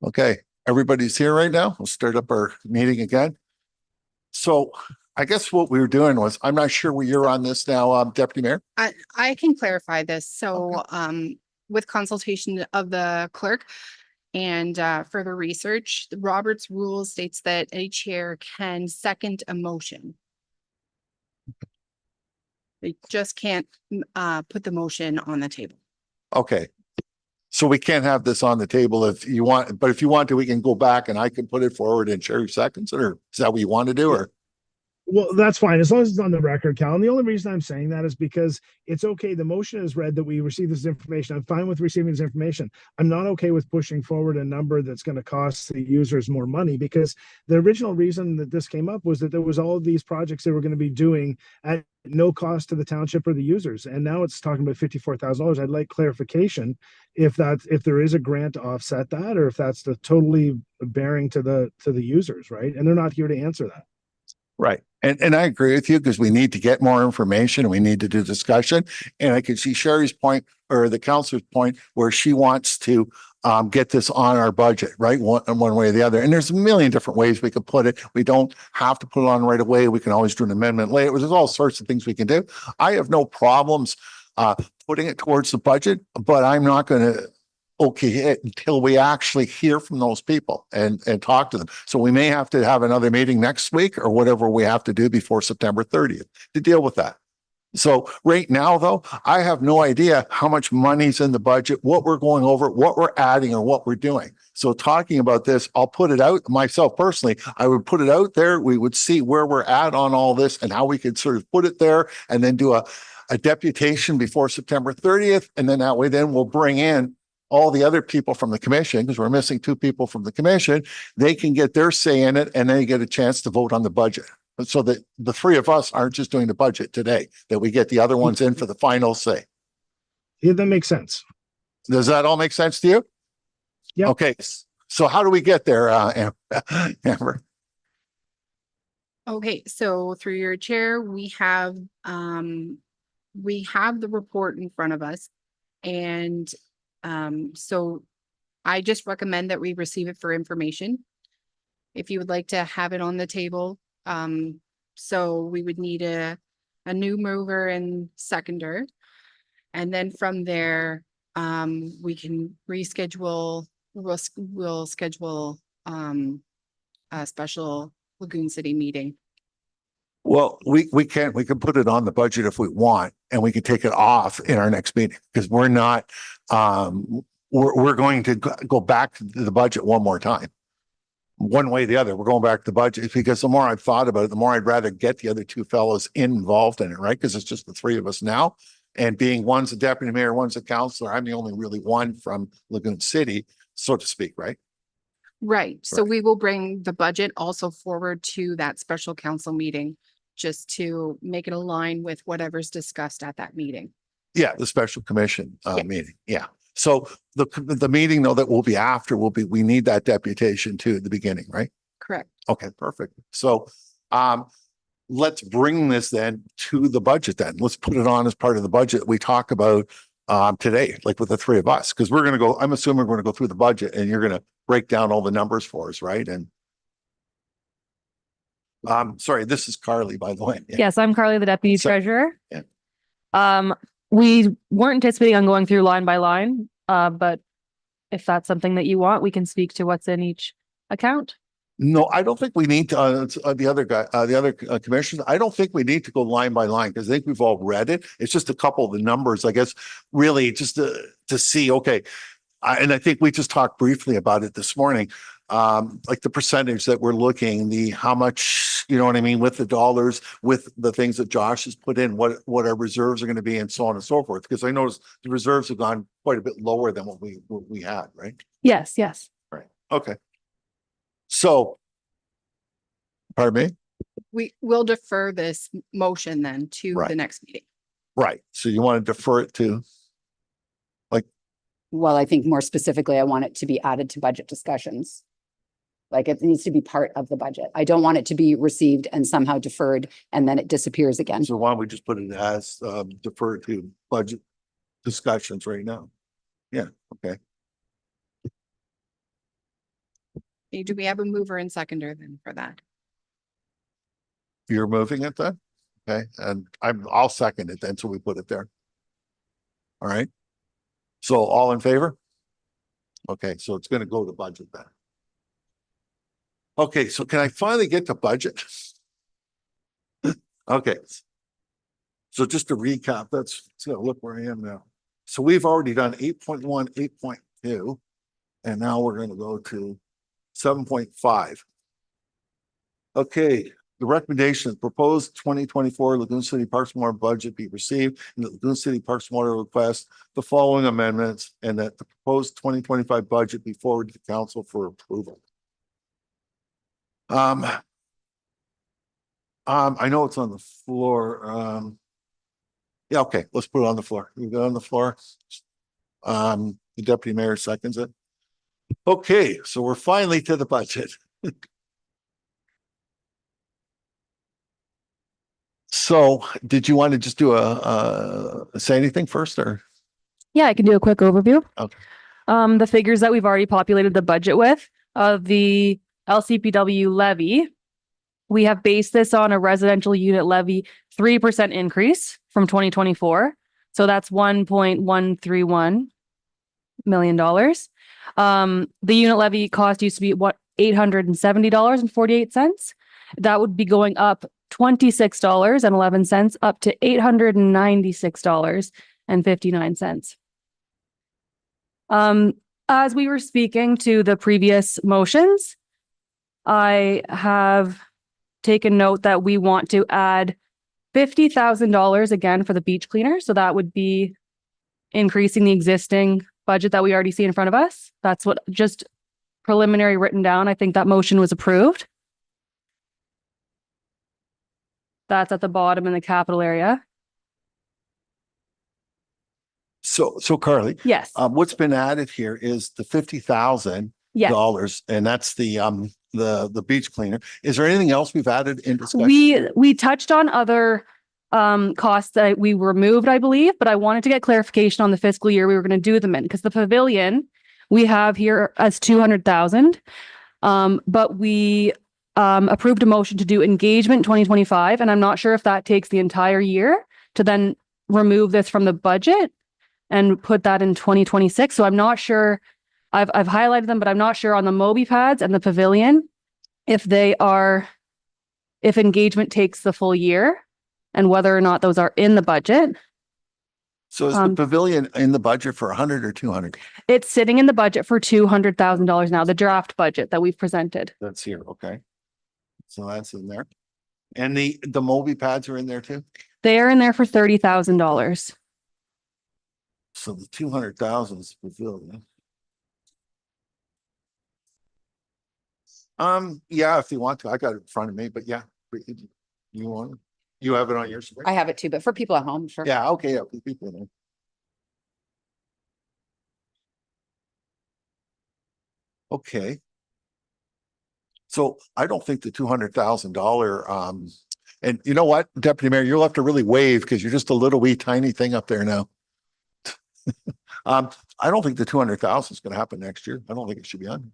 Okay, everybody's here right now. We'll start up our meeting again. So I guess what we were doing was, I'm not sure where you're on this now, Deputy Mayor. I can clarify this. So, with consultation of the clerk and further research, the Roberts rule states that a chair can second a motion. They just can't put the motion on the table. Okay. So we can't have this on the table if you want, but if you want to, we can go back and I can put it forward and Sherry seconds it, or is that what you want to do, or? Well, that's fine, as long as it's on the record, Cal. And the only reason I'm saying that is because it's okay. The motion is read that we receive this information. I'm fine with receiving this information. I'm not okay with pushing forward a number that's going to cost the users more money, because the original reason that this came up was that there was all of these projects they were going to be doing at no cost to the township or the users. And now it's talking about $54,000. I'd like clarification if there is a grant to offset that, or if that's the totally bearing to the users, right? And they're not here to answer that. Right. And I agree with you, because we need to get more information. We need to do discussion. And I can see Sherry's point, or the councilor's point, where she wants to get this on our budget, right? One way or the other. And there's a million different ways we could put it. We don't have to put it on right away. We can always do an amendment later. There's all sorts of things we can do. I have no problems putting it towards the budget, but I'm not going to okay it until we actually hear from those people and talk to them. So we may have to have another meeting next week, or whatever we have to do before September 30th to deal with that. So right now, though, I have no idea how much money's in the budget, what we're going over, what we're adding, or what we're doing. So talking about this, I'll put it out myself personally. I would put it out there. We would see where we're at on all this and how we could sort of put it there, and then do a deputation before September 30th. And then that way, then we'll bring in all the other people from the commission, because we're missing 2 people from the commission. They can get their say in it, and they get a chance to vote on the budget. So that the 3 of us aren't just doing the budget today, that we get the other ones in for the final say. Yeah, that makes sense. Does that all make sense to you? Yeah. Okay. So how do we get there, Amber? Okay, so through your chair, we have the report in front of us. And so I just recommend that we receive it for information. If you would like to have it on the table, so we would need a new mover and seconder. And then from there, we can reschedule, we'll schedule a special Lagoon City meeting. Well, we can put it on the budget if we want, and we can take it off in our next meeting, because we're not, we're going to go back to the budget one more time. One way or the other, we're going back to the budget, because the more I've thought about it, the more I'd rather get the other 2 fellows involved in it, right? Because it's just the 3 of us now. And being one's a deputy mayor, one's a councillor, I'm the only really one from Lagoon City, so to speak, right? Right. So Right. we will bring the budget also forward to that special council meeting, just to make it align with whatever's discussed at that meeting. Yeah, the special commission Yeah. meeting. Yeah. So the meeting though that will be after will be, we need that deputation too at the beginning, right? Correct. Okay, perfect. So let's bring this then to the budget then. Let's put it on as part of the budget we talk about today, like with the 3 of us, because we're going to go, I'm assuming we're going to go through the budget and you're going to break down all the numbers for us, right? And sorry, this is Carly, by the way. Yeah. Yes, I'm Carly, the deputy So- treasurer. Yeah. We weren't anticipating on going through line by line, but if that's something that you want, we can speak to what's in each account. No, I don't think we need to, the other guy, the other commissioners, I don't think we need to go line by line, because I think we've all read it. It's just a couple of the numbers, I guess, really just to see, okay. And I think we just talked briefly about it this morning. Like the percentage that we're looking, how much, you know what I mean, with the dollars, with the things that Josh has put in, what our reserves are going to be, and so on and so forth. Because I noticed the reserves have gone quite a bit lower than what we had, right? Yes, yes. Right. Okay. So, pardon me? We will defer this motion then to Right. the next meeting. Right. So you want to defer it to, Well, I think more specifically, I want it to be added to budget discussions. Like it needs to be part of the budget. I don't want it to be received and somehow deferred and then it disappears again. so why don't we just put it as defer to budget discussions right now? Yeah, okay. Okay, do we have a mover and seconder then for that? You're moving it then? Okay, and I'll second it then, so we put it there. All right. So all in favor? Okay, so it's gonna go to budget then. Okay, so can I finally get to budget? Okay. So just to recap, let's look where I am now. So we've already done 8.1, 8.2, and now we're gonna go to 7.5. Okay, the recommendation, proposed 2024 Lagoon City Parks and Water budget be received, and the Lagoon City Parks and Water request the following amendments, and that the proposed 2025 budget be forwarded to council for approval. I know it's on the floor. Yeah, okay, let's put it on the floor. We go on the floor. The deputy mayor seconds it. Okay, so we're finally to the budget. So did you want to just do say anything first, or? Yeah, I can do a quick overview. Okay. The figures that we've already populated the budget with, the LCPW levy, we have based this on a residential unit levy 3% increase from 2024. So that's $1.131 million. The unit levy cost used to be $870.48. That would be going up $26.11 up to $896.59. As we were speaking to the previous motions, I have taken note that we want to add $50,000 again for the beach cleaner. So that would be increasing the existing budget that we already see in front of us. That's what just preliminary written down. I think that motion was approved. That's at the bottom in the capital area. So Carly, Yes. what's been added here is the $50,000 Yes. and that's the beach cleaner. Is there anything else we've added in discussion? We touched on other costs that we removed, I believe, but I wanted to get clarification on the fiscal year we were going to do them in, because the pavilion we have here as 200,000. But we approved a motion to do engagement 2025, and I'm not sure if that takes the entire year to then remove this from the budget and put that in 2026. So I'm not sure. I've highlighted them, but I'm not sure on the Moby pads and the pavilion if engagement takes the full year and whether or not those are in the budget. So is the pavilion in the budget for 100 or 200? It's sitting in the budget for $200,000 now, the draft budget that we've presented. That's here, okay. So that's in there. And the Moby pads are in there too? They are in there for $30,000. So the 200,000 is pavilion. Yeah, if you want to, I got it in front of me, but yeah, you want it? You have it on your screen? I have it too, but for people at home, sure. Yeah, okay, yeah, for people in there. Okay. So I don't think the $200,000, and you know what, Deputy Mayor, you'll have to really wave because you're just a little wee tiny thing up there now. I don't think the 200,000 is going to happen next year. I don't think it should be on.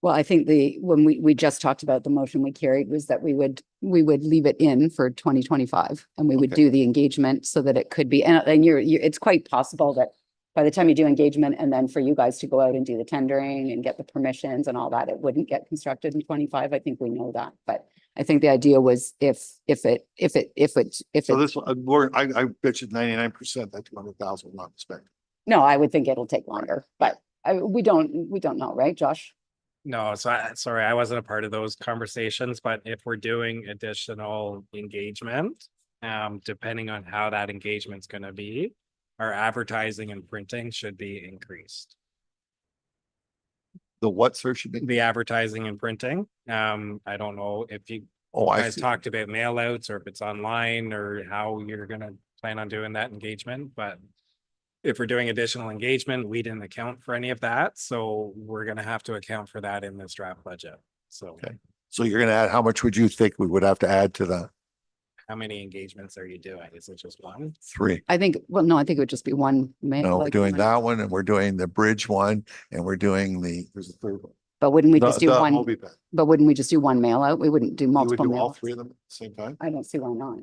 Well, I think when we just talked about the motion we carried was that we would leave it in for 2025 and we would Okay. do the engagement so that it could be, and it's quite possible that by the time you do engagement and then for you guys to go out and do the tendering and get the permissions and all that, it wouldn't get constructed in 25. I think we know that, but I think the idea was if So it, this, I bet you 99% that 200,000 will not be spent. no, I would think it'll take longer, but we don't know, right, Josh? No, so sorry, I wasn't a part of those conversations, but if we're doing additional engagement, depending on how that engagement's gonna be, our advertising and printing should be increased. The what, sir, should be? The advertising and printing, I don't know if you Oh, I guys see. talked about mail outs or if it's online or how you're gonna plan on doing that engagement, but if we're doing additional engagement, we didn't account for any of that, so we're gonna have to account for that in this draft budget. So Okay. So you're going to add, how much would you think we would have to add to the how many engagements are you doing? Is it just one? 3? I think, well, no, I think it would just be one. No, we're doing that one and we're doing the bridge one and we're doing there's a third one. But wouldn't we just do The one, Hobie pen. but wouldn't we just do one mail out? We wouldn't do You would multiple do mail all outs. three of them at the same time? I don't see why not.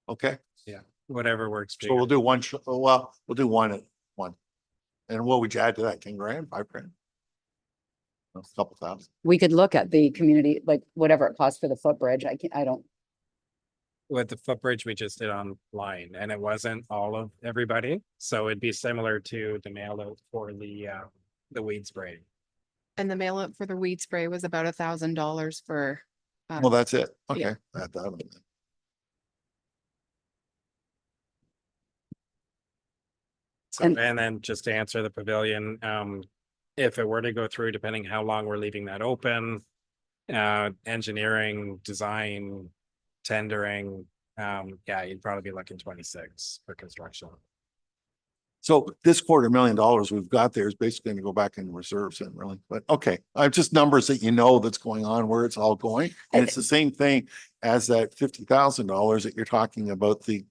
Okay, Whatever works. for so you. we'll do one, well, we'll do one at one. And what would you add to that? 10 grand, 5 grand? A couple thousand. We could look at the community, like whatever it costs for the footbridge. I don't, With the footbridge, we just did online and it wasn't all of everybody. So it'd be similar to the mail out for the weed spray. And the mail out for the weed spray was about $1,000 for. Well, that's it. yeah. Okay. Add that on then. So, And- and then just to answer the pavilion, if it were to go through, depending how long we're leaving that open, engineering, design, tendering, yeah, you'd probably be looking 26 for construction. So this $250,000 we've got there is basically going to go back in reserves then really, but okay. I've just numbers that you know that's going on, where it's all going. And it's the same thing as that $50,000 that you're talking about, the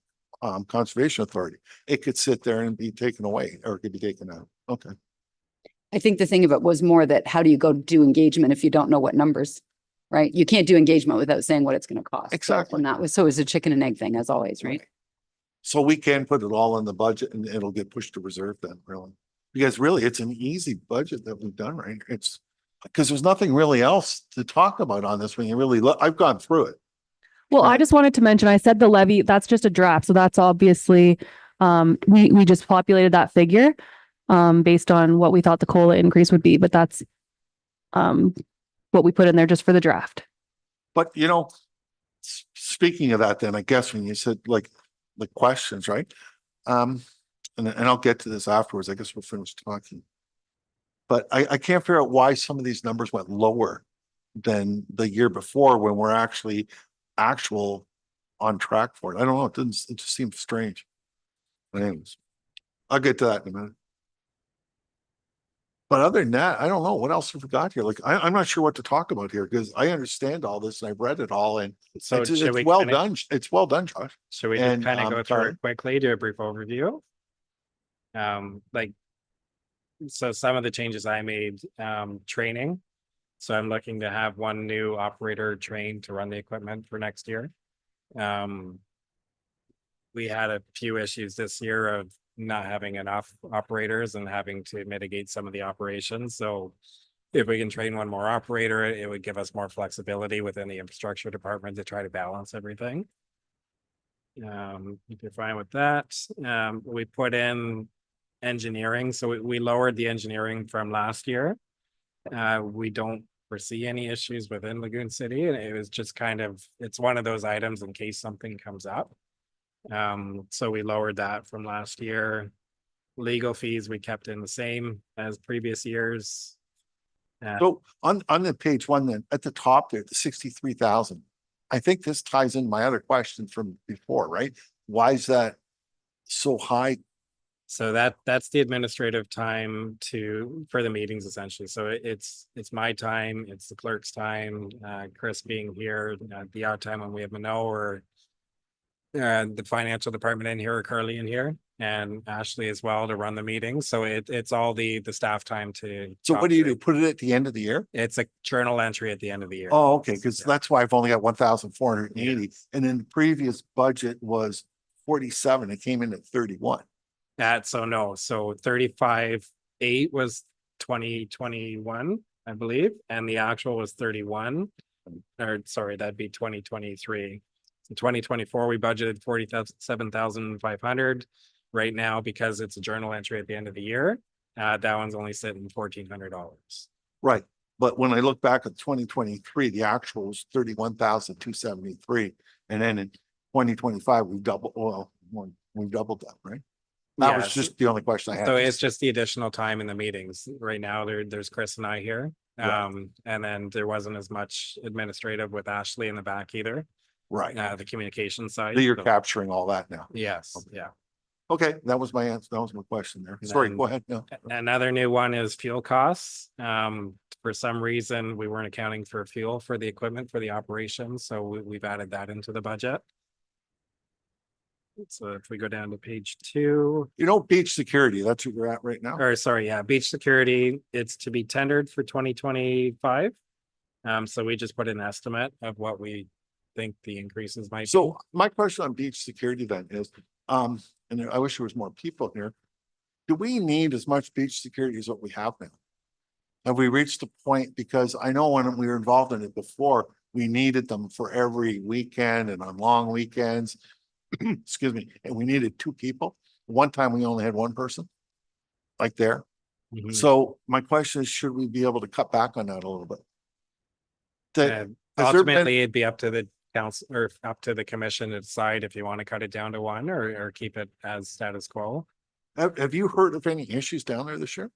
Conservation Authority. It could sit there and be taken away, or it could be taken out. Okay. I think the thing of it was more that how do you go do engagement if you don't know what numbers, right? You can't do engagement without saying what it's going to cost. Exactly. And that was, so it was a chicken and egg thing as always, right? So we can put it all in the budget and it'll get pushed to reserve then, really. Because really, it's an easy budget that we've done, right? It's because there's nothing really else to talk about on this when you really look. I've gone through it. Well, I Right. just wanted to mention, I said the levy, that's just a draft. So that's obviously, we just populated that figure, based on what we thought the COLA increase would be, but that's, what we put in there just for the draft. But you know, speaking of that, then I guess when you said like the questions, right? And I'll get to this afterwards. I guess we'll finish talking. But I can't figure out why some of these numbers went lower than the year before when we're actually on track for it. I don't know. It just seems strange. But anyways, I'll get to that in a minute. But other than that, I don't know what else have we got here. Like, I'm not sure what to talk about here because I understand all this and I've read it all and So it's should we well kinda- done. It's well done, Josh. Should we just And, kind of go through sorry. it quickly, do a brief overview? Like, so some of the changes I made, training. So I'm looking to have one new operator trained to run the equipment for next year. We had a few issues this year of not having enough operators and having to mitigate some of the operations. So if we can train one more operator, it would give us more flexibility within the infrastructure department to try to balance everything. If you're fine with that, we put in engineering. So we lowered the engineering from last year. We don't foresee any issues within Lagoon City. And it was just kind of, it's one of those items in case something comes up. So we lowered that from last year. Legal fees, we kept in the same as previous years. So on the page one, then at the top there, the 63,000. I think this ties in my other question from before, right? Why is that so high? So that's the administrative time for the meetings essentially. So it's my time, it's the clerk's time, Chris being here, the odd time when we have Mano or the financial department in here or Carly in here and Ashley as well to run the meetings. So it's all the staff time to. So what do you do? Put it at the end of the year? It's a journal entry at the end of the year. Oh, okay, because Yeah. that's why I've only got 1,480. And then the previous budget was 47. It came in at 31. So 35.8 was 2021, I believe, and the actual was 31. Or sorry, that'd be 2023. In 2024, we budgeted 47,500. Right now, because it's a journal entry at the end of the year, that one's only sitting $1,400. Right. But when I look back at 2023, the actual was 31,273. And then in 2025, we doubled that, right? That was Yes. just the only question I had. So it's just the additional time in the meetings. Right now, there's Chris and I here. Right. And then there wasn't as much administrative with Ashley in the back either, Right. the communication side. So you're So- capturing all that now. Yes, Okay. yeah. Okay, that was my answer. That was my question there. Sorry, Then- go ahead. No. Another new one is fuel costs. For some reason, we weren't accounting for fuel for the equipment for the operation, so we've added that into the budget. So if we go down to page 2, You know, beach security, that's where you're at right now. or sorry, yeah, beach security, it's to be tendered for 2025. So we just put an estimate of what we think the increases might be. So my question on beach security then is, and I wish there was more people here. Do we need as much beach security as what we have now? Have we reached the point? Because I know when we were involved in it before, we needed them for every weekend and on long weekends. Excuse me, and we needed 2 people. One time we only had 1 person. Like there. Mhm. So my question is, should we be able to cut back on that a little bit? And has there been- ultimately, it'd be up to the council or up to the commission to decide if you want to cut it down to 1 or keep it as status quo. Have you heard of any issues down there this year?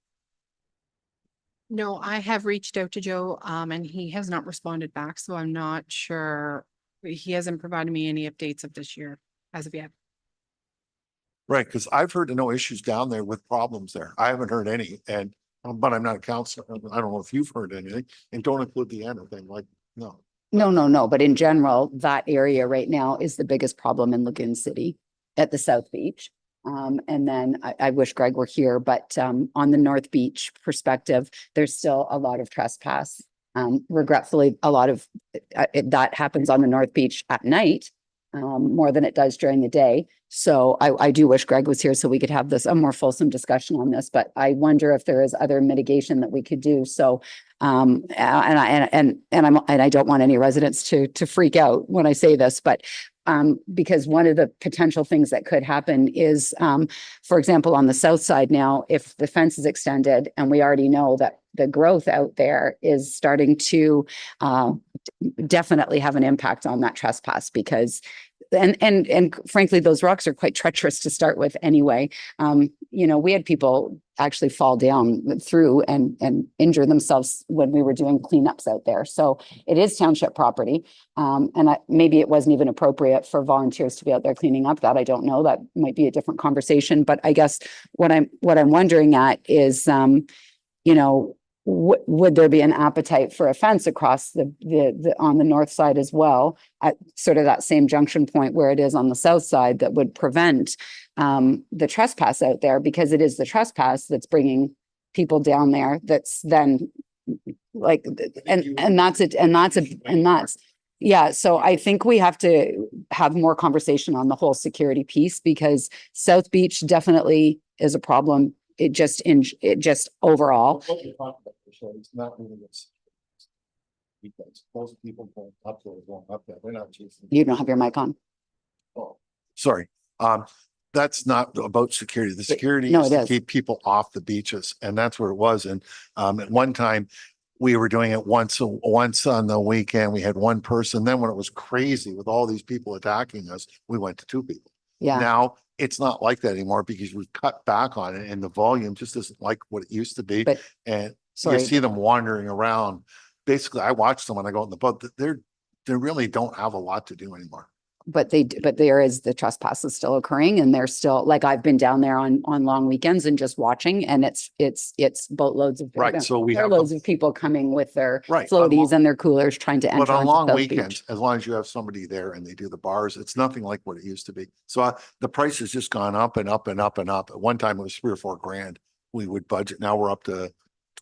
No, I have reached out to Joe, and he has not responded back, so I'm not sure. He hasn't provided me any updates of this year as of yet. Right, because I've heard of no issues down there with problems there. I haven't heard any, and but I'm not a counselor. I don't know if you've heard anything, and don't include the end of thing. Like, no. No. But in general, that area right now is the biggest problem in Lagoon City at the South Beach. And then I wish Greg were here, but on the North Beach perspective, there's still a lot of trespass. Regretfully, a lot of that happens on the North Beach at night, more than it does during the day. So I do wish Greg was here so we could have a more fulsome discussion on this, but I wonder if there is other mitigation that we could do. So and I don't want any residents to freak out when I say this, but because one of the potential things that could happen is, for example, on the south side now, if the fence is extended and we already know that the growth out there is starting to definitely have an impact on that trespass because and frankly, those rocks are quite treacherous to start with anyway. We had people actually fall down through and injure themselves when we were doing cleanups out there. So it is township property. Maybe it wasn't even appropriate for volunteers to be out there cleaning up that. I don't know. That might be a different conversation. But I guess what I'm wondering at is, would there be an appetite for a fence across the on the north side as well at sort of that same junction point where it is on the south side that would prevent the trespass out there, because it is the trespass that's bringing people down there. That's then like, and that's yeah. So I think we have to have more conversation on the whole security piece, because South Beach definitely is a problem. It just overall. It's not really this. Because most people going up there, they're not chasing. You don't have your mic on. Oh, sorry. That's not about security. The security No, is it to is. keep people off the beaches, and that's where it was. And at one time, we were doing it once on the weekend. We had 1 person. Then when it was crazy with all these people attacking us, we went to 2 people. Yeah. Now it's not like that anymore because we've cut back on it, and the volume just isn't like what it used to be. But And sorry. you see them wandering around. Basically, I watch them when I go in the boat. They really don't have a lot to do anymore. But there is the trespass is still occurring, and they're still, like, I've been down there on long weekends and just watching, and it's boatloads of Right, so we there are have loads of people coming with their Right, floaties and their coolers trying to enter But on onto long South weekends, Beach. as long as you have somebody there and they do the bars, it's nothing like what it used to be. So the price has just gone up and up and up and up. At one time it was 3 or 4 grand we would budget. Now we're up to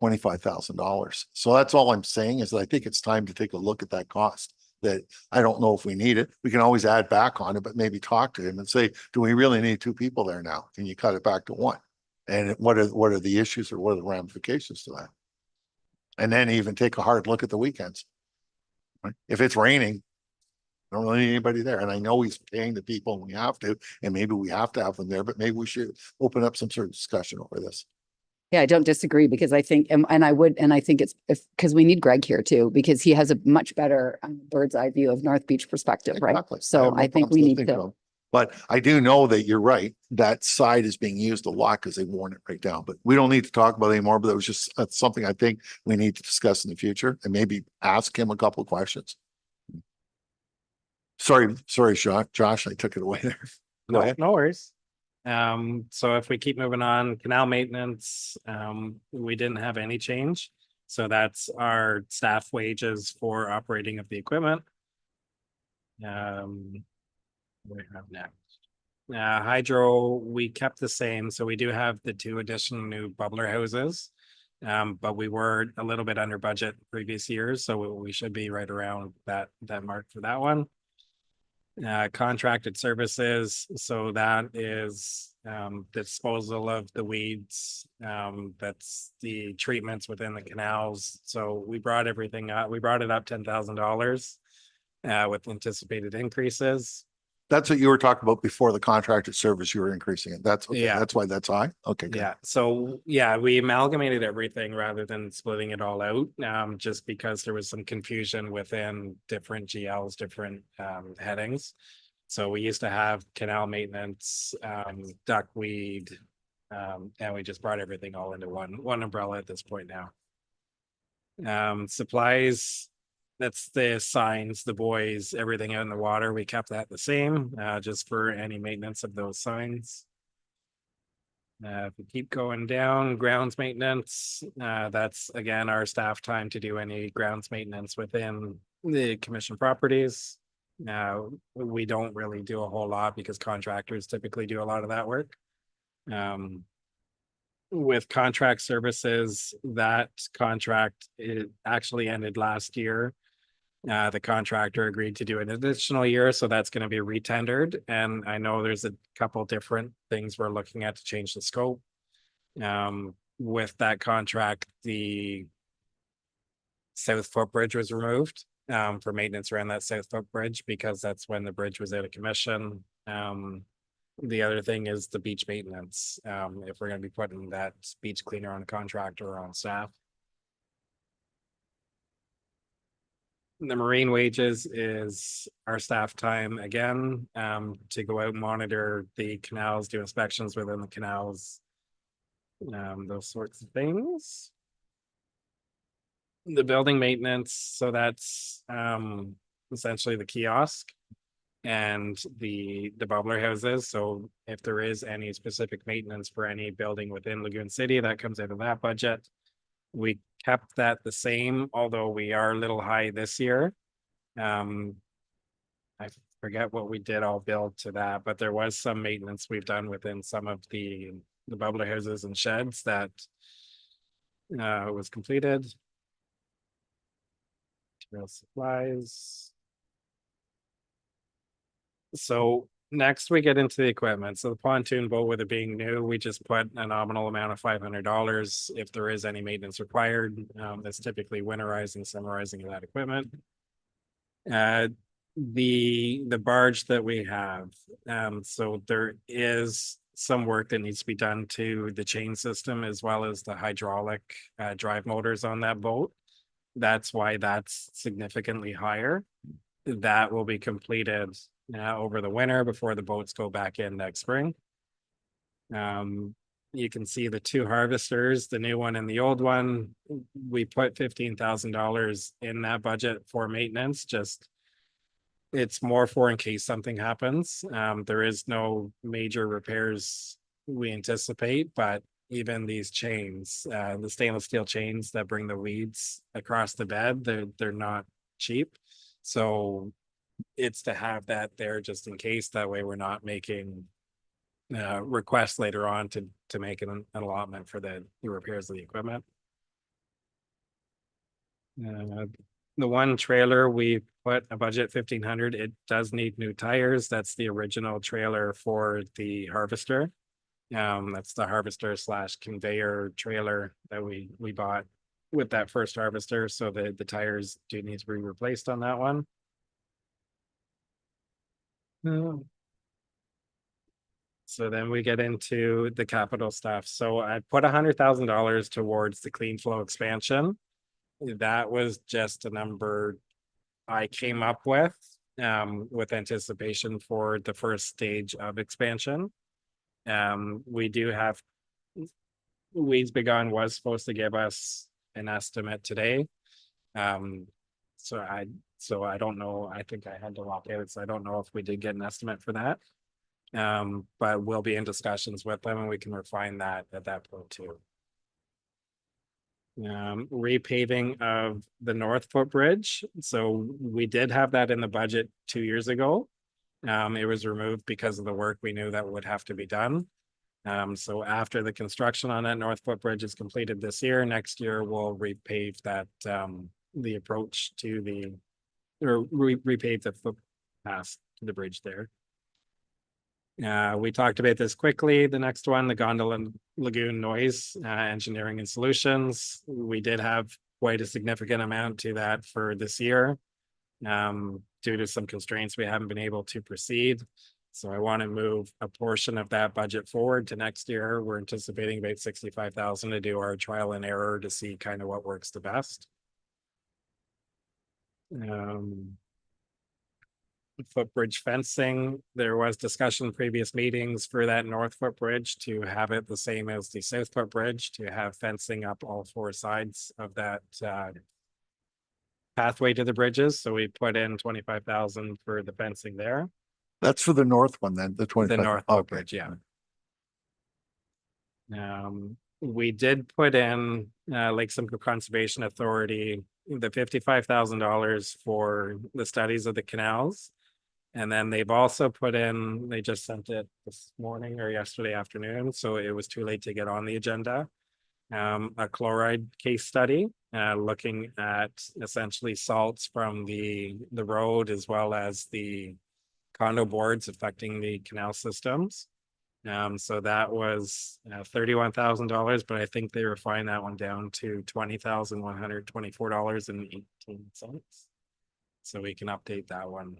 $25,000. So that's all I'm saying is that I think it's time to take a look at that cost. That I don't know if we need it. We can always add back on it, but maybe talk to him and say, do we really need 2 people there now? Can you cut it back to 1? And what are the issues or what are the ramifications to that? And then even take a hard look at the weekends. Right? If it's raining, I don't really need anybody there. And I know he's paying the people and we have to, and maybe we have to have them there, but maybe we should open up some sort of discussion over this. Yeah, I don't disagree, because I think, and I think it's because we need Greg here too, because he has a much better bird's eye view of North Beach perspective, right? Exactly. So have no I think problems we need listening to. him. But I do know that you're right. That side is being used a lot because they've worn it right down. But we don't need to talk about it anymore. But that was just something I think we need to discuss in the future and maybe ask him a couple of questions. Sorry, Josh, I took it away there. Go ahead. No worries. So if we keep moving on, canal maintenance, we didn't have any change. So that's our staff wages for operating of the equipment. We have next. Hydro, we kept the same, so we do have the 2 additional new bubbler houses. But we were a little bit under budget previous years, so we should be right around that mark for that one. Contracted services, so that is disposal of the weeds, that's the treatments within the canals. So we brought everything up, we brought it up $10,000 with anticipated increases. That's what you were talking about before the contracted service, you were increasing it. That's, okay, Yeah. that's why that's high. Okay, good. Yeah, so yeah, we amalgamated everything rather than splitting it all out, just because there was some confusion within different GLs, different headings. So we used to have canal maintenance, duckweed, and we just brought everything all into one umbrella at this point now. Supplies, that's the signs, the buoys, everything out in the water. We kept that the same, just for any maintenance of those signs. If we keep going down, grounds maintenance, that's again our staff time to do any grounds maintenance within the commission properties. Now, we don't really do a whole lot because contractors typically do a lot of that work. With contract services, that contract, it actually ended last year. The contractor agreed to do an additional year, so that's going to be retendered. And I know there's a couple different things we're looking at to change the scope. With that contract, the South Footbridge was removed for maintenance around that South Footbridge because that's when the bridge was out of commission. The other thing is the beach maintenance. If we're going to be putting that beach cleaner on a contractor or on staff. The marine wages is our staff time again, to go out and monitor the canals, do inspections within the canals. Those sorts of things. The building maintenance, so that's essentially the kiosk and the bubbler houses. So if there is any specific maintenance for any building within Lagoon City, that comes out of that budget. We kept that the same, although we are a little high this year. I forget what we did all build to that, but there was some maintenance we've done within some of the bubbler houses and sheds that was completed. Material supplies. So next we get into the equipment. So the pontoon boat, with it being new, we just put a nominal amount of $500 if there is any maintenance required. That's typically winterizing, summarizing of that equipment. The barge that we have, so there is some work that needs to be done to the chain system as well as the hydraulic drive motors on that boat. That's why that's significantly higher. That will be completed over the winter before the boats go back in next spring. You can see the 2 harvesters, the new one and the old one. We put $15,000 in that budget for maintenance. Just it's more for in case something happens. There is no major repairs we anticipate, but even these chains, the stainless steel chains that bring the weeds across the bed, they're not cheap. So it's to have that there just in case. That way we're not making requests later on to make an allotment for the repairs of the equipment. The one trailer, we put a budget 1,500. It does need new tires. That's the original trailer for the harvester. That's the harvester / conveyor trailer that we bought with that first harvester. So the tires do need to be replaced on that one. So then we get into the capital stuff. So I put $100,000 towards the clean flow expansion. That was just a number I came up with anticipation for the first stage of expansion. We do have Weeds Begone was supposed to give us an estimate today. So I don't know. I think I had to lock it. So I don't know if we did get an estimate for that. But we'll be in discussions with them and we can refine that at that point too. Repaving of the North Footbridge. So we did have that in the budget 2 years ago. It was removed because of the work we knew that would have to be done. So after the construction on that north footbridge is completed this year, next year we'll repave that, the approach to the, or repave the footpath to the bridge there. We talked about this quickly. The next one, the gondola and lagoon noise, engineering and solutions. We did have quite a significant amount to that for this year. Due to some constraints, we haven't been able to proceed. So I want to move a portion of that budget forward to next year. We're anticipating about 65,000 to do our trial and error to see kind of what works the best. Footbridge fencing, there was discussion in previous meetings for that north footbridge to have it the same as the south footbridge, to have fencing up all four sides of that pathway to the bridges. So we put in 25,000 for the fencing there. That's for the north one then, the 25. The north Okay. footbridge, yeah. We did put in Lake Simcoe Conservation Authority the $55,000 for the studies of the canals. And then they've also put in, they just sent it this morning or yesterday afternoon, so it was too late to get on the agenda. A chloride case study, looking at essentially salts from the road as well as the condo boards affecting the canal systems. So that was $31,000, but I think they refined that one down to $20,124.18. So we can update that one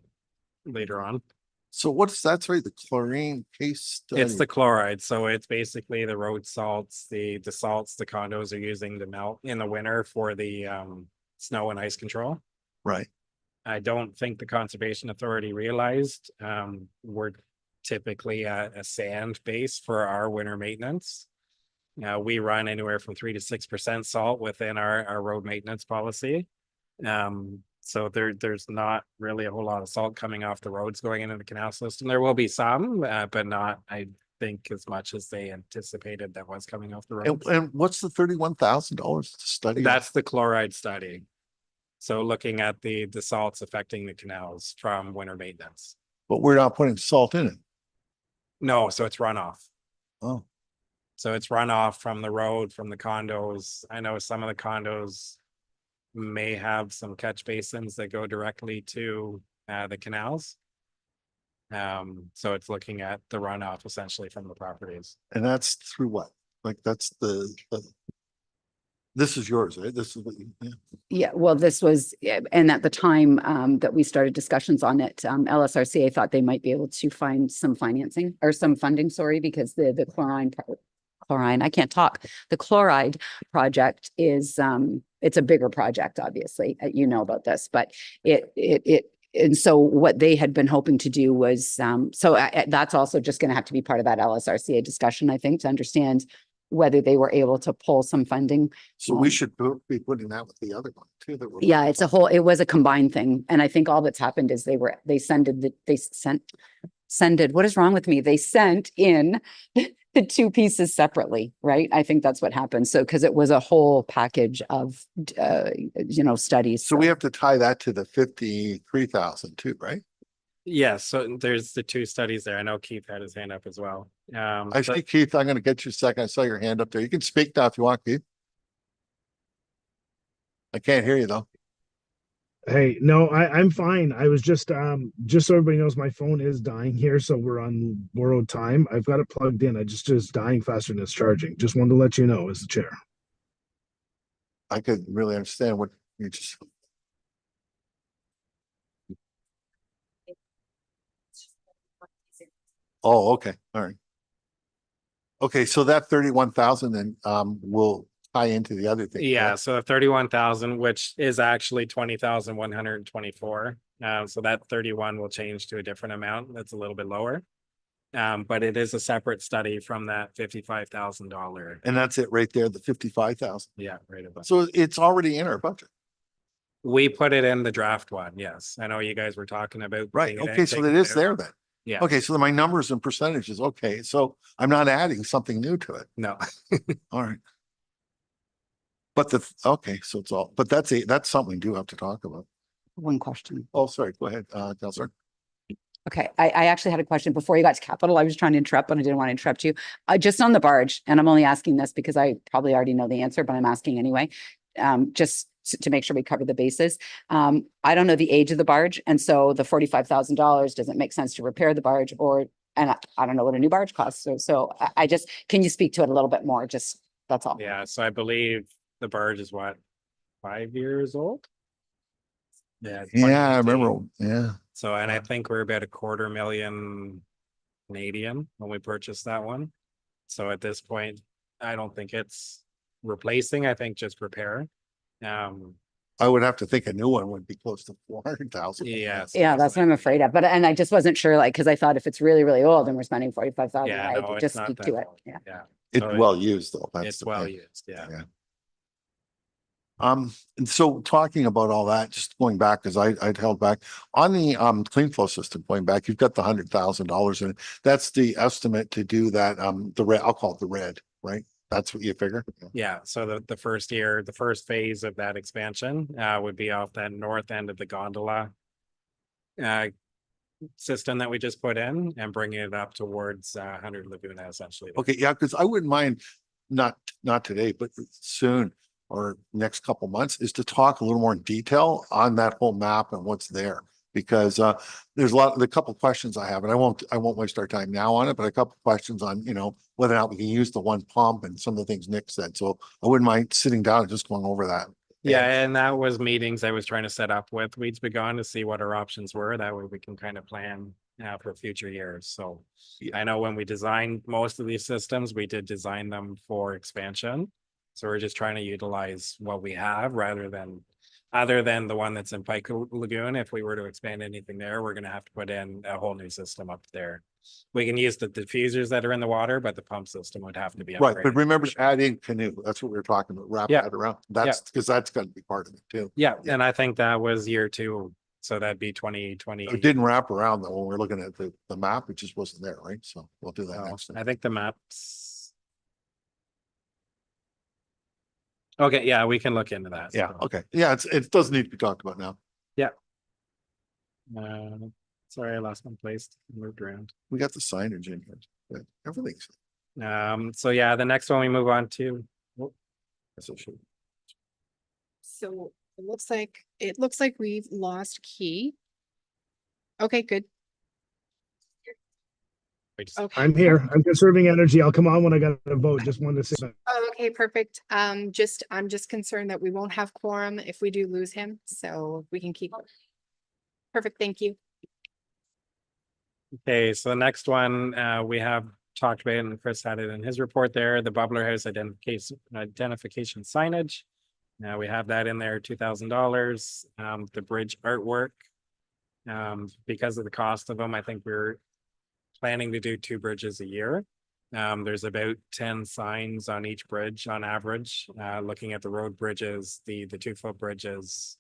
later on. So what's that's right? The chlorine case study? It's the chloride. So it's basically the road salts, the salts the condos are using to melt in the winter for the snow and ice control. Right. I don't think the Conservation Authority realized we're typically a sand base for our winter maintenance. We run anywhere from 3 to 6% salt within our road maintenance policy. So there's not really a whole lot of salt coming off the roads going into the canal system. There will be some, but not, I think, as much as they anticipated that was coming off the roads. And what's the $31,000 to study? That's the chloride study. So looking at the salts affecting the canals from winter maintenance. But we're not putting salt in it. No, so it's runoff. Oh, So it's runoff from the road, from the condos. I know some of the condos may have some catch basins that go directly to the canals. So it's looking at the runoff essentially from the properties. and that's through what? Like that's the this is yours, right? This is what you, yeah. Yeah, well, this was, and at the time that we started discussions on it, LSRCA thought they might be able to find some financing or some funding, sorry, because the chlorine, I can't talk. The chloride project is, it's a bigger project, obviously, you know about this, but and so what they had been hoping to do was, that's also just going to have to be part of that LSRCA discussion, I think, to understand whether they were able to pull some funding. So we should be putting that with the other one too. That we're Yeah, it's a whole, it was a combined thing. And I think all that's happened is what is wrong with me? They sent in the two pieces separately, right? I think that's what happened. So, because it was a whole package of, studies. So we have to tie that to the 53,000 too, right? Yeah, so there's the two studies there. I know Keith had his hand up as well. I see, Keith, I'm going to get you a second. I saw your hand up there. You can speak now if you want, Keith. I can't hear you though. Hey, no, I'm fine. I was just so everybody knows, my phone is dying here, so we're on borrowed time. I've got it plugged in. I just dying faster than it's charging. Just wanted to let you know as the chair. I could really understand what you just. Oh, okay, all right. Okay, so that 31,000 then will tie into the other thing. Yeah, correct? so 31,000, which is actually 20,124. So that 31 will change to a different amount. That's a little bit lower. But it is a separate study from that $55,000. And that's it right there, the 55,000. Yeah, right above. So it's already in our budget. We put it in the draft one. Yes, I know you guys were talking about. Right, taking okay, so taking it is out. there then. Yeah. Okay, so my numbers and percentages, okay, so I'm not adding something new to it. No. All right. But okay, so it's all, but that's something we do have to talk about. One question. Oh, sorry, go ahead, Counselor. Okay, I actually had a question before you got to capital. I was trying to interrupt, but I didn't want to interrupt you. Just on the barge, and I'm only asking this because I probably already know the answer, but I'm asking anyway. Just to make sure we cover the bases. I don't know the age of the barge, and so the $45,000 doesn't make sense to repair the barge, or I don't know what a new barge costs. So I just, can you speak to it a little bit more? Just that's all. Yeah, so I believe the barge is what, 5 years old? Yeah. it's Yeah, I 2015. remember. Yeah. So, and I think we're about 250,000 Canadian when we purchased that one. So at this point, I don't think it's replacing, I think just repair. I would have to think a new one would be close to 400,000. Yes. Yeah, that's what I'm afraid of. But, and I just wasn't sure, like, because I thought if it's really, really old and we're spending 45,000, Yeah, right, no, it's just not speak that to it. old. Yeah. Yeah, It's So well used though. That's it's the well thing. used, yeah. Yeah. And so talking about all that, just going back, because I'd held back on the clean flow system, going back, you've got the $100,000 in it. That's the estimate to do that, the red, I'll call it the red, right? That's what you figure? Yeah, so the first year, the first phase of that expansion would be off that north end of the gondola system that we just put in and bringing it up towards 100 Laguna essentially. Okay, yeah, because I wouldn't mind, not today, but soon or next couple months, is to talk a little more in detail on that whole map and what's there. Because there's a couple questions I have, and I won't waste our time now on it, but a couple questions on, whether or not we can use the one pump and some of the things Nick said. So I wouldn't mind sitting down and just going over that. Yeah, and that was meetings I was trying to set up with Weeds Begone to see what our options were. That way we can kind of plan for future years. So I know when we designed most of these systems, we did design them for expansion. So we're just trying to utilize what we have other than the one that's in Pike Lagoon. If we were to expand anything there, we're going to have to put in a whole new system up there. We can use the diffusers that are in the water, but the pump system would have to be Right, but upgraded. remember to add in canoe. That's what we were talking about. Wrap Yeah. that around. That's because that's got to be part of it too. Yeah, Yeah. and I think that was year 2. So that'd be 2020. It didn't wrap around though when we're looking at the map. It just wasn't there, right? So we'll do that Oh, next time. I think the maps. Okay, yeah, we can look into that. Yeah, so. okay. Yeah, it doesn't need to be talked about now. Sorry, I lost my place. Moved around. We got the signage in here. But everything's. So yeah, the next one we move on to. associated. So it looks like we've lost Key. Okay, good. Wait, Okay. I'm here. I'm conserving energy. I'll come on when I got a vote. Just wanted to say that. Oh, okay, perfect. I'm just concerned that we won't have quorum if we do lose him, so we can keep. Perfect, thank you. Okay, so the next one we have talked about, and Chris had it in his report there, the Bubbler House identification signage. Now we have that in there, $2,000. The bridge artwork, because of the cost of them, I think we're planning to do 2 bridges a year. There's about 10 signs on each bridge on average, looking at the road bridges, the 2-foot bridges,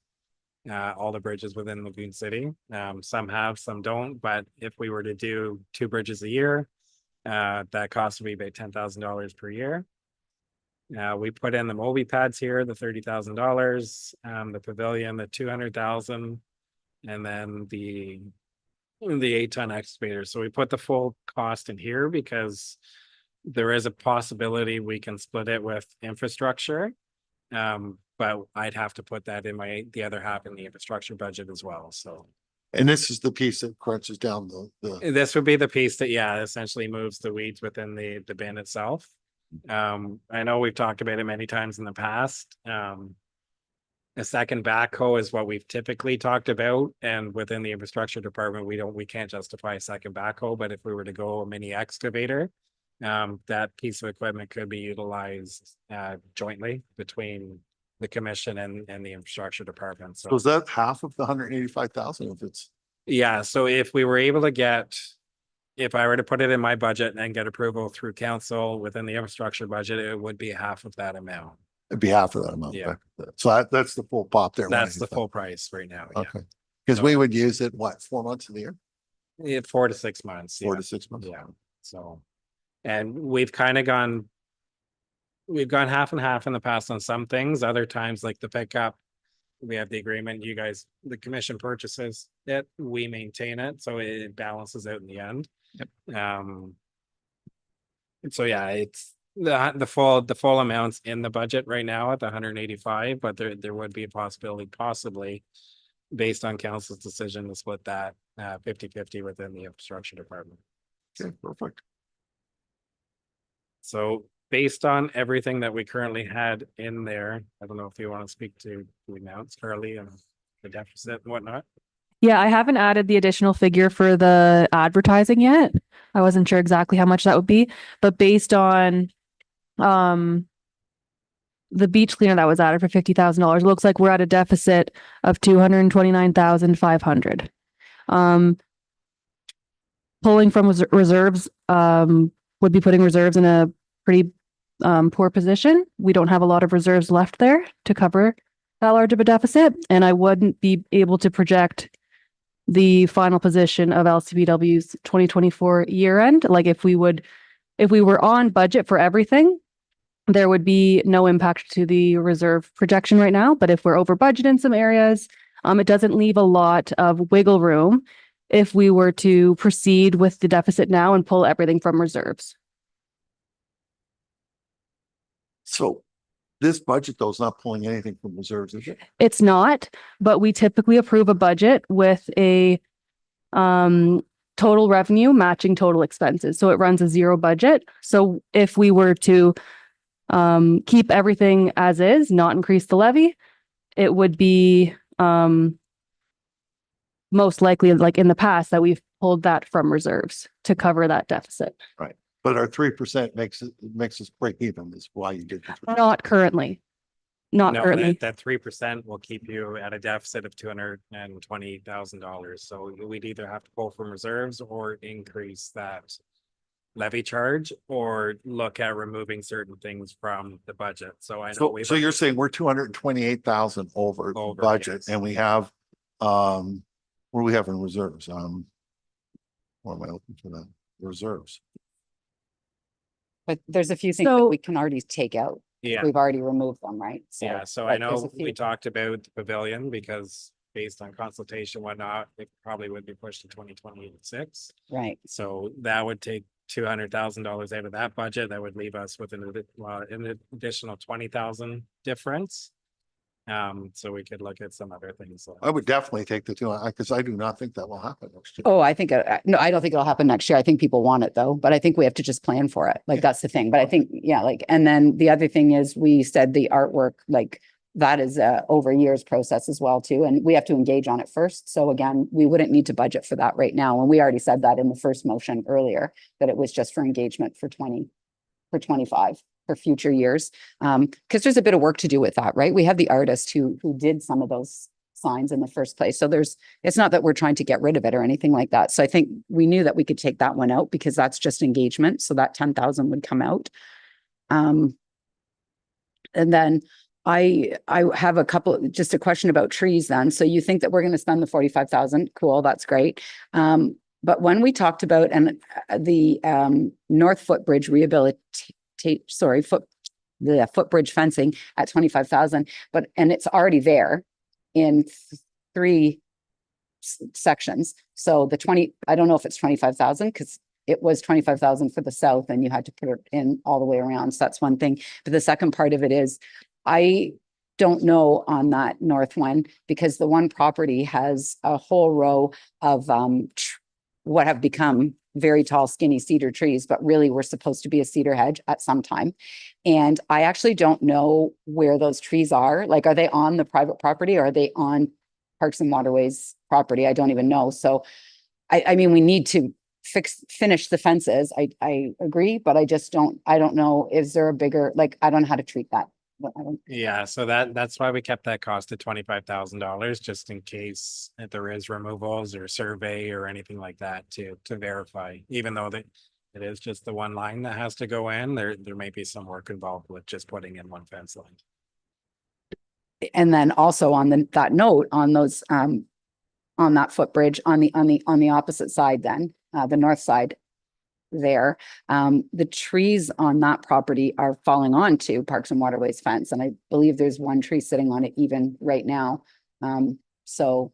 all the bridges within Lagoon City. Some have, some don't, but if we were to do 2 bridges a year, that cost would be about $10,000 per year. We put in the Moby pads here, the $30,000, the pavilion, the 200,000, and then the 8-ton excavator. So we put the full cost in here because there is a possibility we can split it with infrastructure. But I'd have to put that in the other half in the infrastructure budget as well. So. And this is the piece that crunches down the. This would be the piece that, yeah, essentially moves the weeds within the bin itself. I know we've talked about it many times in the past. A second backhoe is what we've typically talked about, and within the infrastructure department, we can't justify a second backhoe, but if we were to go a mini excavator, that piece of equipment could be utilized jointly between the commission and the infrastructure department. So is that half of the 185,000 if it's? Yeah, so if we were able to if I were to put it in my budget and get approval through council within the infrastructure budget, it would be half of that amount. It'd be half of that amount. Yeah. So that's the full pop there. That's the 185. full price right now. Yeah. Okay. Because we would use it, 4 months of the year? Yeah, 4 to 6 months. 4 yeah. to 6 months. Yeah. So, and we've gone half and half in the past on some things. Other times, like the pickup, we have the agreement, you guys, the commission purchases it, we maintain it, so it balances out in the end. Yep. And so yeah, it's the full amounts in the budget right now at the 185, but there would be a possibility possibly based on council's decision to split that 50-50 within the infrastructure department. Okay, perfect. So based on everything that we currently had in there, I don't know if you want to speak to the amounts, Carly, and the deficit and whatnot. Yeah, I haven't added the additional figure for the advertising yet. I wasn't sure exactly how much that would be, but based on the beach cleaner that was added for $50,000, it looks like we're at a deficit of $229,500. Pulling from reserves would be putting reserves in a pretty poor position. We don't have a lot of reserves left there to cover that large of a deficit, and I wouldn't be able to project the final position of LCBW's 2024 year end. Like if we were on budget for everything, there would be no impact to the reserve projection right now. But if we're over budget in some areas, it doesn't leave a lot of wiggle room if we were to proceed with the deficit now and pull everything from reserves. So this budget though is not pulling anything from reserves, is it? It's not, but we typically approve a budget with a total revenue matching total expenses. So it runs a zero budget. So if we were to keep everything as is, not increase the levy, it would be most likely, like in the past, that we've pulled that from reserves to cover that deficit. Right. But our 3% makes us break even is why you did the 3%. Not currently. Not No, currently. that 3% will keep you at a deficit of $220,000. So we'd either have to pull from reserves or increase that levy charge or look at removing certain things from the budget. So I know So you're saying we're 228,000 over budget, yes. and we have what do we have in reserves? What am I looking for that? Reserves. But there's a few things that So- we can already take out. Yeah. We've already removed them, right? Yeah, so but I there's know a few- we talked about the pavilion because based on consultation, whatnot, it probably would be pushed to 2026. Right. So that would take $200,000 out of that budget. That would leave us with an additional 20,000 difference. So we could look at some other things. I would definitely take the 200 because I do not think that will happen next year. Oh, I think, no, I don't think it'll happen next year. I think people want it though, but I think we have to just plan for it. Like, that's the thing. But I think, yeah, like, and then the other thing is we said the artwork, like that is a over years process as well too. And we have to engage on it first. So again, we wouldn't need to budget for that right now. And we already said that in the first motion earlier, that it was just for engagement for 25 for future years. Because there's a bit of work to do with that, right? We have the artist who did some of those signs in the first place. So it's not that we're trying to get rid of it or anything like that. So I think we knew that we could take that one out because that's just engagement. So that 10,000 would come out. And then I have just a question about trees then. So you think that we're going to spend the 45,000? Cool. That's great. But when we talked about the North Footbridge the footbridge fencing at 25,000, and it's already there in 3 sections. So I don't know if it's 25,000 because it was 25,000 for the south and you had to put it in all the way around. So that's one thing. But the second part of it is, I don't know on that north one because the one property has a whole row of what have become very tall, skinny cedar trees, but really were supposed to be a cedar hedge at some time. And I actually don't know where those trees are. Like, are they on the private property or are they on Parks and Waterways property? I don't even know. So I mean, we need to finish the fences. I agree, but I don't know. Is there a bigger, like, I don't know how to treat that. Yeah, so that's why we kept that cost at $25,000, just in case if there is removals or survey or anything like that to verify, even though it is just the one line that has to go in, there may be some work involved with just putting in one fence line. And then also on that note, on those on that footbridge on the opposite side, then the north side, there. The trees on that property are falling onto Parks and Waterways fence, and I believe there's one tree sitting on it even right now. So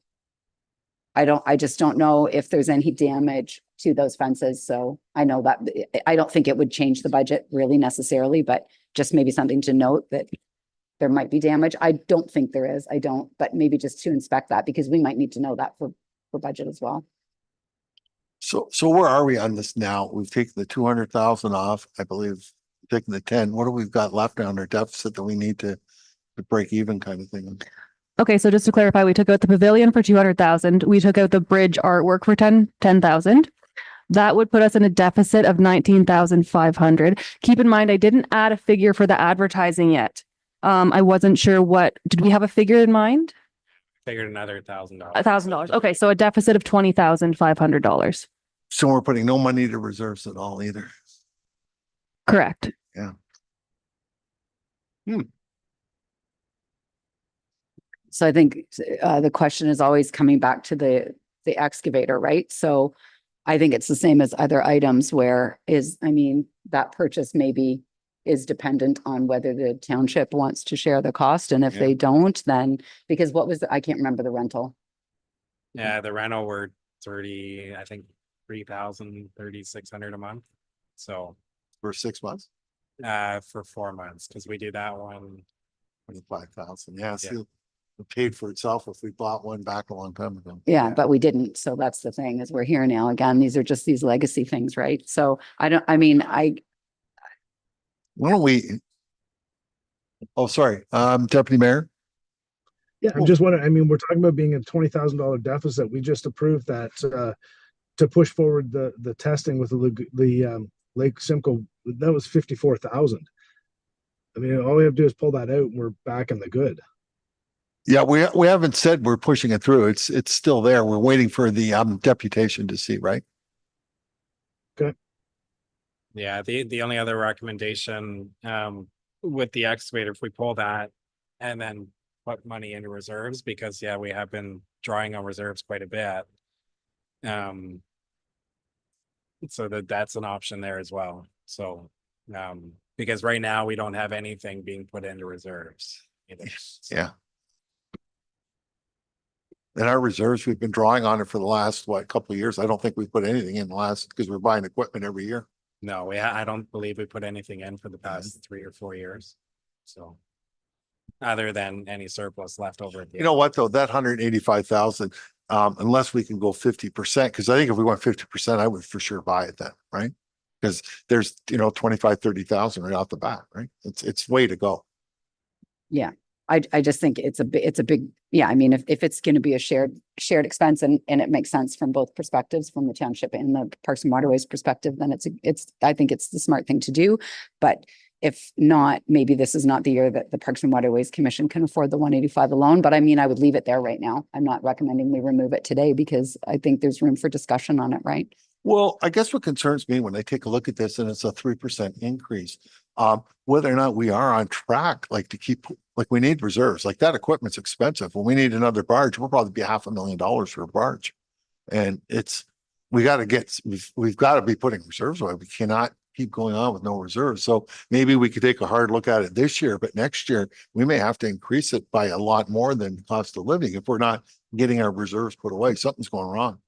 I just don't know if there's any damage to those fences. So I know that I don't think it would change the budget really necessarily, but just maybe something to note that there might be damage. I don't think there is. I don't, but maybe just to inspect that because we might need to know that for budget as well. So where are we on this now? We've taken the 200,000 off, I believe, taking the 10. What do we've got left on our deficit that we need to break even kind of thing? Okay, so just to clarify, we took out the pavilion for 200,000. We took out the bridge artwork for 10,000. That would put us in a deficit of 19,500. Keep in mind, I didn't add a figure for the advertising yet. I wasn't sure did we have a figure in mind? Figured another $1,000. $1,000. Okay, so a deficit of $20,500. So we're putting no money to reserves at all either. Correct. So I think the question is always coming back to the excavator, right? So I think it's the same as other items where that purchase maybe is dependent on whether the township wants to share the cost. And if they don't, then because I can't remember the rental. Yeah, the rental were 30, I think 3,600 a month. So For 6 months, for 4 months, because we do that one. 25,000. Yeah, see, it paid for itself if we bought one back a long time ago. Yeah, but we didn't. So that's the thing is we're here now. Again, these are just these legacy things, right? So Why don't we? Oh, sorry, Deputy Mayor. Yeah, I'm just wondering, we're talking about being a $20,000 deficit. We just approved that to push forward the testing with the Lake Simcoe. That was 54,000. All we have to do is pull that out and we're back in the good. Yeah, we haven't said we're pushing it through. It's still there. We're waiting for the deputation to see, right? Okay. Yeah, the only other recommendation with the excavator, if we pull that and then put money into reserves, because we have been drawing on reserves quite a bit. So that's an option there as well. So because right now we don't have anything being put into reserves either. So. Yeah. And our reserves, we've been drawing on it for the last, couple of years. I don't think we put anything in the last because we're buying equipment every year. No, I don't believe we put anything in for the past 3 or 4 years. So other than any surplus left over at the You know what, though, that 185,000, unless we can go 50%, because I think if we went 50%, I would for sure buy it then, right? Because there's, 25, 30,000 right off the bat, right? It's way to go. Yeah. I just think it's a big, if it's going to be a shared expense and it makes sense from both perspectives, from the township and the Parks and Waterways perspective, then I think it's the smart thing to do. But if not, maybe this is not the year that the Parks and Waterways Commission can afford the 185 alone. But I would leave it there right now. I'm not recommending we remove it today because I think there's room for discussion on it, right? Well, I guess what concerns me when I take a look at this and it's a 3% increase, whether or not we are on track, to keep, we need reserves, that equipment's expensive. When we need another barge, we'll probably be $500,000 for a barge. And we've got to be putting reserves away. We cannot keep going on with no reserves. So maybe we could take a hard look at it this year, but next year we may have to increase it by a lot more than the cost of living if we're not getting our reserves put away. Something's going wrong.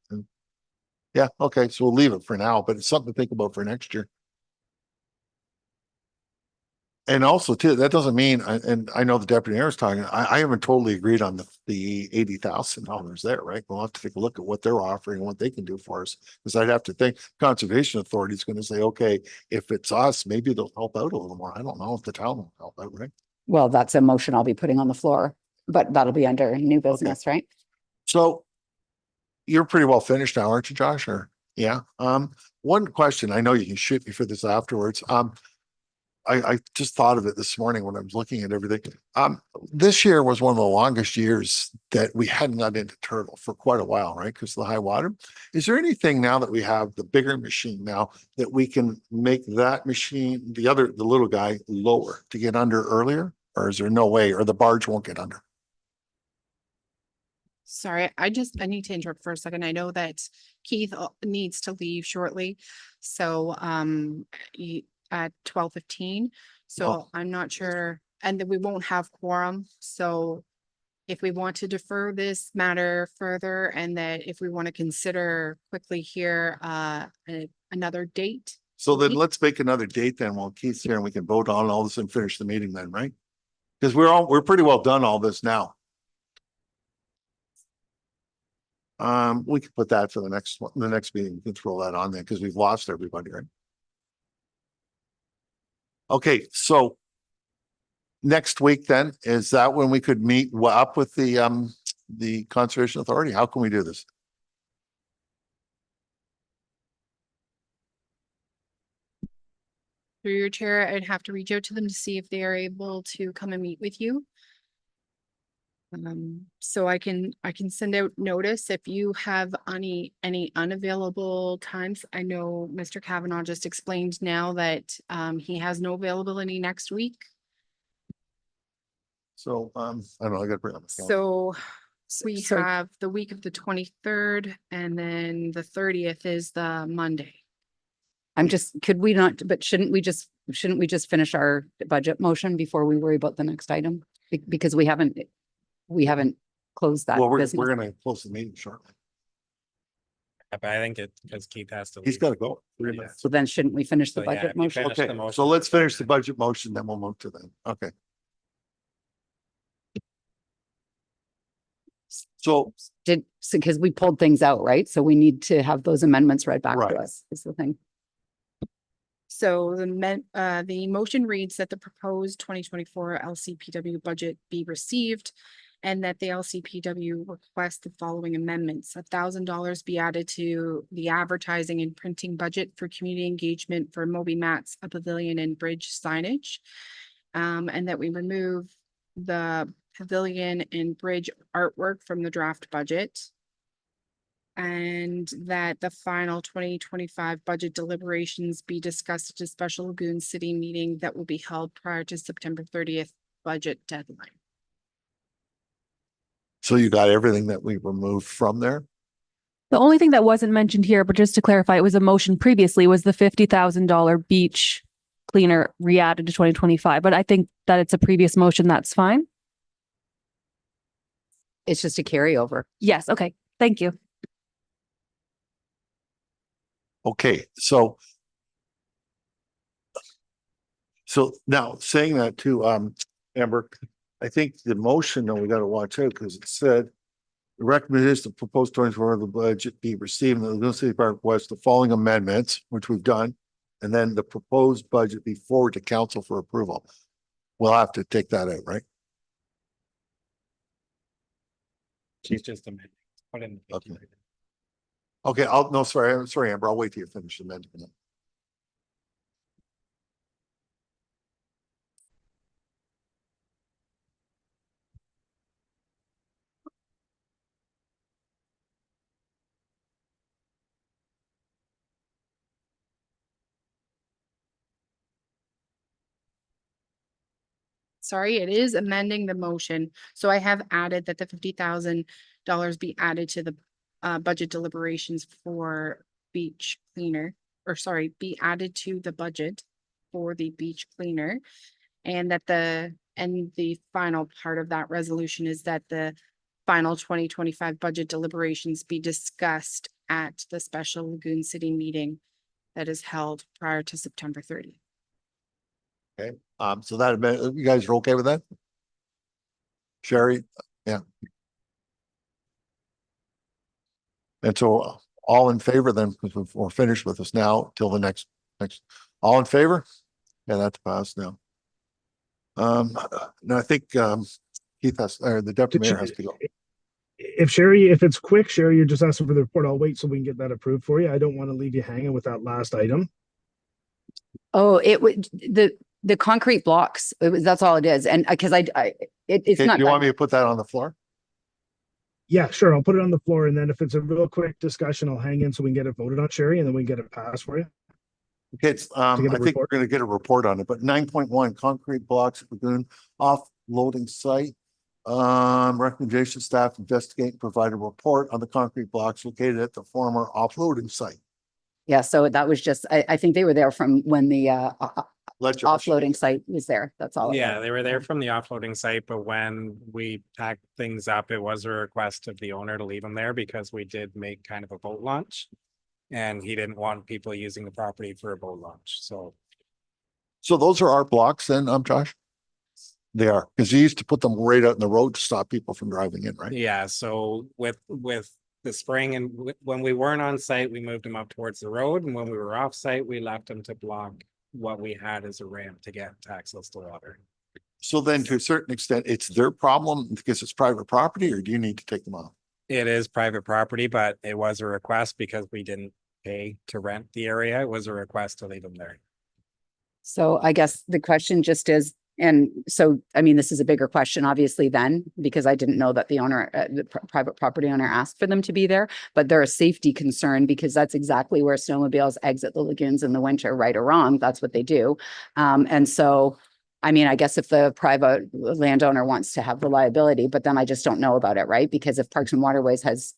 Yeah, okay, so we'll leave it for now, but it's something to think about for next year. And also too, that doesn't mean, and I know the deputy mayor is talking, I haven't totally agreed on the $80,000 there, right? We'll have to take a look at what they're offering and what they can do for us. Because I'd have to think Conservation Authority is going to say, okay, if it's us, maybe they'll help out a little more. I don't know if the town will help out, right? Well, that's a motion I'll be putting on the floor, but that'll be under new business, right? So you're pretty well finished now, aren't you, Josh? Or yeah. One question, I know you can shoot me for this afterwards. I just thought of it this morning when I was looking at everything. This year was one of the longest years that we hadn't got into turtle for quite a while, right? Because of the high water. Is there anything now that we have the bigger machine now that we can make that machine, the little guy, lower to get under earlier? Or is there no way, or the barge won't get under? Sorry, I need to interrupt for a second. I know that Keith needs to leave shortly. So, at 12:15. So Oh. I'm not sure, and then we won't have quorum. So if we want to defer this matter further, and that if we want to consider quickly here, another date. So then let's make another date then while Keith's here and we can vote on all this and finish the meeting then, right? Because we're pretty well done all this now. We could put that for the next one, the next meeting. We can throw that on there because we've lost everybody, right? Okay, so next week then, is that when we could meet up with the Conservation Authority? How can we do this? Through your chair, I'd have to reach out to them to see if they are able to come and meet with you. So I can send out notice if you have any unavailable times. I know Mr. Kavanaugh just explained now that he has no availability next week. So, I don't know, I gotta bring up. my calendar. So we sorry. have the week of the 23rd, and then the 30th is the Monday. I'm just, could we not, but shouldn't we just finish our budget motion before we worry about the next item? Because we haven't closed that Well, we're business. gonna close the meeting shortly. But I think because Keith has to. He's leave. gotta go. Yeah. So then shouldn't we finish the So, yeah, budget if you motion? finish Okay, the motion, so let's finish the then- budget motion, then we'll move to them. Okay. So, Because we pulled things out, right? So we need to have those amendments read back Right. to us, is the thing. So the motion reads that the proposed 2024 LCPW budget be received, and that the LCPW request the following amendments: $1,000 be added to the advertising and printing budget for community engagement for Moby Mats, a pavilion and bridge signage. And that we remove the pavilion and bridge artwork from the draft budget. And that the final 2025 budget deliberations be discussed at a special Lagoon City meeting that will be held prior to September 30th budget deadline. so you got everything that we removed from there? The only thing that wasn't mentioned here, but just to clarify, it was a motion previously, was the $50,000 beach cleaner re-added to 2025. But I think that it's a previous motion. That's fine. It's just a carryover. Yes. Okay. Thank you. Okay, so now saying that to Amber, I think the motion that we gotta watch out because it said the recommendation is the proposed 24 of the budget be received in the Lagoon City Park West, the following amendments, which we've done, and then the proposed budget be forward to council for approval. We'll have to take that out, right? She's just amending. Put in the Okay. 50. Okay, sorry, Amber, I'll wait till you finish the amendment. Sorry, it is amending the motion. So I have added that the $50,000 be added to the budget deliberations for beach cleaner, or sorry, be added to the budget for the beach cleaner. And that the final part of that resolution is that the final 2025 budget deliberations be discussed at the special Lagoon City meeting that is held prior to September 30th. Okay, so that, you guys are okay with that? Sherry, yeah. And so all in favor then, because we're finished with this now till the next, all in favor? Yeah, that's passed now. No, I think, Keith has, or the deputy mayor has to go. If it's quick, Sherry, you're just asking for the report. I'll wait so we can get that approved for you. I don't want to leave you hanging with that last item. Oh, it would, the concrete blocks, that's all it is. And because it's Okay, not. do you want me to put that on the floor? Yeah, sure. I'll put it on the floor, and then if it's a real quick discussion, I'll hang in so we can get it voted on, Sherry, and then we can get it passed for you. Okay, it's, I get a think we're report? gonna get a report on it, but 9.1 concrete blocks, Lagoon offloading site. Recommendation staff investigate and provide a report on the concrete blocks located at the former offloading site. Yeah, so that was just, I think they were there from when the Let you- offloading site was there. That's all. it Yeah, was. they were there from the offloading site, but when we packed things up, it was a request of the owner to leave them there because we did make kind of a boat launch. And he didn't want people using the property for a boat launch, so. So those are our blocks then, Josh? They are, because you used to put them right out in the road to stop people from driving in, right? Yeah, so with the spring and when we weren't on site, we moved them up towards the road, and when we were off site, we left them to block what we had as a ramp to get access to water. So then to a certain extent, it's their problem because it's private property, or do you need to take them off? It is private property, but it was a request because we didn't pay to rent the area. It was a request to leave them there. So I guess the question just is, and so, I mean, this is a bigger question, obviously, then, because I didn't know that the owner, private property owner asked for them to be there, but they're a safety concern because that's exactly where snowmobiles exit the lagoons in the winter, right or wrong. That's what they do. And so, I mean, I guess if the private landowner wants to have the liability, but then I just don't know about it, right? Because if Parks and Waterways has,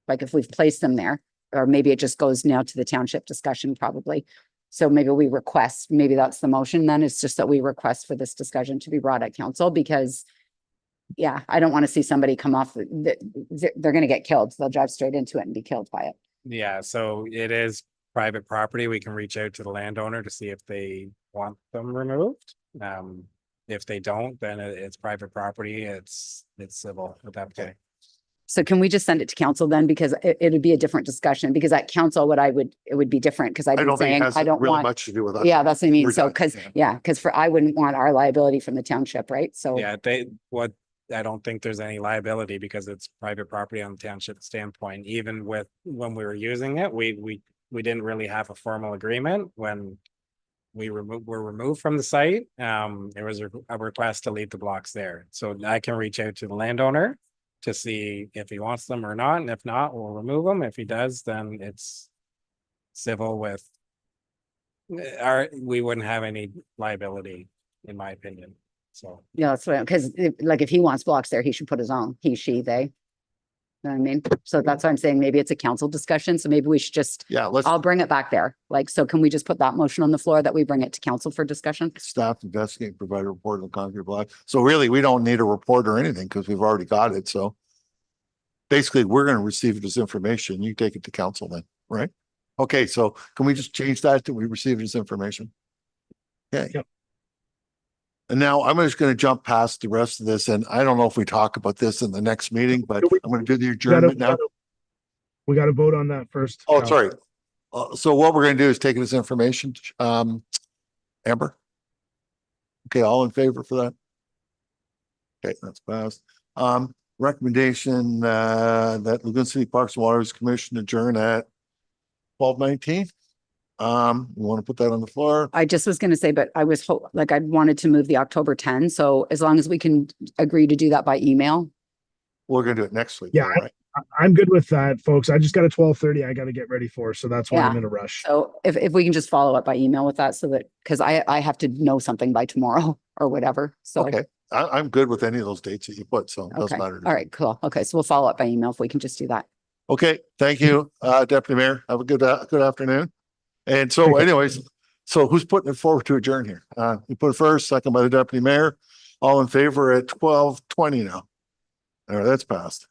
like, if we've placed them there, or maybe it just goes now to the township discussion probably. So maybe we request, maybe that's the motion then. It's just that we request for this discussion to be brought at council because yeah, I don't want to see somebody come off, they're going to get killed. They'll drive straight into it and be killed by it. Yeah, so it is private property. We can reach out to the landowner to see if they want them removed. If they don't, then it's private property. It's civil at that point. So can we just send it to council then? Because it would be a different discussion because at council, it would be different because I'd I be don't think it saying, has I don't really want. much to do with us. Yeah, that's what I mean. We're So, done. because, Yeah. yeah, because I wouldn't want our liability from the township, right? So. Yeah, I don't think there's any liability because it's private property on the township standpoint. Even with, when we were using it, we didn't really have a formal agreement when we were removed from the site. There was a request to leave the blocks there. So I can reach out to the landowner to see if he wants them or not. And if not, we'll remove them. If he does, then it's civil with we wouldn't have any liability, in my opinion. So. Yeah, that's what, because like if he wants blocks there, he should put his own, he, she, they. You know what I mean? So that's why I'm saying maybe it's a council discussion. So maybe we should just, Yeah, let's I'll bring it back there. Like, so can we just put that motion on the floor that we bring it to council for discussion? staff investigate, and provide a report on the concrete block. So really, we don't need a report or anything because we've already got it. So basically, we're going to receive this information. You take it to council then, right? Okay, so can we just change that to we receive this information? Okay. Yep. And now I'm just going to jump past the rest of this, and I don't know if we talk about this in the next meeting, but I'm going to do the adjournment now. We got to vote on that first. Oh, sorry. So what we're going to do is take this information, Amber. Okay, all in favor for that? Okay, that's passed. Recommendation, that Lagoon City Parks and Waterways Commission adjourn at 12:19. We want to put that on the floor. I just was gonna say, but I was like, I wanted to move the October 10. So as long as we can agree to do that by email. We're going to do it next week. Yeah, all right? I'm good with that, folks. I just got a 12:30 I got to get ready for, so that's why I'm Yeah. in a rush. So if we can just follow up by email with that so that, because I have to know something by tomorrow or whatever. So. Okay, I'm good with any of those dates that you put, so it doesn't Okay. matter. to All me. right, cool. Okay, so we'll follow up by email if we can just do that. Okay, thank you, Deputy Mayor. Have a good afternoon. And so Thank you. anyways, so who's putting it forward to adjourn here? You put it first, second by the Deputy Mayor. All in favor at 12:20 now. All right, that's passed.